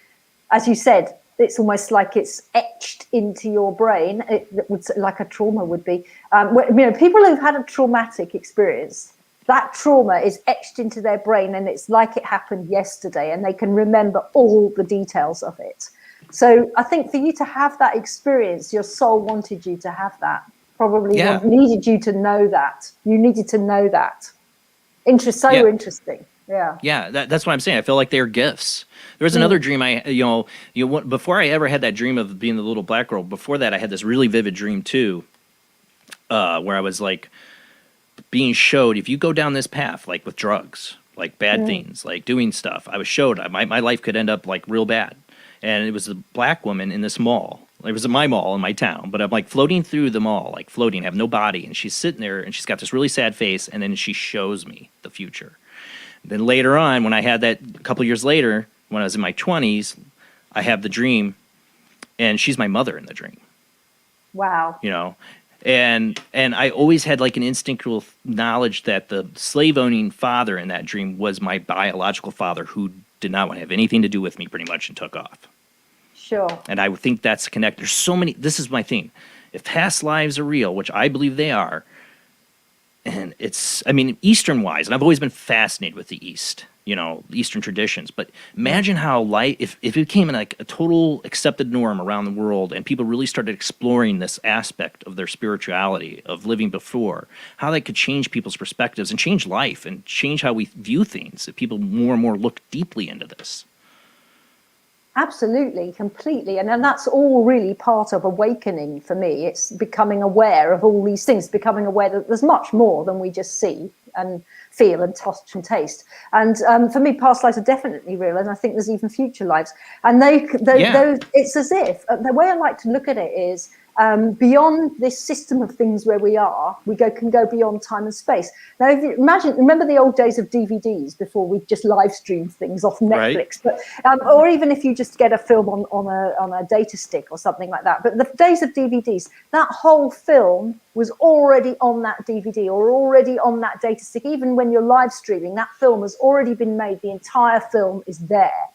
as you said, it's almost like it's etched into your brain. It would, like a trauma would be. People who've had a traumatic experience, that trauma is etched into their brain and it's like it happened yesterday and they can remember all the details of it. So I think for you to have that experience, your soul wanted you to have that. Probably needed you to know that. You needed to know that. Interesting. Yeah. Yeah, that's what I'm saying. I feel like they're gifts. There was another dream before I ever had that dream of being the little black girl. Before that, I had this really vivid dream too, where I was like being showed, if you go down this path, like with drugs, like bad things, like doing stuff, I was showed my life could end up like real bad. And it was a black woman in this mall. It was my mall in my town, but I'm like floating through the mall, like floating, have no body. And she's sitting there and she's got this really sad face. And then she shows me the future. Then later on, when I had that a couple years later, when I was in my 20s, I have the dream and she's my mother in the dream. Wow. And I always had like an instinctual knowledge that the slave owning father in that dream was my biological father, who did not want to have anything to do with me pretty much and took off. Sure. And I would think that's a connect. There's so many. This is my thing. If past lives are real, which I believe they are, and it's, I mean, Eastern wise, and I've always been fascinated with the East, you know, Eastern traditions. But imagine how life, if it became like a total accepted norm around the world, and people really started exploring this aspect of their spirituality, of living before, how that could change people's perspectives and change life and change how we view things. If people more and more look deeply into this. Absolutely, completely. And that's all really part of awakening for me. It's becoming aware of all these things, becoming aware that there's much more than we just see and feel and touch and taste. And for me, past lives are definitely real. And I think there's even future lives. And it's as if, the way I like to look at it is, beyond this system of things where we are, can go beyond time and space. Now, if you remember the old days of DVDs before we just live streamed things off Netflix, right. But or even if you just get a film on a data stick or something like that. But the days of DVDs, that whole film was already on that DVD or already on that data stick. Even when you're live streaming, that film has already been made. The entire film is there,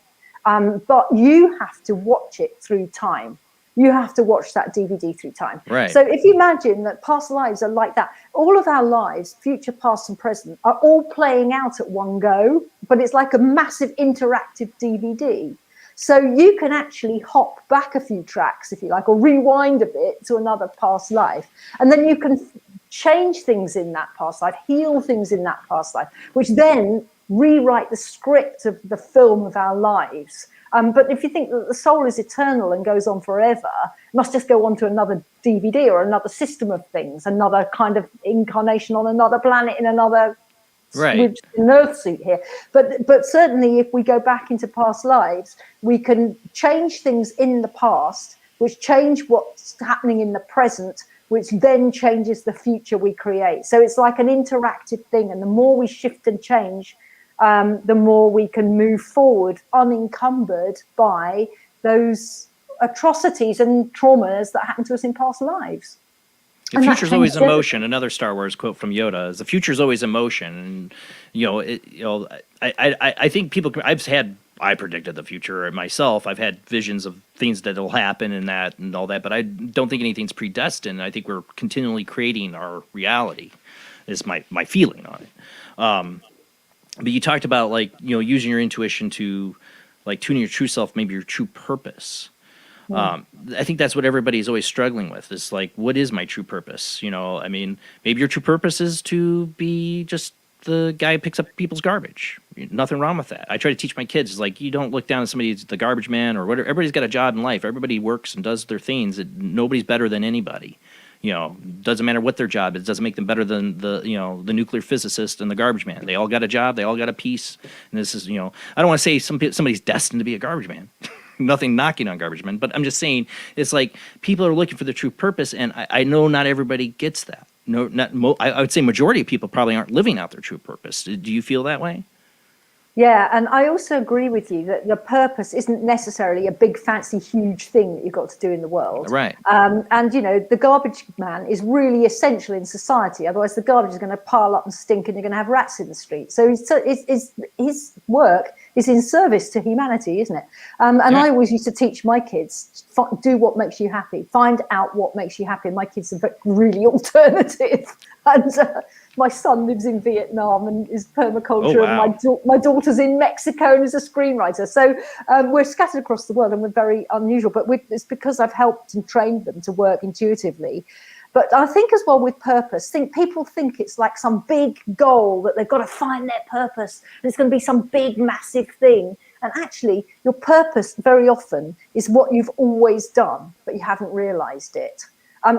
but you have to watch it through time. You have to watch that DVD through time. Right. So if you imagine that past lives are like that, all of our lives, future, past, and present, are all playing out at one go, but it's like a massive interactive DVD. So you can actually hop back a few tracks, if you like, or rewind a bit to another past life. And then you can change things in that past life, heal things in that past life, which then rewrite the script of the film of our lives. But if you think that the soul is eternal and goes on forever, it must just go on to another DVD or another system of things, another kind of incarnation on another planet in another right. an Earth suit here. But certainly if we go back into past lives, we can change things in the past, which change what's happening in the present, which then changes the future we create. So it's like an interactive thing. And the more we shift and change, the more we can move forward unencumbered by those atrocities and traumas that happened to us in past lives. The future's always emotion. Another Star Wars quote from Yoda is, "The future's always emotion." And I think people. I predicted the future myself. I've had visions of things that'll happen and all that, but I don't think anything's predestined. I think we're continually creating our reality. Is my feeling on it. But you talked about using your intuition to tuning your true self, maybe your true purpose. I think that's what everybody's always struggling with is what is my true purpose? I mean, maybe your true purpose is to be just the guy who picks up people's garbage. Nothing wrong with that. I try to teach my kids, you don't look down at somebody as the garbage man or whatever. Everybody's got a job in life. Everybody works and does their things. Nobody's better than anybody. Doesn't matter what their job is. It doesn't make them better than the nuclear physicist and the garbage man. They all got a job. They all got a piece. And this is, I don't want to say somebody's destined to be a garbage man. Nothing knocking on garbage men, but I'm just saying it's people are looking for the true purpose, and I know not everybody gets that. I would say majority of people probably aren't living out their true purpose. Do you feel that way? Yeah, and I also agree with you that the purpose isn't necessarily a big, fancy, huge thing that you've got to do in the world. Right. And, the garbage man is really essential in society. Otherwise, the garbage is going to pile up and stink and you're going to have rats in the street. So his work is in service to humanity, isn't it? I always used to teach my kids, do what makes you happy. Find out what makes you happy. My kids are really alternative. And my son lives in Vietnam and is permaculture. Oh, wow. And my daughter's in Mexico and is a screenwriter. So we're scattered across the world and we're very unusual. But it's because I've helped and trained them to work intuitively. But I think as well with purpose, people think it's like some big goal that they've got to find their purpose and it's going to be some big, massive thing. And actually, your purpose very often is what you've always done, but you haven't realized it.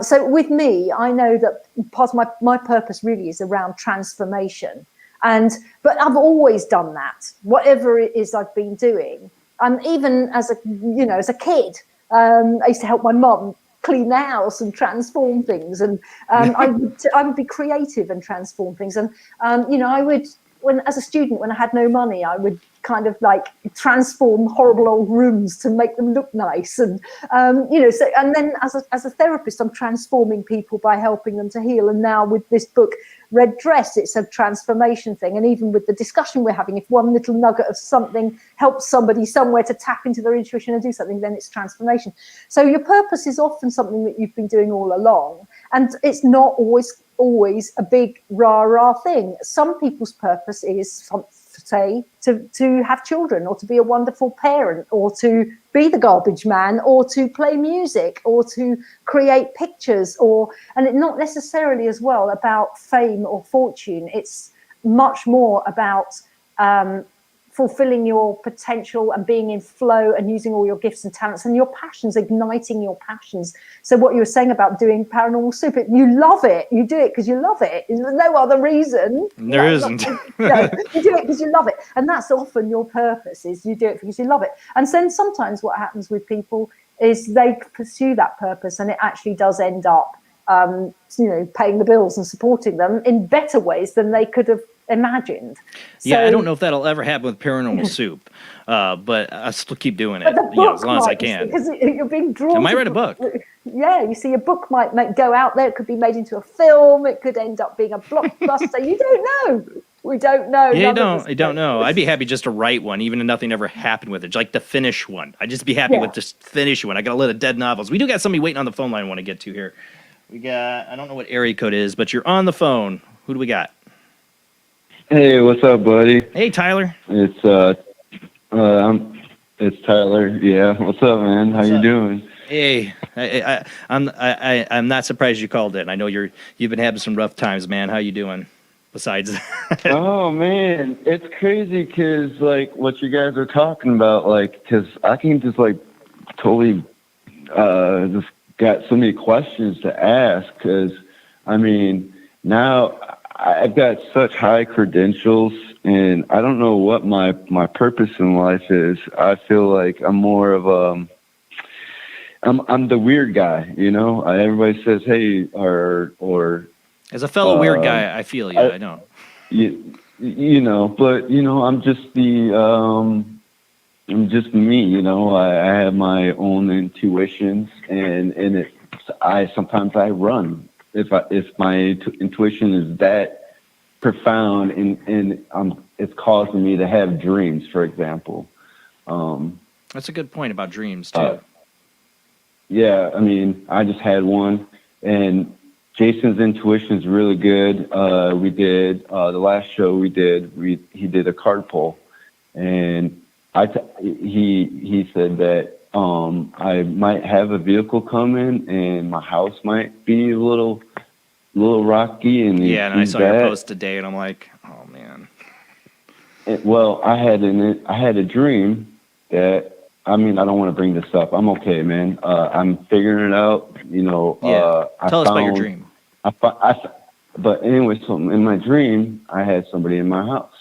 So with me, I know that part of my purpose really is around transformation. But I've always done that, whatever it is I've been doing. Even as a kid, I used to help my mum clean the house and transform things. And I would be creative and transform things. And, I would as a student, when I had no money, I would kind of like transform horrible old rooms to make them look nice. And, so, and then as a therapist, I'm transforming people by helping them to heal. And now with this book, Red Dress, it's a transformation thing. And even with the discussion we're having, if one little nugget of something helps somebody somewhere to tap into their intuition and do something, then it's transformation. So your purpose is often something that you've been doing all along. And it's not always a big rah-rah thing. Some people's purpose is, say, to have children, or to be a wonderful parent, or to be the garbage man, or to play music, or to create pictures, and it's not necessarily as well about fame or fortune. It's much more about fulfilling your potential and being in flow and using all your gifts and talents and your passions, igniting your passions. So what you were saying about doing Paranormal Soup, you love it. You do it because you love it. There's no other reason. There isn't. No, you do it because you love it. And that's often your purpose, is you do it because you love it. And then sometimes what happens with people is they pursue that purpose and it actually does end up, paying the bills and supporting them in better ways than they could have imagined. Yeah, I don't know if that'll ever happen with Paranormal Soup, but I still keep doing it, as long as I can. Because you're being drawn. I might write a book. Yeah, you see, a book might go out there. It could be made into a film. It could end up being a blockbuster. You don't know. We don't know. Yeah, you don't know. I'd be happy just to write one, even if nothing ever happened with it, like to finish one. I'd just be happy with just finish one. I got a lot of dead novels. We do got somebody waiting on the phone line I want to get to here. We got, I don't know what area code is, but you're on the phone. Who do we got? Hey, what's up, buddy? Hey, Tyler. It's Tyler. Yeah, what's up, man? How you doing? Hey, I'm not surprised you called in. I know you've been having some rough times, man. How you doing? Besides that. Oh man, it's crazy because like what you guys are talking about, like, because I can just like totally just got so many questions to ask. Because I mean, now I've got such high credentials, and I don't know what my purpose in life is. I feel like I'm more of I'm the weird guy, Everybody says, hey, or as a fellow weird guy, I feel you. I know. But I'm just I'm just me. I have my own intuitions, and sometimes I run. If my intuition is that profound and it's causing me to have dreams, for example. That's a good point about dreams too. Yeah, I mean, I just had one, and Jason's intuition is really good. We did the last show he did a card pull, and he said that I might have a vehicle coming, and my house might be a little rocky. And and I saw your post today, and I'm like, oh man. Well, I had a dream that. I mean, I don't want to bring this up. I'm okay, man. I'm figuring it out. Tell us about your dream. But anyway, so in my dream, I had somebody in my house.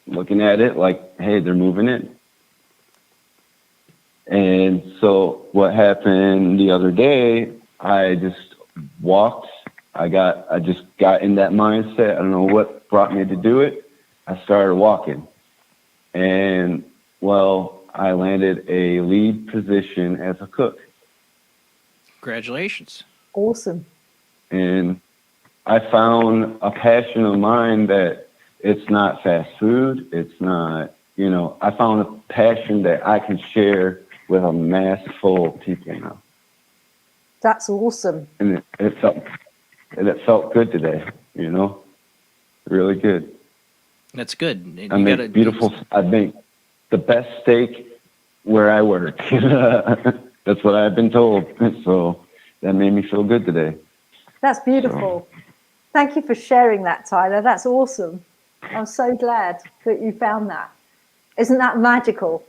Looking at it like, hey, they're moving in. And so what happened the other day, I just walked. I just got in that mindset. I don't know what brought me to do it. I started walking. And I landed a lead position as a cook. Congratulations. Awesome. And I found a passion of mine that it's not fast food. It's not, I found a passion that I can share with a mass full of people now. That's awesome. And it felt good today, really good. That's good. I make the best steak where I work. That's what I've been told. So that made me feel good today. That's beautiful. Thank you for sharing that, Tyler. That's awesome. I'm so glad that you found that. Isn't that magical?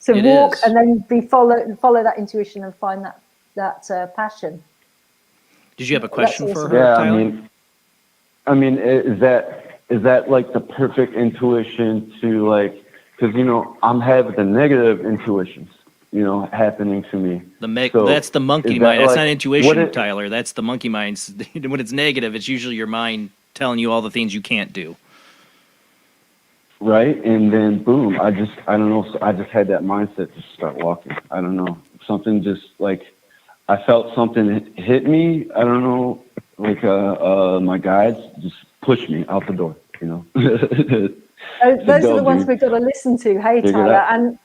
To walk and then follow that intuition and find that passion. Did you have a question for her, yeah, Tyler? I mean, is that like the perfect intuition to like? Because I'm having the negative intuitions, happening to me. That's the monkey mind. That's not intuition, Tyler. That's the monkey mind. When it's negative, it's usually your mind telling you all the things you can't do. Right, and then boom, I don't know, so I just had that mindset to start walking. I don't know, something just like, I felt something hit me, I don't know, like my guides just pushed me out the door, you know. Those are the ones we've got to listen to, hey Figure it Tyler. out. And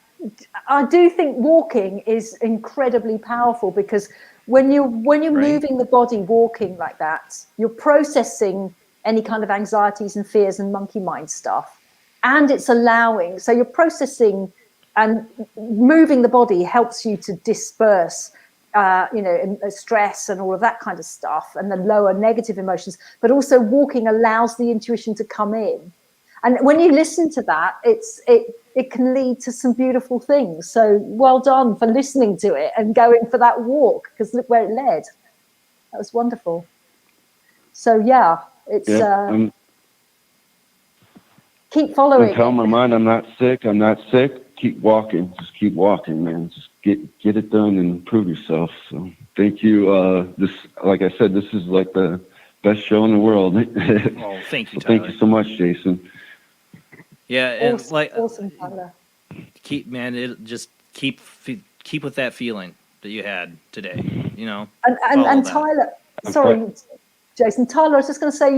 I do think walking is incredibly powerful, because when you're moving the body, walking like that, you're processing any kind of anxieties and fears and monkey mind stuff, and it's allowing. So you're processing, and moving the body helps you to disperse, stress and all of that kind of stuff, and the lower negative emotions. But also walking allows the intuition to come in. And when you listen to that, it can lead to some beautiful things. So well done for listening to it and going for that walk, because look where it led. That was wonderful. So yeah, it's keep following. I'm telling my mind I'm not sick. I'm not sick. Keep walking. Just keep walking, man. Just get it done and prove yourself. So thank you. This, like I said, this is like the best show in the world. Oh, thank you, So thank Tyler. you so much, Jason. Yeah, and awesome, Tyler. keep with that feeling that you had today. You know, And Tyler, sorry, Jason. Tyler, I was just going to say,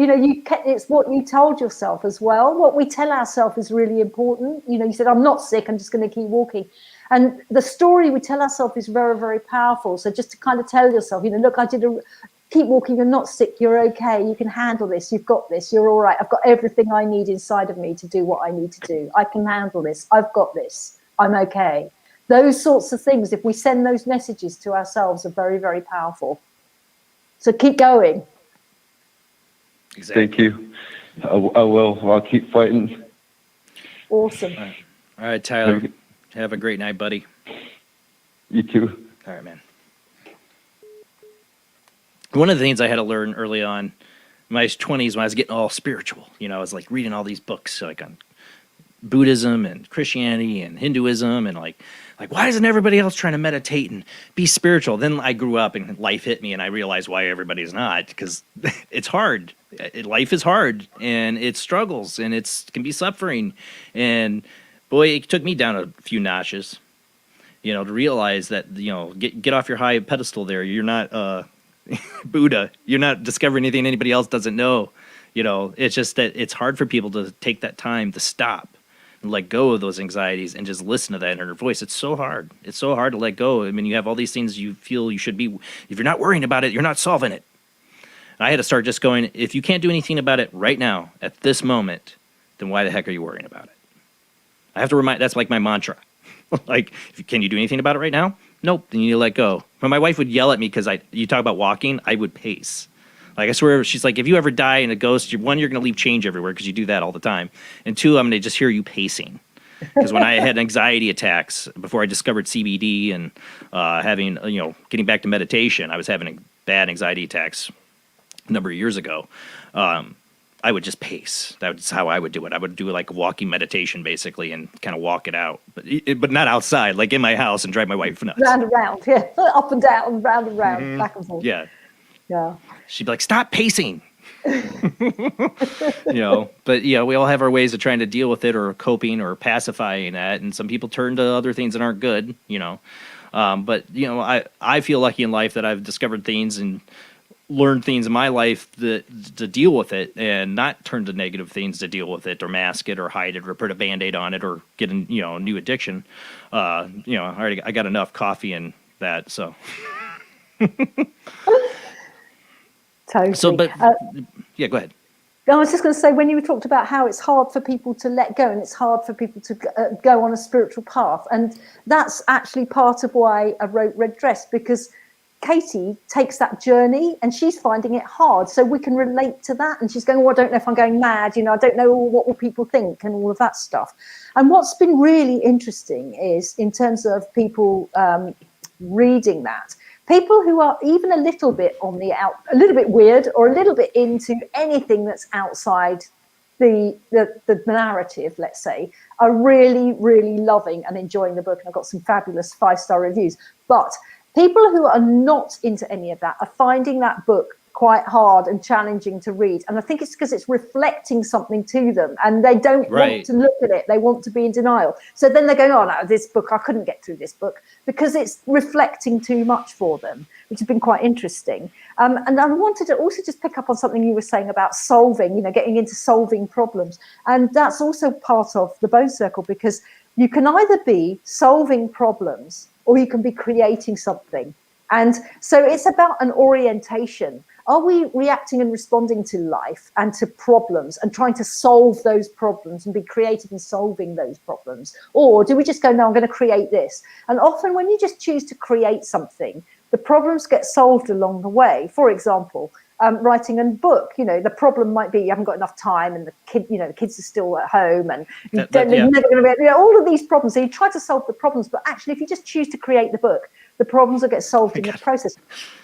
it's what you told yourself as well. What we tell ourselves is really important. You said, I'm not sick, I'm just going to keep walking. And the story we tell ourselves is very, very powerful. So just to kind of tell yourself, look, keep walking, you're not sick, you're okay, you can handle this, you've got this, you're all right. I've got everything I need inside of me to do what I need to do. I can handle this, I've got this, I'm okay. Those sorts of things, if we send those messages to ourselves, are very, very powerful. So keep going. Exactly. Thank you. I will. I'll keep fighting. Awesome. All right, Tyler. Have a great night, buddy. You too. All right, man. One of the things I had to learn early on in my 20s, when I was getting all spiritual, I was like reading all these books like on Buddhism and Christianity and Hinduism, and like why isn't everybody else trying to meditate and be spiritual? Then I grew up and life hit me, and I realized why everybody's not, because it's hard. Life is hard, and it struggles, and it can be suffering. And boy, it took me down a few notches, to realize that, get off your high pedestal there. You're not Buddha. You're not discovering anything anybody else doesn't know. It's just that it's hard for people to take that time to stop and let go of those anxieties and just listen to that inner voice. It's so hard. It's so hard to let go. I mean, you have all these things you feel you should be. If you're not worrying about it, you're not solving it. And I had to start just going, if you can't do anything about it right now, at this moment, then why the heck are you worrying about it? I have to remind, that's like my mantra. Like, can you do anything about it right now? Nope, then you need to let go. When my wife would yell at me because you talk about walking, I would pace. Like, I swear, she's like, if you ever die in a ghost, one, you're going to leave change everywhere because you do that all the time. And two, I'm going to just hear you pacing. Because when I had anxiety attacks, before I discovered CBD and getting back to meditation, I was having bad anxiety attacks a number of years ago. I would just pace. That's how I would do it. I would do like walking meditation, basically, and kind of walk it out, but not outside, like in my house, and drive my wife nuts. Round and round, yeah, up and down, round and round, Mm-hmm. back and forth. Yeah. Yeah. She'd be like, "Stop pacing." But we all have our ways of trying to deal with it, or coping, or pacifying that, and some people turn to other things that aren't good. But I feel lucky in life that I've discovered things and learned things in my life to deal with it, and not turn to negative things to deal with it, or mask it, or hide it, or put a Band-Aid on it, or get a new addiction. I got enough coffee in that, so. Totally. So, but yeah, go ahead. I was just going to say, when you talked about how it's hard for people to let go, and it's hard for people to go on a spiritual path, and that's actually part of why I wrote Red Dress, because Katy takes that journey and she's finding it hard, so we can relate to that. And she's going, I don't know if I'm going mad, I don't know what will people think, and all of that stuff. And what's been really interesting is, in terms of people reading that, people who are even a little bit a little bit weird, or a little bit into anything that's outside the narrative, let's say, are really, really loving and enjoying the book. And I've got some fabulous 5-star reviews. But people who are not into any of that are finding that book quite hard and challenging to read. And I think it's because it's reflecting something to them and they don't want to look at it. They want to be in denial. So then they're going, oh, no, this book, I couldn't get through this book because it's reflecting too much for them, which has been quite interesting. And I wanted to also just pick up on something you were saying about solving, you know, getting into solving problems. And that's also part of the Bone Circle, because you can either be solving problems or you can be creating something. And so it's about an orientation. Are we reacting and responding to life and to problems and trying to solve those problems and be creative in solving those problems? Or do we just go, no, I'm going to create this? And often when you just choose to create something, the problems get solved along the way. For example, writing a book, you know, the problem might be you haven't got enough time and the kids are still at home and they're never going to be, you know, all of these problems. So you try to solve the problems, but actually if you just choose to create the book, the problems will get solved in the process.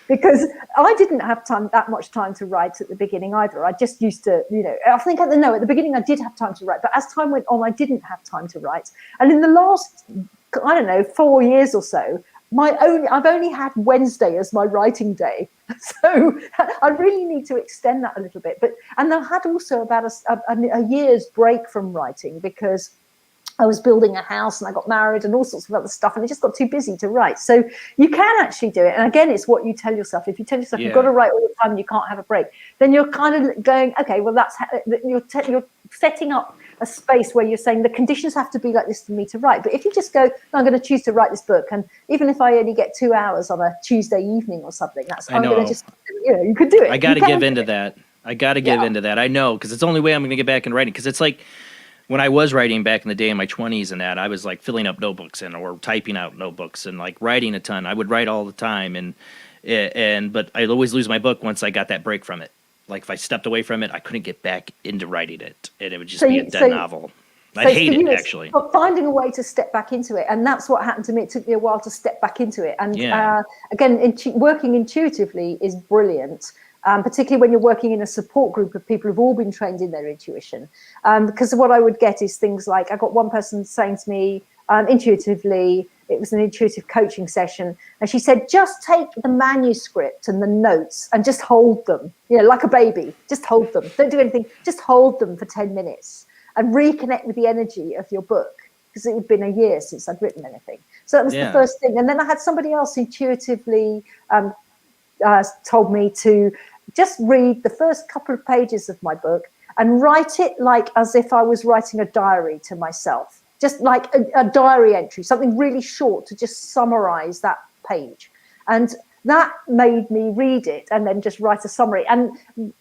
Because I didn't have that much time to write at the beginning either. I just used to, you know, I think at the beginning I did have time to write, but as time went on, I didn't have time to write. And in the last, 4 years or so, I've only had Wednesday as my writing day. So I really need to extend that a little bit. And I had also about a year's break from writing because I was building a house and I got married and all sorts of other stuff, and it just got too busy to write. So you can actually do it. And again, it's what you tell yourself. If you tell yourself you've got to write all the time and you can't have a break, then you're kind of going, okay, well, you're setting up a space where you're saying the conditions have to be like this for me to write. But if you just go, no, I'm going to choose to write this book, and even if I only get 2 hours on a Tuesday evening or something, I'm going to just, you could do it. I got to give into that. I know, because it's the only way I'm going to get back in writing. Because it's like, when I was writing back in the day in my 20s and that, I was like filling up notebooks or typing out notebooks and like writing a ton. I would write all the time, but I'd always lose my book once I got that break from it. Like if I stepped away from it, I couldn't get back into writing it, and it would just be a dead novel. I hate it, actually. But finding a way to step back into it, and that's what happened to me. It took me a while to step back into it, and again, working intuitively is brilliant. Particularly when you're working in a support group of people who've all been trained in their intuition. Because what I would get is things like, I got one person saying to me intuitively, it was an intuitive coaching session, and she said, just take the manuscript and the notes and just hold them, you know, like a baby, just hold them. Don't do anything, just hold them for 10 minutes and reconnect with the energy of your book, because it had been a year since I'd written anything. So that was the first thing. And then I had somebody else intuitively told me to just read the first couple of pages of my book and write it like as if I was writing a diary to myself, just like a diary entry, something really short to just summarize that page. And that made me read it and then just write a summary. And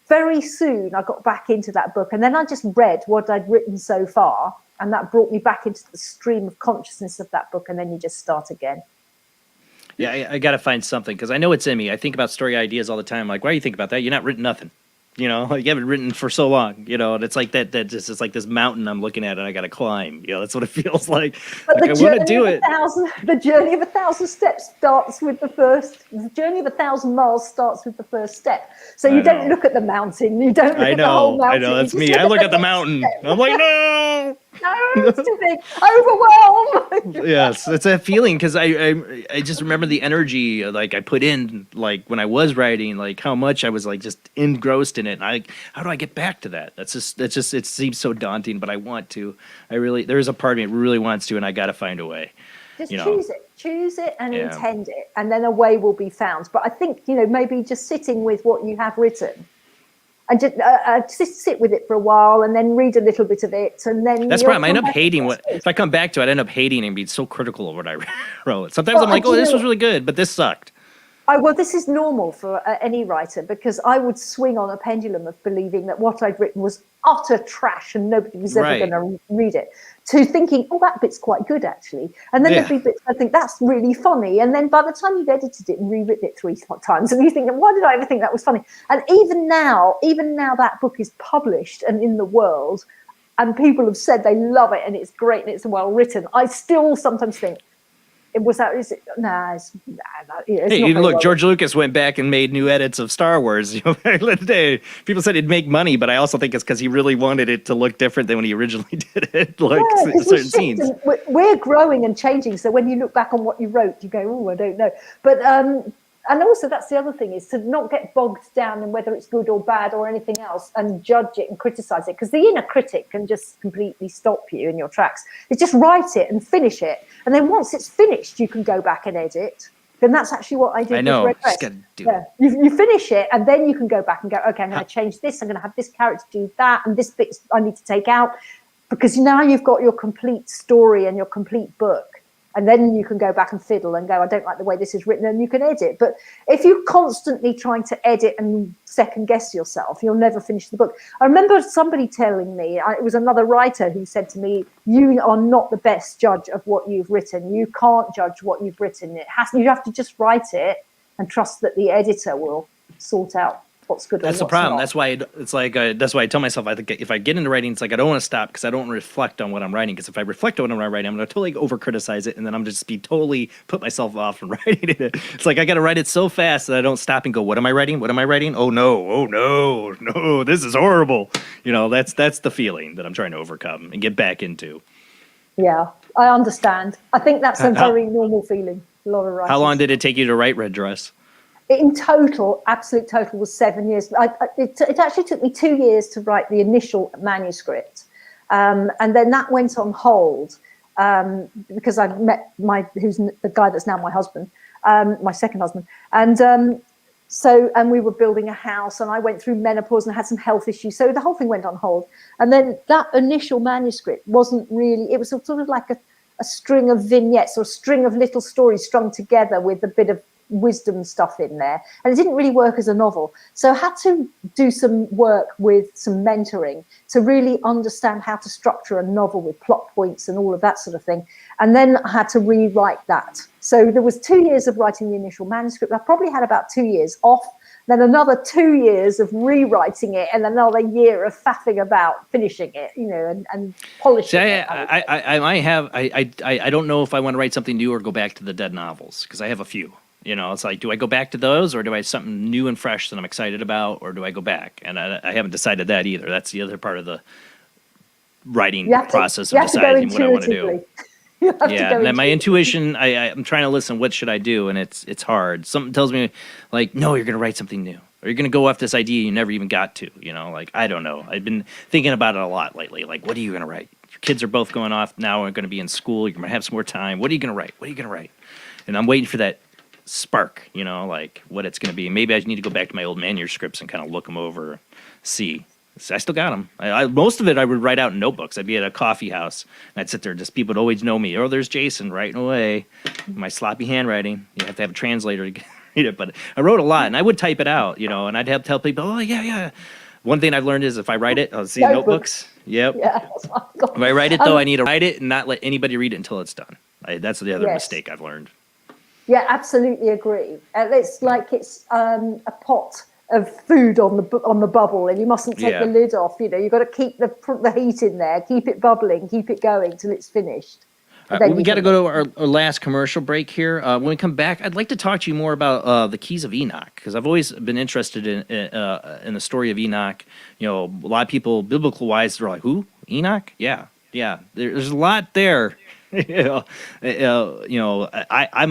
very soon I got back into that book, and then I just read what I'd written so far, and that brought me back into the stream of consciousness of that book, and then you just start again. Yeah, I got to find something, because I know it's in me. I think about story ideas all the time. Like, why do you think about that? You're not written nothing. You know, you haven't written for so long, you know, and it's like that just, it's like this mountain I'm looking at and I got to climb. You know, that's what it feels like. But like I want to do it. The journey of 1,000 steps starts with the journey of 1,000 miles starts with the first step. So you don't look at the mountain. You don't look at the whole mountain. I know, that's me. I look at the mountain. I'm like, no. No, it's too big. Overwhelmed. Yes, it's a feeling, because I just remember the energy like I put in, like when I was writing, like how much I was like just engrossed in it. And how do I get back to that? That's just it seems so daunting, but I want to. There's a part of me that really wants to, and I got to find a way. Just choose it and intend it, and then a way will be found. But I think, you know, maybe just sitting with what you have written. And just sit with it for a while, and then read a little bit of it, and then that's the problem. I end up hating if I come back to it, I end up hating and being so critical of what I wrote. Sometimes I'm like, oh, this was really good, but this sucked. Well, this is normal for any writer, because I would swing on a pendulum of believing that what I'd written was utter trash and nobody was ever going to read it, to thinking, oh, that bit's quite good, actually. And then there'd be bits I think that's really funny. And then by the time you've edited it and rewritten it 3 times, and you think, why did I ever think that was funny? And even now that book is published and in the world, and people have said they love it and it's great and it's well written, I still sometimes think, hey, look, George Lucas went back and made new edits of Star Wars. You know, back in the day, people said he'd make money, but I also think it's because he really wanted it to look different than when he originally did it, like certain scenes. We're growing and changing, so when you look back on what you wrote, you go, oh, I don't know. But And also, that's the other thing, is to not get bogged down in whether it's good or bad or anything else and judge it and criticize it, because the inner critic can just completely stop you in your tracks. You just write it and finish it. And then once it's finished, you can go back and edit. Then that's actually what I did. I know. With Red Just Dress. gotta do Yeah. You finish it, and then you can go back and go, okay, I'm going to change this. I'm going to have this character do that, and this bit I need to take out, because now you've got your complete story and your complete book. And then you can go back and fiddle and go, I don't like the way this is written, and you can edit. But if you're constantly trying to edit and second guess yourself, you'll never finish the book. I remember somebody telling me, it was another writer who said to me, you are not the best judge of what you've written. You can't judge what you've written. You have to just write it and trust that the editor will sort out what's good. That's the problem. That's why it's like that's why I tell myself, I think if I get into writing, it's like I don't want to stop because I don't reflect on what I'm writing. Because if I reflect on what I'm writing, I'm going to totally over criticize it, and then I'm just be totally put myself off from writing it. It's like I got to write it so fast that I don't stop and go, "What am I writing? What am I writing? Oh no, this is horrible." You know, that's the feeling that I'm trying to overcome and get back into. Yeah, I understand. I think that's a very normal feeling. A lot of writers. How long did it take you to write Red Dress? In total, absolute total, was 7 years. It actually took me 2 years to write the initial manuscript. And then that went on hold because I met who's the guy that's now my husband, my second husband. And and we were building a house, and I went through menopause and had some health issues. So the whole thing went on hold. And then that initial manuscript wasn't really, it was sort of like a string of vignettes or a string of little stories strung together with a bit of wisdom stuff in there, and it didn't really work as a novel. So I had to do some work with some mentoring to really understand how to structure a novel with plot points and all of that sort of thing. And then I had to rewrite that. So there was 2 years of writing the initial manuscript. I probably had about 2 years off, then another 2 years of rewriting it, and another year of faffing about finishing it, and polishing it. I don't know if I want to write something new or go back to the dead novels, because I have a few. It's like, do I go back to those, or do I have something new and fresh that I'm excited about, or do I go back? And I haven't decided that either. That's the other part of the writing process of deciding what I want to do. Yeah, and then my intuition, I'm trying to listen. What should I do? And it's hard. Something tells me, like, no, you're going to write something new, or you're going to go off this idea you never even got to. Like, I don't know. I've been thinking about it a lot lately. Like, what are you going to write? Your kids are both going off now. Are going to be in school. You're going to have some more time. What are you going to write? What are you going to write? And I'm waiting for that spark, like what it's going to be. Maybe I need to go back to my old manuscripts and kind of look them over, see. I still got them. Most of it I would write out in notebooks. I'd be at a coffee house, and I'd sit there, just people would always know me. Oh, there's Jason writing away. My sloppy handwriting. You have to have a translator to read it. But I wrote a lot, and I would type it out, and I'd have to tell people, oh, yeah. One thing I've learned is if I write it, I'll see notebooks. Yep. Yeah. If I write it, though, I need to write it and not let anybody read it until it's done. That's the other mistake I've learned. Yeah, absolutely agree. It's like it's a pot of food on the bubble, and you mustn't take the lid off. You've got to keep the heat in there, keep it bubbling, keep it going till it's finished. We got to go to our last commercial break here. When we come back, I'd like to talk to you more about the Keys of Enoch, because I've always been interested in the story of Enoch. A lot of people, biblical wise, they're like, who? Enoch? Yeah. There's a lot there. I'm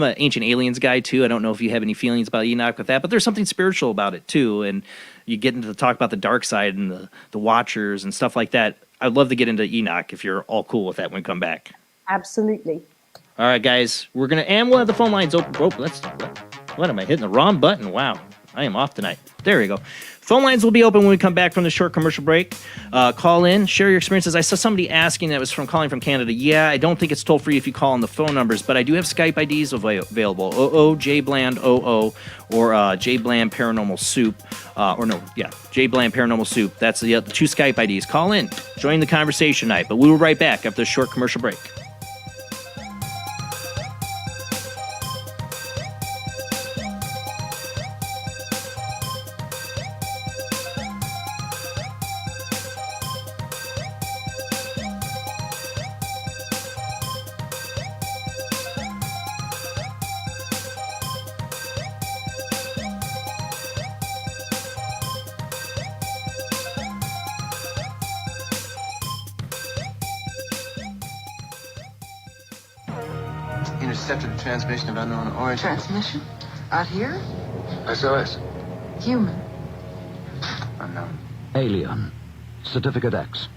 an Ancient Aliens guy too. I don't know if you have any feelings about Enoch with that, but there's something spiritual about it too. And you get into the talk about the dark side and the Watchers and stuff like that. I'd love to get into Enoch if you're all cool with that when we come back. Absolutely. All right, guys, we're gonna and we'll have the phone lines open. Oh, what am I hitting the wrong button? Wow, I am off tonight. There we go. Phone lines will be open when we come back from the short commercial break. Call in, share your experiences. I saw somebody asking that was calling from Canada. Yeah, I don't think it's toll free if you call on the phone numbers, but I do have Skype IDs available. JBland 00 or JBland Paranormal Soup. JBland Paranormal Soup. That's the two Skype IDs. Call in, join the conversation tonight. But we will be right back after the short commercial break. Intercepted the transmission of unknown origin. Transmission? Out here? SOS. Human. Unknown. Alien. Certificate X.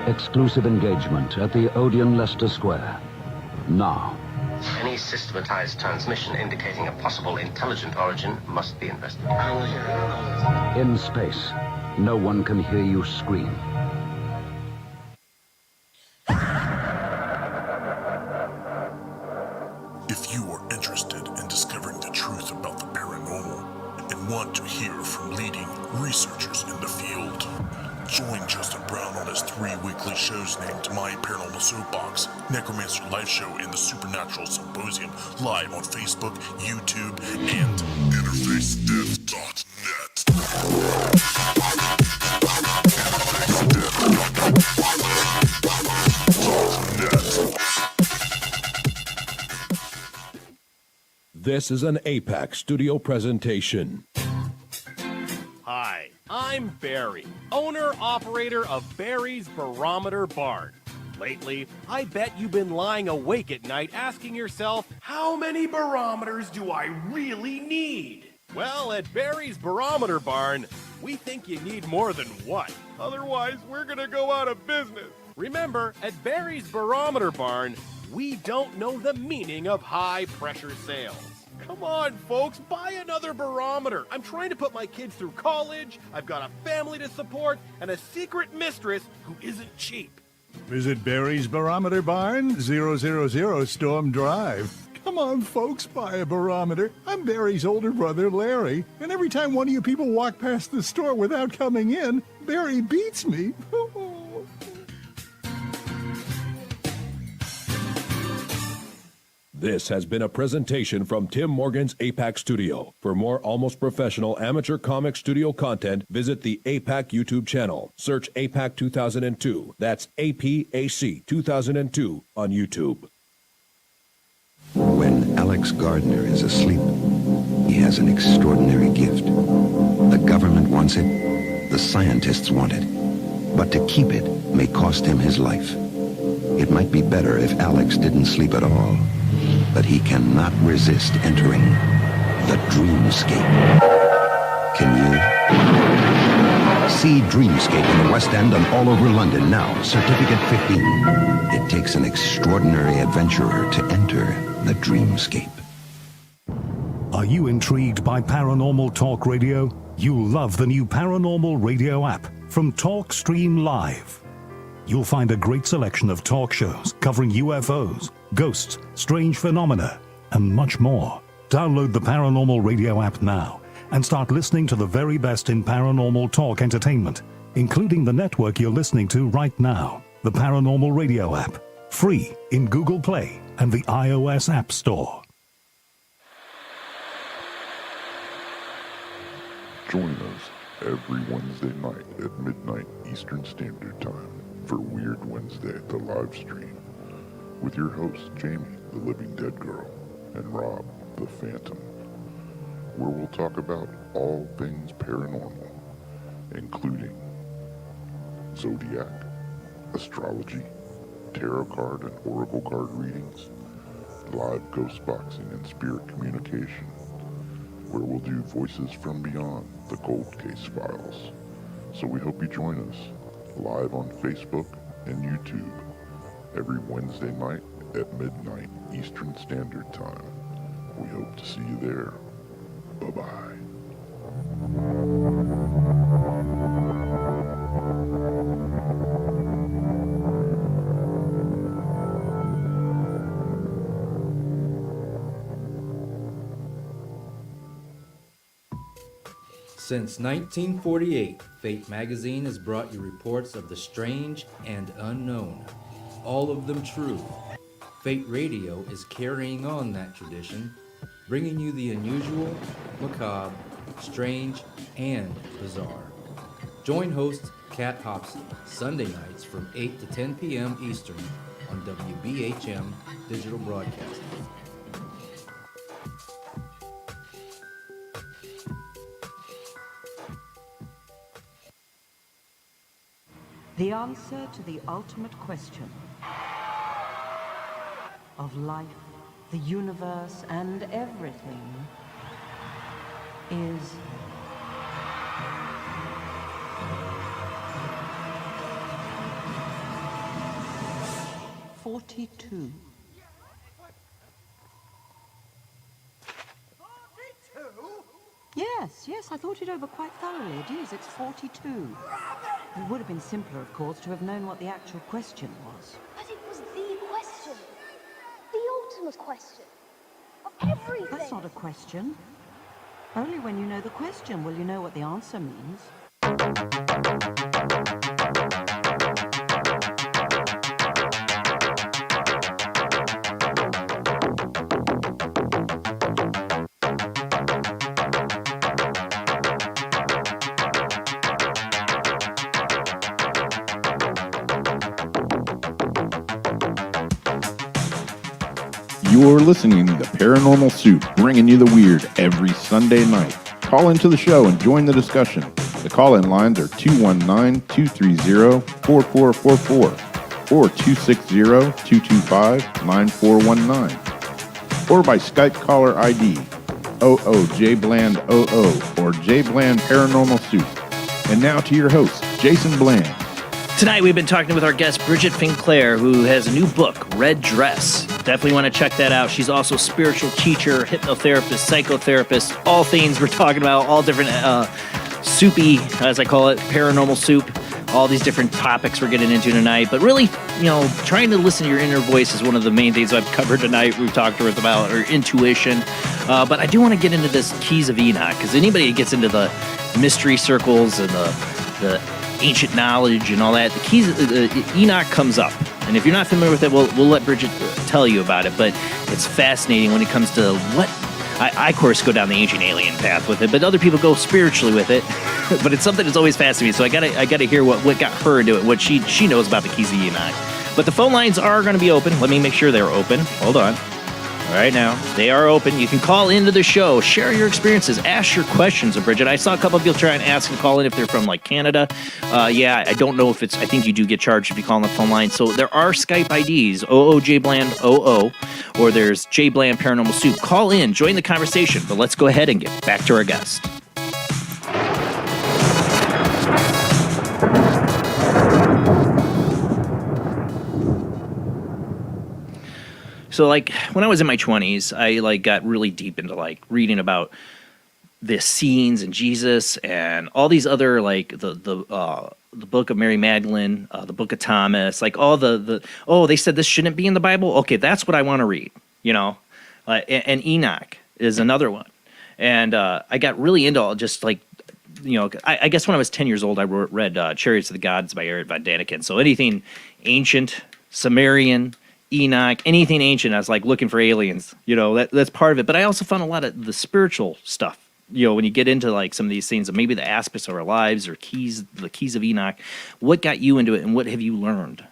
Exclusive engagement at the Odeon Leicester Square. Now. Any systematized transmission indicating a possible intelligent origin must be investigated. I will hear it. In space, no one can hear you scream. If you are interested in discovering the truth about the paranormal and want to hear from leading researchers in the field, join Justin Brown on his 3 weekly shows named My Paranormal Soapbox, Necromancer Live Show, and the Supernatural Symposium, live on Facebook, YouTube, and This is an APAC studio presentation. Hi, I'm Barry, owner-operator of Barry's Barometer Barn. Lately, I bet you've been lying awake at night asking yourself, how many barometers do I really need? Well, at Barry's Barometer Barn, we think you need more than one. Otherwise, we're gonna go out of business. Remember, at Barry's Barometer Barn, we don't know the meaning of high-pressure sales. Come on, folks, buy another barometer. I'm trying to put my kids through college, I've got a family to support, and a secret mistress who isn't cheap. Visit Barry's Barometer Barn, 000 Storm Drive. Come on, folks, buy a barometer. I'm Barry's older brother, Larry, and every time one of you people walk past the store without coming in, Barry beats me. This has been a presentation from Tim Morgan's APAC Studio. For more almost professional amateur comic studio content, visit the APAC YouTube channel. Search APAC 2002. That's APAC 2002 on YouTube. When Alex Gardner is asleep, he has an extraordinary gift. The government wants it, the scientists want it. But to keep it may cost him his life. It might be better if Alex didn't sleep at all. But he cannot resist entering the dreamscape. Can you? See Dreamscape in the West End and all over London now. Certificate 15. It takes an extraordinary adventurer to enter the dreamscape. Are you intrigued by Paranormal Talk Radio? You'll love the new Paranormal Radio app from Talkstream Live. You'll find a great selection of talk shows covering UFOs, ghosts, strange phenomena, and much more. Download the Paranormal Radio app now and start listening to the very best in paranormal talk entertainment, including the network you're listening to right now, the Paranormal Radio app, free in Google Play and the iOS App Store. Join us every Wednesday night at midnight Eastern Standard Time for Weird Wednesday, the live stream, with your hosts Jamie, the Living Dead Girl, and Rob, the Phantom, where we'll talk about all things paranormal, including zodiac, astrology, tarot card and oracle card readings, live ghost boxing and spirit communication, where we'll do Voices from Beyond, the Cold Case Files. So we hope you join us live on Facebook and YouTube every Wednesday night at midnight Eastern Standard Time. We hope to see you there. Bye-bye. Since 1948, Fate magazine has brought you reports of the strange and unknown, all of them true. Fate Radio is carrying on that tradition, bringing you the unusual, macabre, strange, and bizarre. Join host Kat Hobson Sunday nights from 8 to 10 p.m. Eastern on WBHM Digital Broadcasting. The answer to the ultimate question of life, the universe, and everything is... $42. Yes, I thought it over quite thoroughly. It is, it's 42. It would have been simpler, of course, to have known what the actual question was. But it was the question. The ultimate question. Of everything. That's not a question. Only when you know the question will you know what the answer means. You're listening to Paranormal Soup, bringing you the weird every Sunday night. Call into the show and join the discussion. The call-in lines are 219-230-4444 or 260-225-9419 or by Skype caller ID OOJBland00 or JBland Paranormal Soup. And now to your host, Jason Bland. Tonight we've been talking with our guest Bridget Finklaire, who has a new book, Red Dress. Definitely want to check that out. She's also a spiritual teacher, hypnotherapist, psychotherapist, all things we're talking about, all different soupy, as I call it, paranormal soup, all these different topics we're getting into tonight. But really, trying to listen to your inner voice is one of the main things I've covered tonight. We've talked to her about her intuition. But I do want to get into this Keys of Enoch, because anybody that gets into the mystery circles and the ancient knowledge and all that, the keys, Enoch comes up. And if you're not familiar with it, we'll let Bridget tell you about it. But it's fascinating when it comes to what I of course, go down the ancient alien path with it, but other people go spiritually with it. But it's something that's always fascinating. So I gotta hear what got her into it, what she knows about the Keys of Enoch. But the phone lines are going to be open. Let me make sure they're open. Hold on. All right, now they are open. You can call into the show, share your experiences, ask your questions of Bridget. I saw a couple of people try and ask and call in if they're from like Canada. I don't know if it's. I think you do get charged if you call on the phone line. So there are Skype IDs, OOJBland00, or there's JBland Paranormal Soup. Call in, join the conversation. But let's go ahead and get back to our guest. So, when I was in my 20s, I, got really deep into, reading about the scenes and Jesus and all these other, the book of Mary Magdalene, the book of Thomas, all they said this shouldn't be in the Bible? Okay, that's what I want to read, and Enoch is another one. And I got really into all just, I guess when I was 10 years old, I read Chariots of the Gods by Eric Von Daniken. So anything ancient, Sumerian, Enoch, anything ancient, I was looking for aliens, that's part of it. But I also found a lot of the spiritual stuff, when you get into some of these things, maybe the aspects of our lives or the keys of Enoch. What got you into it, and what have you learned?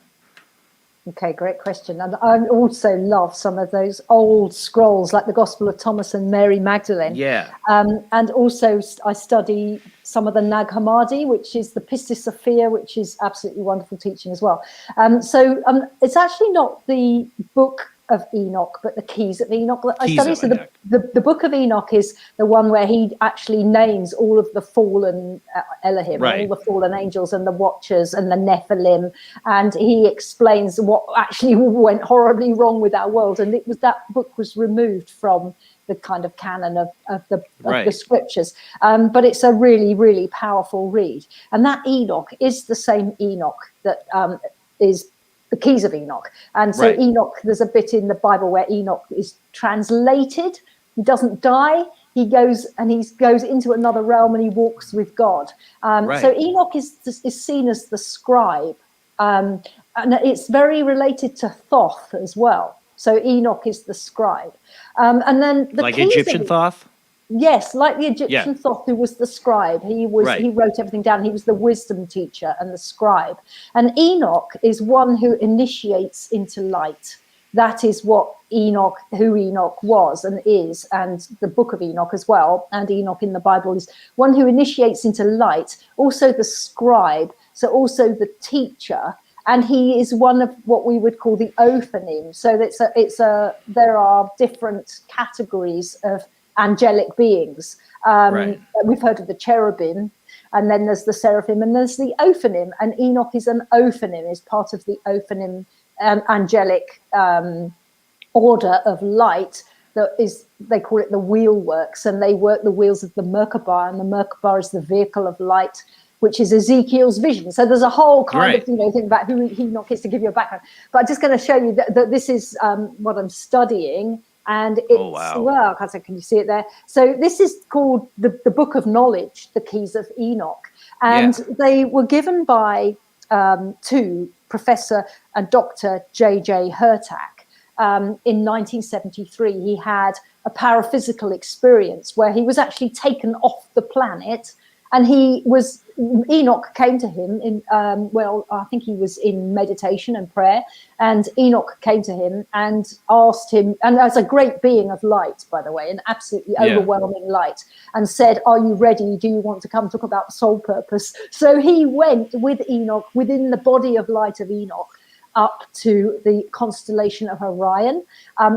Okay, great question. And I also love some of those old scrolls, like the Gospel of Thomas and Mary Magdalene. Yeah. And also I study some of the Nag Hammadi, which is the Pistis Sophia, which is absolutely wonderful teaching as well. So it's actually not the book of Enoch, but the Keys of Enoch that I study. So the book of Enoch is the one where he actually names all of the fallen Elohim, right, all the fallen angels and the Watchers and the Nephilim, and he explains what actually went horribly wrong with our world. And that book was removed from the kind of canon of the scriptures. But it's a really, really powerful read. And that Enoch is the same Enoch that is the Keys of Enoch. And so Enoch, there's a bit in the Bible where Enoch is translated. He doesn't die. He goes into another realm and he walks with God. So Enoch is seen as the scribe. And it's very related to Thoth as well. So Enoch is the scribe. And then the Keys Egyptian Thoth? Yes, like the Egyptian Thoth, who was the scribe. He wrote everything down. He was the wisdom teacher and the scribe. And Enoch is one who initiates into light. That is what who Enoch was and is, and the book of Enoch as well. And Enoch in the Bible is one who initiates into light, also the scribe, so also the teacher. And he is one of what we would call the Ophanim. So there are different categories of angelic beings. Right. We've heard of the cherubim, and then there's the seraphim, and there's the ophanim, and Enoch is an ophanim, is part of the ophanim angelic order of light. That is, they call it the wheel works, and they work the wheels of the Merkabah, and the Merkabah is the vehicle of light, which is Ezekiel's vision. So there's a whole kind of thing about who Enoch is, to give you a background. But I'm just going to show you that this is what I'm studying, and it's well, can you see it there? So this is called the Book of Knowledge, the Keys of Enoch, and they were given by to Professor and Dr. J.J. Hurtak. In 1973, he had a paraphysical experience where he was actually taken off the planet, and Enoch came to him in, I think he was in meditation and prayer, and Enoch came to him and asked him, and as a great being of light, by the way, an absolutely overwhelming light, and said, "Are you ready? Do you want to come talk about soul purpose?" So he went with Enoch within the body of light of Enoch, up to the constellation of Orion,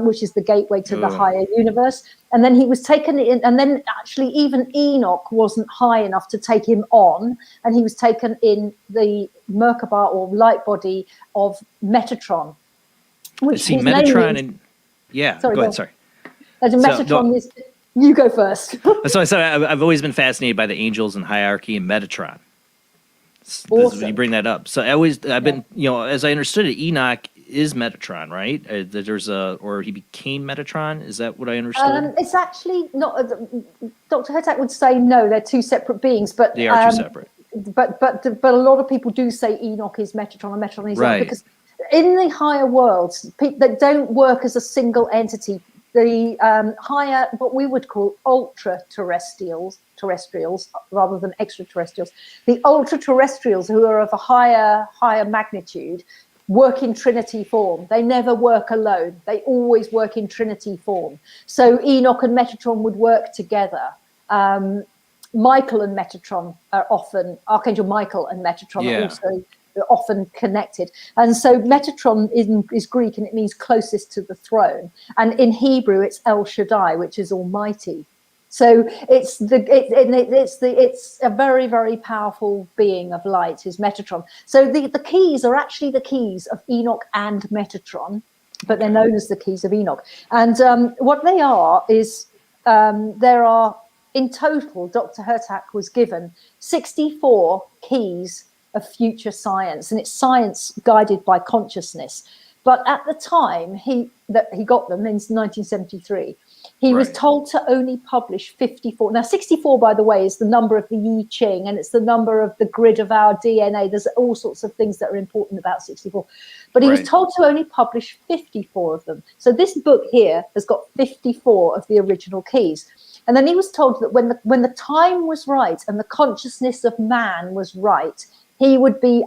which is the gateway to the higher universe. And then he was taken in, and then actually even Enoch wasn't high enough to take him on, and he was taken in the Merkabah or light body of Metatron. Which see, Metatron and go ahead, sorry. Metatron is, you go first. So I said I've always been fascinated by the angels and hierarchy and Metatron. Awesome. You bring that up. So I've been, as I understood it, Enoch is Metatron, right? Or he became Metatron. Is that what I understood? It's actually not. Dr. Hurtak would say no, they're two separate beings, but they are two separate. But a lot of people do say Enoch is Metatron and Metatron is Enoch, because in the higher worlds, that don't work as a single entity. The higher, what we would call ultra-terrestrials rather than extraterrestrials. The ultra-terrestrials, who are of a higher magnitude, work in trinity form. They never work alone. They always work in trinity form. So Enoch and Metatron would work together. Michael and Metatron are often, Archangel Michael and Metatron are also often connected. And so Metatron is Greek, and it means closest to the throne. And in Hebrew, it's El Shaddai, which is Almighty. So it's a very, very powerful being of light, is Metatron. So the keys are actually the keys of Enoch and Metatron, but they're known as the keys of Enoch. And what they are is there are, in total, Dr. Hurtak was given 64 keys of future science, and it's science guided by consciousness. But at the time he got them in 1973, he was told to only publish 54. Now 64, by the way, is the number of the I Ching, and it's the number of the grid of our DNA. There's all sorts of things that are important about 64. But he was told to only publish 54 of them. So this book here has got 54 of the original keys. And then he was told that when the time was right and the consciousness of man was right, he would be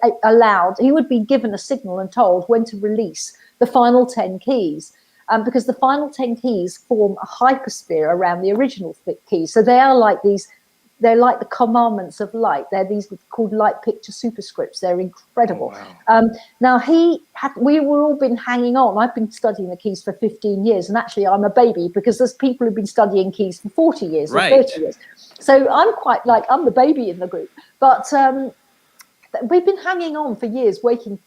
given a signal and told when to release the final 10 keys, because the final 10 keys form a hypersphere around the original keys. So they are like they're like the commandments of light. They're these called light picture superscripts. They're incredible. Now we were all been hanging on. I've been studying the keys for 15 years, and actually I'm a baby because there's people who've been studying keys for 40 years or 30 years. So I'm the baby in the group. But we've been hanging on for years, waiting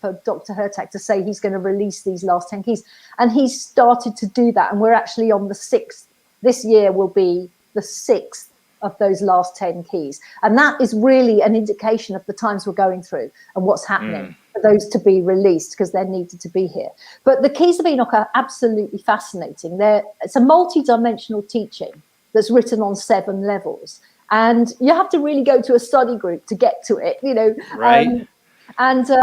for Dr. Hurtak to say he's going to release these last 10 keys. And he's started to do that. And we're actually on the 6th. This year will be the 6th of those last 10 keys. And that is really an indication of the times we're going through and what's happening for those to be released, because they're needed to be here. But the keys of Enoch are absolutely fascinating. It's a multi-dimensional teaching that's written on 7 levels. And you have to really go to a study group to get to it, and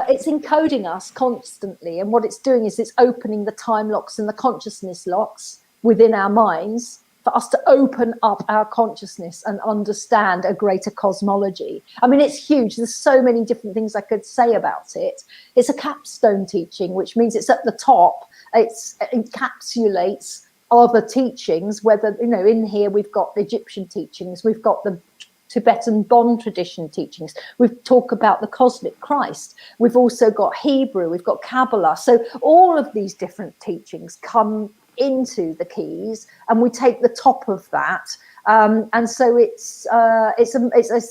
it's encoding us constantly. And what it's doing is it's opening the time locks and the consciousness locks within our minds for us to open up our consciousness and understand a greater cosmology. I mean, it's huge. There's so many different things I could say about it. It's a capstone teaching, which means it's at the top. It encapsulates other teachings, whether, in here we've got the Egyptian teachings, we've got the Tibetan Bond tradition teachings, we've talked about the cosmic Christ, we've also got Hebrew, we've got Kabbalah. So all of these different teachings come into the keys, and we take the top of that, and so it's a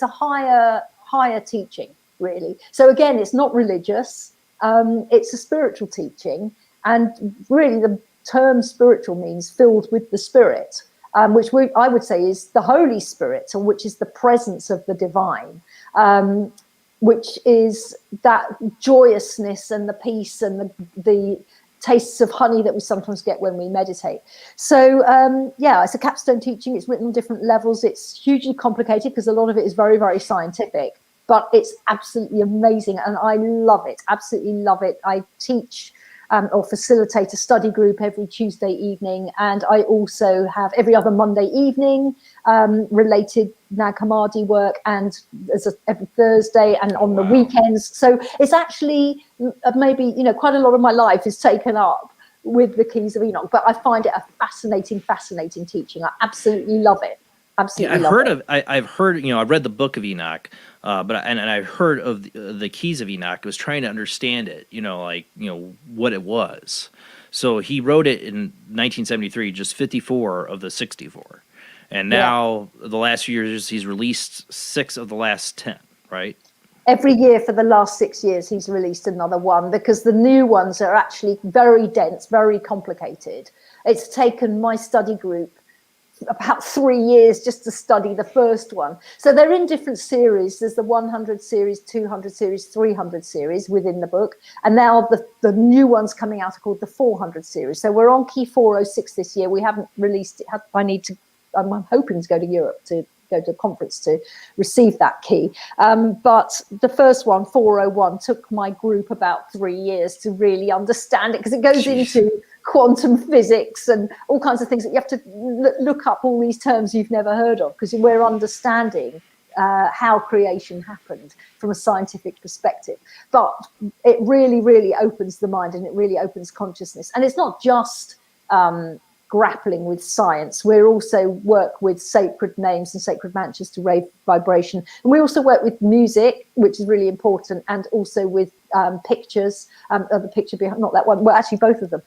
higher teaching, really. So again, it's not religious, it's a spiritual teaching, and really the term spiritual means filled with the Spirit, which I would say is the Holy Spirit, or which is the presence of the divine, which is that joyousness and the peace and the tastes of honey that we sometimes get when we meditate. So it's a capstone teaching. It's written on different levels. It's hugely complicated because a lot of it is very, very scientific, but it's absolutely amazing, and I love it, absolutely love it. I teach or facilitate a study group every Tuesday evening, and I also have every other Monday evening related Nag Hammadi work, and every Thursday and on the weekends. So it's actually maybe, quite a lot of my life is taken up with the Keys of Enoch, but I find it a fascinating teaching. I absolutely love it. Absolutely. Yeah, I've heard, I've read the Book of Enoch, but I've heard of the Keys of Enoch. I was trying to understand it, what it was. So he wrote it in 1973, just 54 of the 64. And now the last few years, he's released 6 of the last 10, right? Every year for the last 6 years, he's released another one, because the new ones are actually very dense, very complicated. It's taken my study group about 3 years just to study the first one. So they're in different series. There's the 100 series, 200 series, 300 series within the book. And now the new ones coming out are called the 400 series. So we're on key 406 this year. We haven't released it. I'm hoping to go to Europe to go to a conference to receive that key. But the first one, 401, took my group about 3 years to really understand it, because it goes into quantum physics and all kinds of things that you have to look up, all these terms you've never heard of, because we're understanding how creation happened from a scientific perspective. But it really, really opens the mind, and it really opens consciousness. And it's not just grappling with science. We also work with sacred names and sacred mantras to raise vibration. And we also work with music, which is really important, and also with pictures, the picture behind, not that one, well, actually both of them,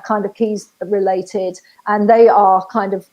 kind of keys related, and they are kind of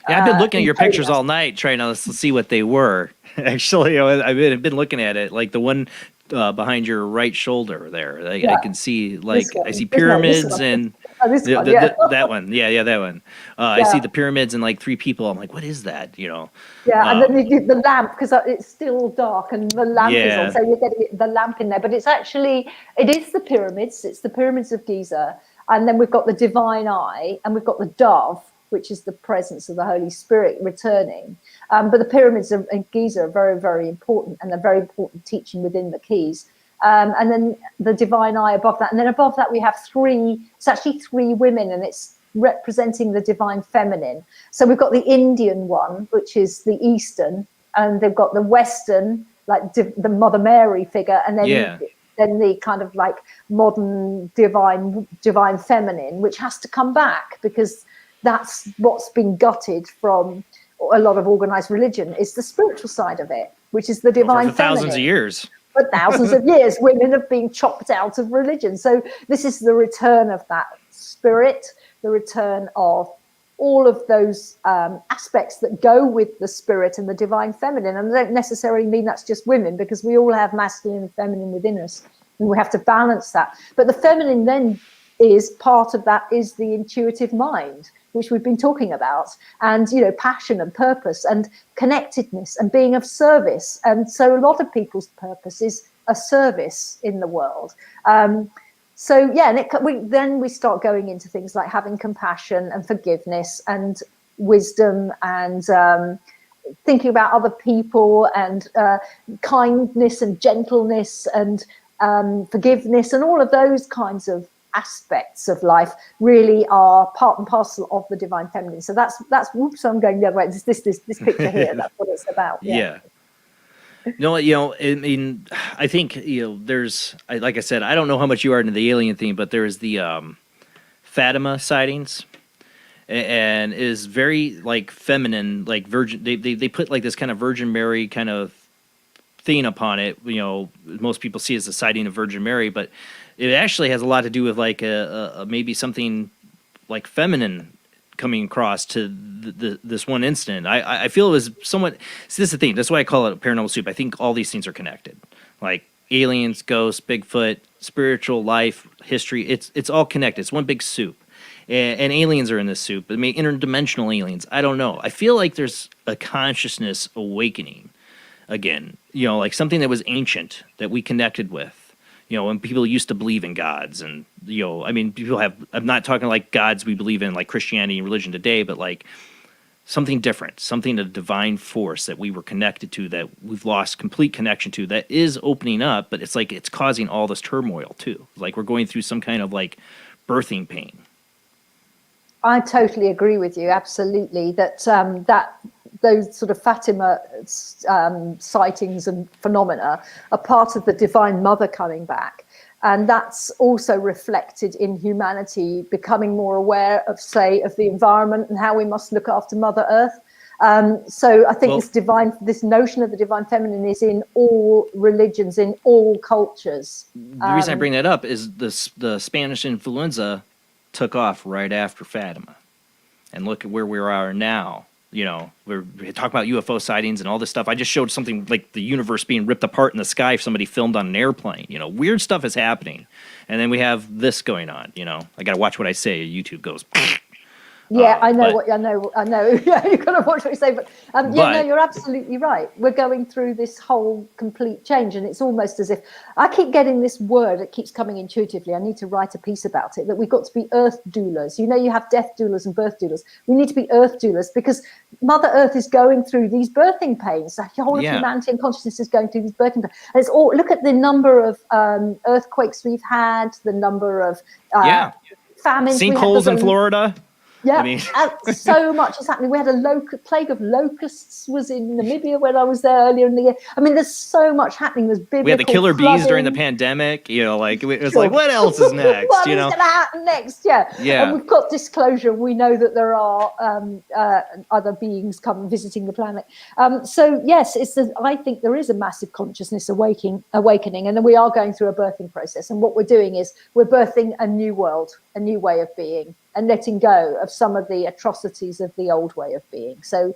I've been looking at your pictures all night, trying to see what they were. Actually, I've been looking at it, like the one behind your right shoulder there. I can see, I see pyramids and that one. Yeah, that one. I see the pyramids and like 3 people. I'm like, what is that? Yeah, and then you do the lamp, because it's still dark and the lamp is on, so you're getting the lamp in there. But it is the pyramids. It's the pyramids of Giza, and then we've got the divine eye, and we've got the dove, which is the presence of the Holy Spirit returning. But the pyramids of Giza are very, very important, and a very important teaching within the keys. And then the divine eye above that. And then above that, we have 3 women, and it's representing the divine feminine. So we've got the Indian one, which is the Eastern, and they've got the Western, like the Mother Mary figure, and then the kind of like modern divine feminine, which has to come back, because that's what's been gutted from a lot of organized religion, is the spiritual side of it, which is the divine feminine. Thousands of years. For thousands of years, women have been chopped out of religion. So this is the return of that spirit, the return of all of those aspects that go with the spirit and the divine feminine. And I don't necessarily mean that's just women, because we all have masculine and feminine within us, and we have to balance that. But the feminine then is part of that, is the intuitive mind, which we've been talking about, and passion and purpose and connectedness and being of service. And so a lot of people's purpose is a service in the world. And then we start going into things like having compassion and forgiveness and wisdom and thinking about other people, and kindness and gentleness and forgiveness, and all of those kinds of aspects of life really are part and parcel of the divine feminine. So that's whoops, I'm going the other way. This picture here, that's what it's about. Yeah. No, I mean, I think, there's, like I said, I don't know how much you are into the alien thing, but there's the Fatima sightings, and is very like feminine, like virgin. They put like this kind of Virgin Mary kind of thing upon it. Most people see it as a sighting of Virgin Mary, but it actually has a lot to do with like a maybe something like feminine coming across to this one incident. I feel it was somewhat. See, this is the thing. That's why I call it Paranormal Soup. I think all these things are connected, like aliens, ghosts, Bigfoot, spiritual life, history. It's all connected. It's one big soup. And aliens are in this soup. I mean, interdimensional aliens. I don't know. I feel like there's a consciousness awakening again. You know, like something that was ancient that we connected with. You know, when people used to believe in gods, and you know, I mean, people have. I'm not talking like gods we believe in, like Christianity and religion today, but like something different, something, a divine force that we were connected to, that we've lost complete connection to, that is opening up, but it's like it's causing all this turmoil too. Like we're going through some kind of like birthing pain. I totally agree with you. Absolutely, that those sort of Fatima sightings and phenomena are part of the Divine Mother coming back. And that's also reflected in humanity becoming more aware of, say, of the environment and how we must look after Mother Earth. So I think this notion of the divine feminine is in all religions, in all cultures. The reason I bring that up is the Spanish influenza took off right after Fatima. And look at where we are now. You know, we're talking about UFO sightings and all this stuff. I just showed something like the universe being ripped apart in the sky if somebody filmed on an airplane. You know, weird stuff is happening. And then we have this going on, you know. I got to watch what I say. YouTube goes... Yeah, I know. Yeah, you've got to watch what you say. But no, you're absolutely right. We're going through this whole complete change, and it's almost as if I keep getting this word. It keeps coming intuitively. I need to write a piece about it. That we've got to be Earth doulas. You know, you have death doulas and birth doulas. We need to be Earth doulas because Mother Earth is going through these birthing pains. The whole of humanity and consciousness is going through these birthing pains. And it's all. Look at the number of earthquakes we've had. The number of famines. Sinkholes in Florida. Yeah, I mean. So much is happening. We had a plague of locusts was in Namibia when I was there earlier in the year. I mean, there's so much happening. There's biblical We had the killer flooding. either in the pandemic, you know, like it was like, what else is next? What you is know, going to happen next? Yeah. And we've got disclosure. We know that there are other beings come visiting the planet. So yes, I think there is a massive consciousness awakening, and then we are going through a birthing process. And what we're doing is we're birthing a new world, a new way of being, and letting go of some of the atrocities of the old way of being. So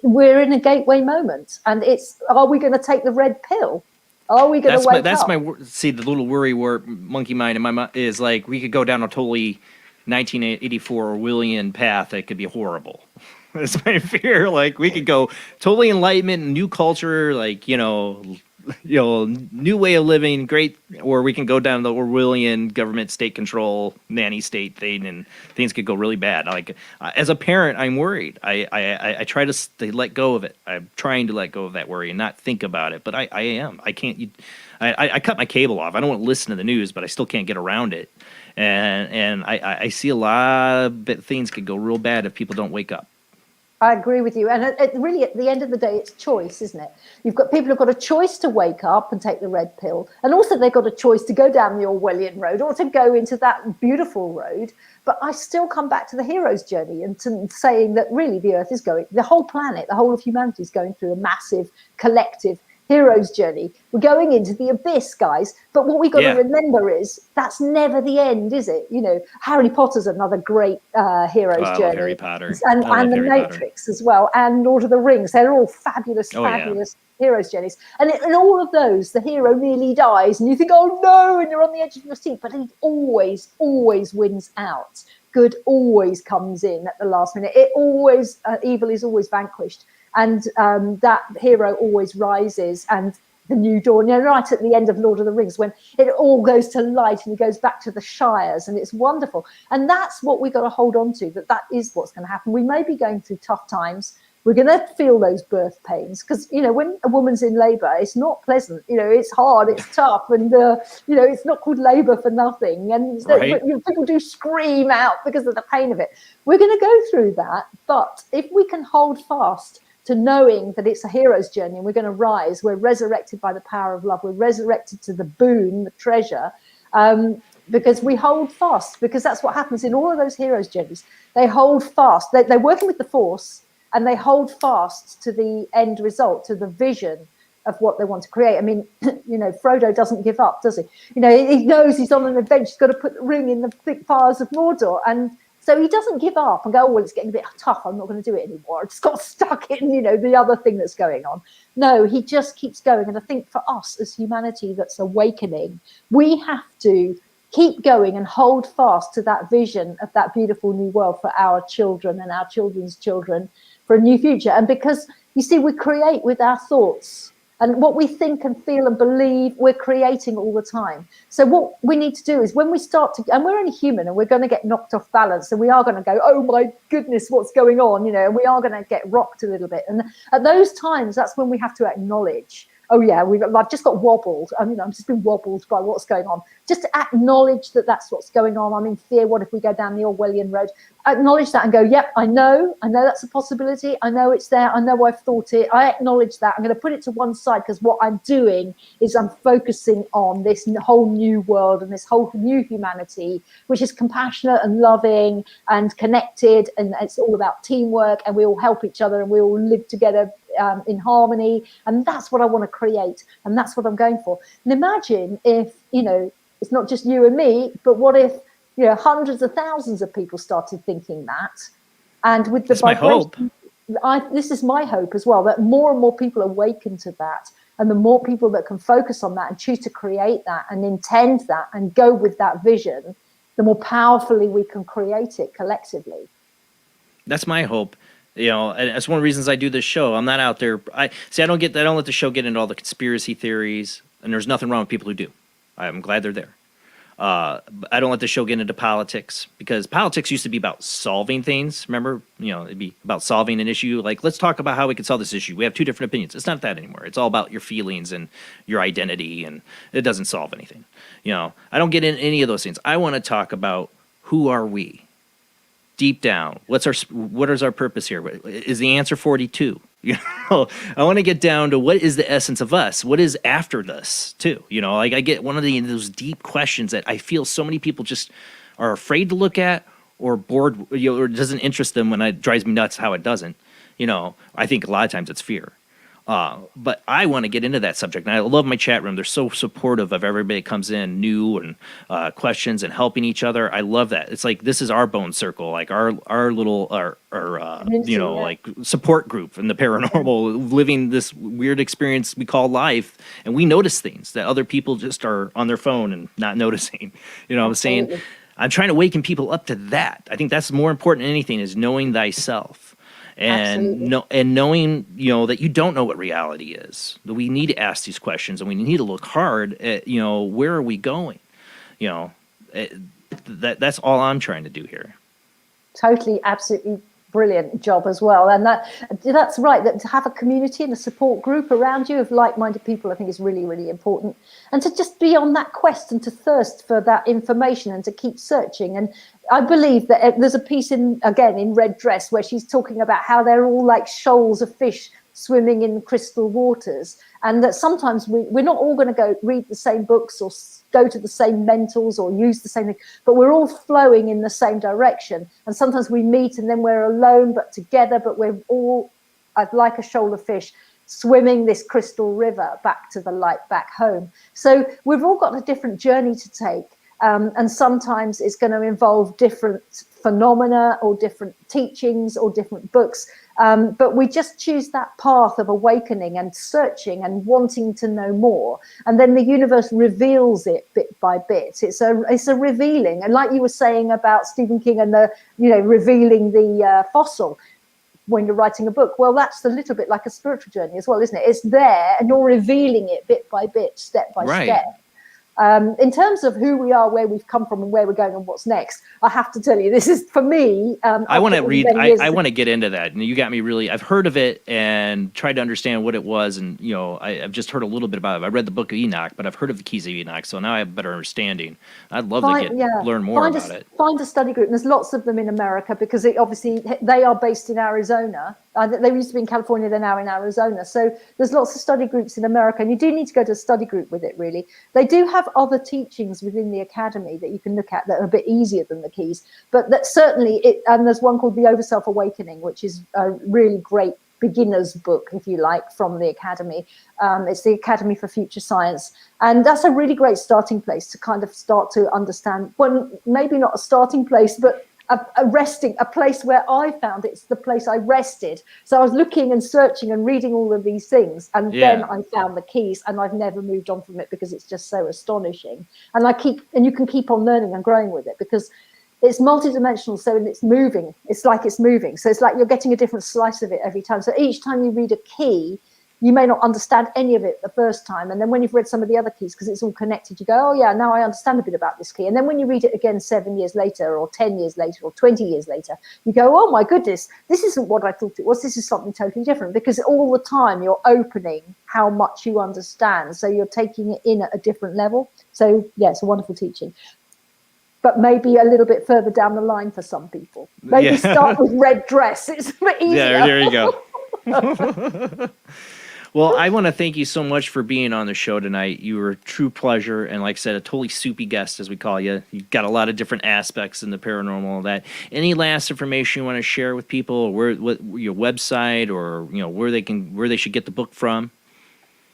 we're in a gateway moment, and are we going to take the red pill? Are we going to wake up? See, the little worry monkey mind in my mind is like we could go down a totally 1984 Orwellian path that could be horrible. That's my fear. Like we could go totally enlightenment, new culture, like, you know, new way of living, great, or we can go down the Orwellian government state control nanny state thing, and things could go really bad. Like as a parent, I'm worried. I try to let go of it. I'm trying to let go of that worry and not think about it. But I am. I can't. I cut my cable off. I don't want to listen to the news, but I still can't get around it. And I see a lot of things could go real bad if people don't wake up. I agree with you. And really, at the end of the day, it's choice, isn't it? You've got people who've got a choice to wake up and take the red pill. And also they've got a choice to go down the Orwellian road or to go into that beautiful road. But I still come back to the hero's journey and to saying that really the Earth is the whole planet, the whole of humanity is going through a massive collective hero's journey. We're going into the abyss, guys. But what we got to remember is that's never the end, is it? You know, Harry Potter's another great hero's journey. I love Harry Potter. And the Matrix as well, and Lord of the Rings. They're all fabulous hero's journeys. And in all of those, the hero nearly dies, and you think, oh no, and you're on the edge of your seat. But he always wins out. Good always comes in at the last minute. It always evil is always vanquished. And that hero always rises, and the new dawn, you know, right at the end of Lord of the Rings, when it all goes to light and he goes back to the Shires, and it's wonderful. And that's what we've got to hold on to, that is what's going to happen. We may be going through tough times. We're going to feel those birth pains because, you know, when a woman's in labour, it's not pleasant. You know, it's hard, it's tough, and, you know, it's not called labour for nothing. And people do scream out because of the pain of it. We're going to go through that. But if we can hold fast to knowing that it's a hero's journey and we're going to rise, we're resurrected by the power of love, we're resurrected to the boon, the treasure, because we hold fast, because that's what happens in all of those hero's journeys. They hold fast. They're working with the Force, and they hold fast to the end result, to the vision of what they want to create. I mean, you know, Frodo doesn't give up, does he? You know, he knows he's on an adventure. He's got to put the ring in the thick fires of Mordor, and So he doesn't give up and go, oh, well, it's getting a bit tough, I'm not going to do it anymore. I just got stuck in, the other thing that's going on. No, he just keeps going. And I think for us as humanity that's awakening, we have to keep going and hold fast to that vision of that beautiful new world for our children and our children's children, for a new future. And because, you see, we create with our thoughts. And what we think and feel and believe, we're creating all the time. So what we need to do is when we start to, and we're only human and we're going to get knocked off balance, and we are going to go, oh my goodness, what's going on? And we are going to get rocked a little bit. And at those times, that's when we have to acknowledge, oh yeah, I've just got wobbled. I'm just been wobbled by what's going on. Just to acknowledge that that's what's going on. I'm in fear. What if we go down the Orwellian road? Acknowledge that and go, yep, I know that's a possibility. I know it's there. I know I've thought it. I acknowledge that. I'm going to put it to one side, because what I'm doing is I'm focusing on this whole new world and this whole new humanity, which is compassionate and loving and connected. And it's all about teamwork, and we all help each other and we all live together in harmony. And that's what I want to create. And that's what I'm going for. And imagine if, it's not just you and me, but what if, hundreds of thousands of people started thinking that? And with the vibration, this is my hope as well, that more and more people awaken to that. And the more people that can focus on that and choose to create that and intend that and go with that vision, the more powerfully we can create it collectively. That's my hope. And that's one of the reasons I do this show. I'm not out there. I don't let the show get into all the conspiracy theories, and there's nothing wrong with people who do. I'm glad they're there. I don't let the show get into politics, because politics used to be about solving things. Remember, it'd be about solving an issue. Like, let's talk about how we can solve this issue. We have two different opinions. It's not that anymore. It's all about your feelings and your identity, and it doesn't solve anything. I don't get into any of those things. I want to talk about, who are we? Deep down, what is our purpose here? Is the answer 42? I want to get down to what is the essence of us? What is after this too? Like, I get one of those deep questions that I feel so many people just are afraid to look at, or bored, or it doesn't interest them. When it drives me nuts how it doesn't. I think a lot of times it's fear. But I want to get into that subject, and I love my chat room. They're so supportive of everybody that comes in, new and questions, and helping each other. I love that. It's like, this is our bone circle, like our little like support group in the paranormal, living this weird experience we call life, and we notice things that other people just are on their phone and not noticing. I'm saying, I'm trying to waken people up to that. I think that's more important than anything, is knowing thyself. And knowing, that you don't know what reality is. That we need to ask these questions, and we need to look hard at, where are we going? That's all I'm trying to do here. Totally, absolutely brilliant job as well. And that's right, that to have a community and a support group around you of like-minded people, I think is really, really important. And to just be on that quest and to thirst for that information and to keep searching. And I believe that there's a piece in Red Dress, where she's talking about how they're all like shoals of fish swimming in crystal waters, and that sometimes we're not all going to go read the same books or go to the same mentors or use the same thing, but we're all flowing in the same direction. And sometimes we meet and then we're alone but together, but we're all like a shoal of fish swimming this crystal river back to the light, back home. So we've all got a different journey to take. And sometimes it's going to involve different phenomena or different teachings or different books. But we just choose that path of awakening and searching and wanting to know more. And then the universe reveals it bit by bit. It's a revealing. And like you were saying about Stephen King and revealing the fossil when you're writing a book, well, that's a little bit like a spiritual journey as well, isn't it? It's there and you're revealing it bit by bit, step by step. In terms of who we are, where we've come from, and where we're going, and what's next, I have to tell you, this is for me. I want to read. I want to get into that, and you got me really. I've heard of it and tried to understand what it was, and I've just heard a little bit about it. I read the Book of Enoch, but I've heard of the Keys of Enoch, so now I have a better understanding. I'd love to learn more about it. Find a study group. And there's lots of them in America, because they are based in Arizona. They used to be in California, they're now in Arizona. So there's lots of study groups in America, and you do need to go to a study group with it, really. They do have other teachings within the academy that you can look at that are a bit easier than the Keys. But that certainly, and there's one called The Over Self Awakening, which is a really great beginner's book, if you like, from the academy. It's the Academy for Future Science. And that's a really great starting place to kind of start to understand, well, maybe not a starting place, but a place where I found it's the place I rested. So I was looking and searching and reading all of these things, and then I found the keys, and I've never moved on from it because it's just so astonishing. And you can keep on learning and growing with it because it's multidimensional. So it's moving. It's like it's moving. So it's like you're getting a different slice of it every time. So each time you read a key, you may not understand any of it the first time. And then when you've read some of the other keys, because it's all connected, you go, oh yeah, now I understand a bit about this key. And then when you read it again 7 years later or 10 years later or 20 years later, you go, oh my goodness, this isn't what I thought it was. This is something totally different, because all the time you're opening how much you understand. So you're taking it in at a different level. So yeah, it's a wonderful teaching. But maybe a little bit further down the line for some people. Maybe start with Red Dress. It's a bit easier. Yeah, there you go. Well, I want to thank you so much for being on the show tonight. You were a true pleasure, and like I said, a totally soupy guest, as we call you. You've got a lot of different aspects in the paranormal and that. Any last information you want to share with people, or what your website, or where they should get the book from?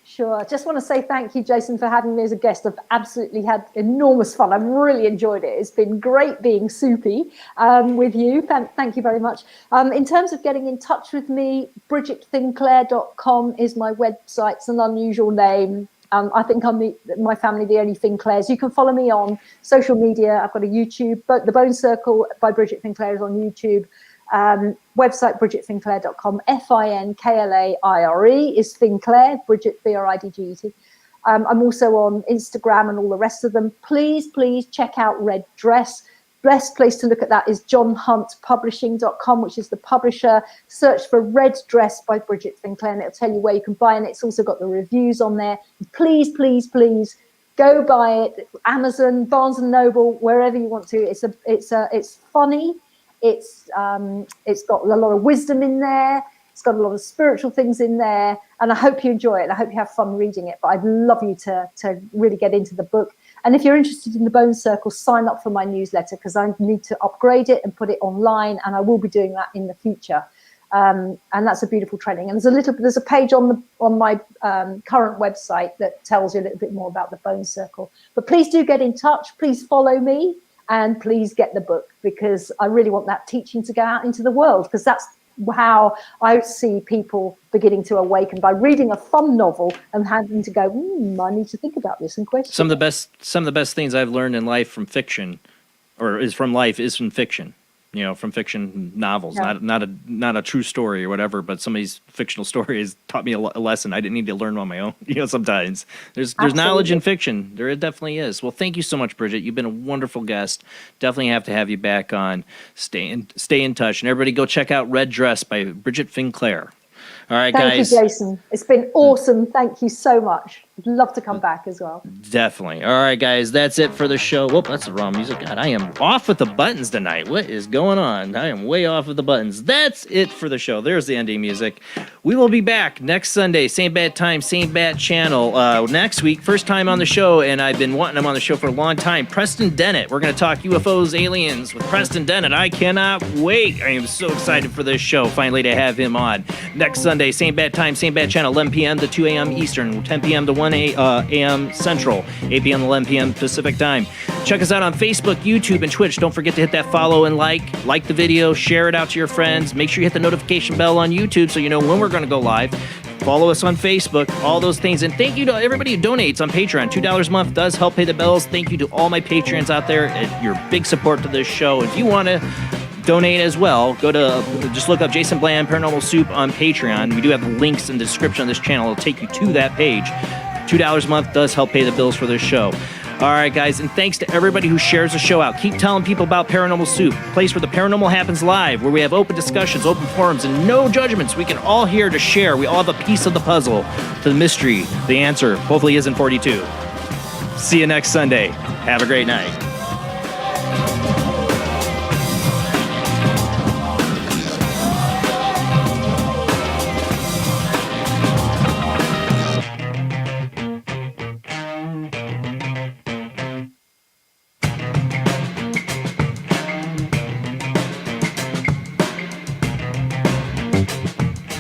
Sure. I just want to say thank you, Jason, for having me as a guest. I've absolutely had enormous fun. I've really enjoyed it. It's been great being soupy with you. Thank you very much. In terms of getting in touch with me, BridgetFinklaire.com is my website. It's an unusual name. I think I'm my family, the only Finklaires. You can follow me on social media. I've got a YouTube, but The Bone Circle by Bridget Finklaire is on YouTube. Website BridgetFinklaire.com. Finklaire is Finklaire, Bridget Bridget. I'm also on Instagram and all the rest of them. Please check out Red Dress. Best place to look at that is johnhuntpublishing.com, which is the publisher. Search for Red Dress by Bridget Finklaire and it'll tell you where you can buy it. And it's also got the reviews on there. Please go buy it. Amazon, Barnes and Noble, wherever you want to. It's funny. It's got a lot of wisdom in there. It's got a lot of spiritual things in there, and I hope you enjoy it. And I hope you have fun reading it. But I'd love you to really get into the book. And if you're interested in the Bone Circle, sign up for my newsletter, because I need to upgrade it and put it online, and I will be doing that in the future. And that's a beautiful training. And there's a page on my current website that tells you a little bit more about the Bone Circle. But please do get in touch. Please follow me. And please get the book, because I really want that teaching to go out into the world, because that's how I see people beginning to awaken, by reading a fun novel and having to go, I need to think about this and question. Some of the best things I've learned in life from fiction, is from fiction. From fiction novels, not a true story or whatever, but somebody's fictional story has taught me a lesson I didn't need to learn on my own. Sometimes there's knowledge in fiction. There definitely is. Well, thank you so much, Bridget. You've been a wonderful guest. Definitely have to have you back on. Stay in touch, and everybody go check out Red Dress by Bridget Finklaire. All right, guys. Thank you, Jason. It's been awesome. Thank you so much. I'd love to come back as well. Definitely. All right, guys. That's it for the show. Whoop, that's the wrong music. God, I am off with the buttons tonight. What is going on? I am way off with the buttons. That's it for the show. There's the ending music. We will be back next Sunday. Same bad time, same bad channel. Next week, first time on the show, and I've been wanting him on the show for a long time. Preston Dennett. We're going to talk UFOs, aliens with Preston Dennett. I cannot wait. I am so excited for this show, finally, to have him on. Next Sunday, same bad time, same bad channel, 11 p.m. to 2 a.m. Eastern, 10 p.m. to 1 a.m. Central, 8 p.m. to 11 p.m. Pacific time. Check us out on Facebook, YouTube, and Twitch. Don't forget to hit that follow and like the video, share it out to your friends. Make sure you hit the notification bell on YouTube so you know when we're going to go live. Follow us on Facebook, all those things. And thank you to everybody who donates on Patreon. $2 a month does help pay the bills. Thank you to all my Patreons out there. Your big support to this show. If you want to donate as well, just look up Jason Bland Paranormal Soup on Patreon. We do have links in the description of this channel. It'll take you to that page. $2 a month does help pay the bills for this show. All right, guys, and thanks to everybody who shares the show out. Keep telling people about Paranormal Soup, a place where the paranormal happens live, where we have open discussions, open forums, and no judgments. We can all here to share. We all have a piece of the puzzle to the mystery. The answer hopefully isn't 42. See you next Sunday. Have a great night.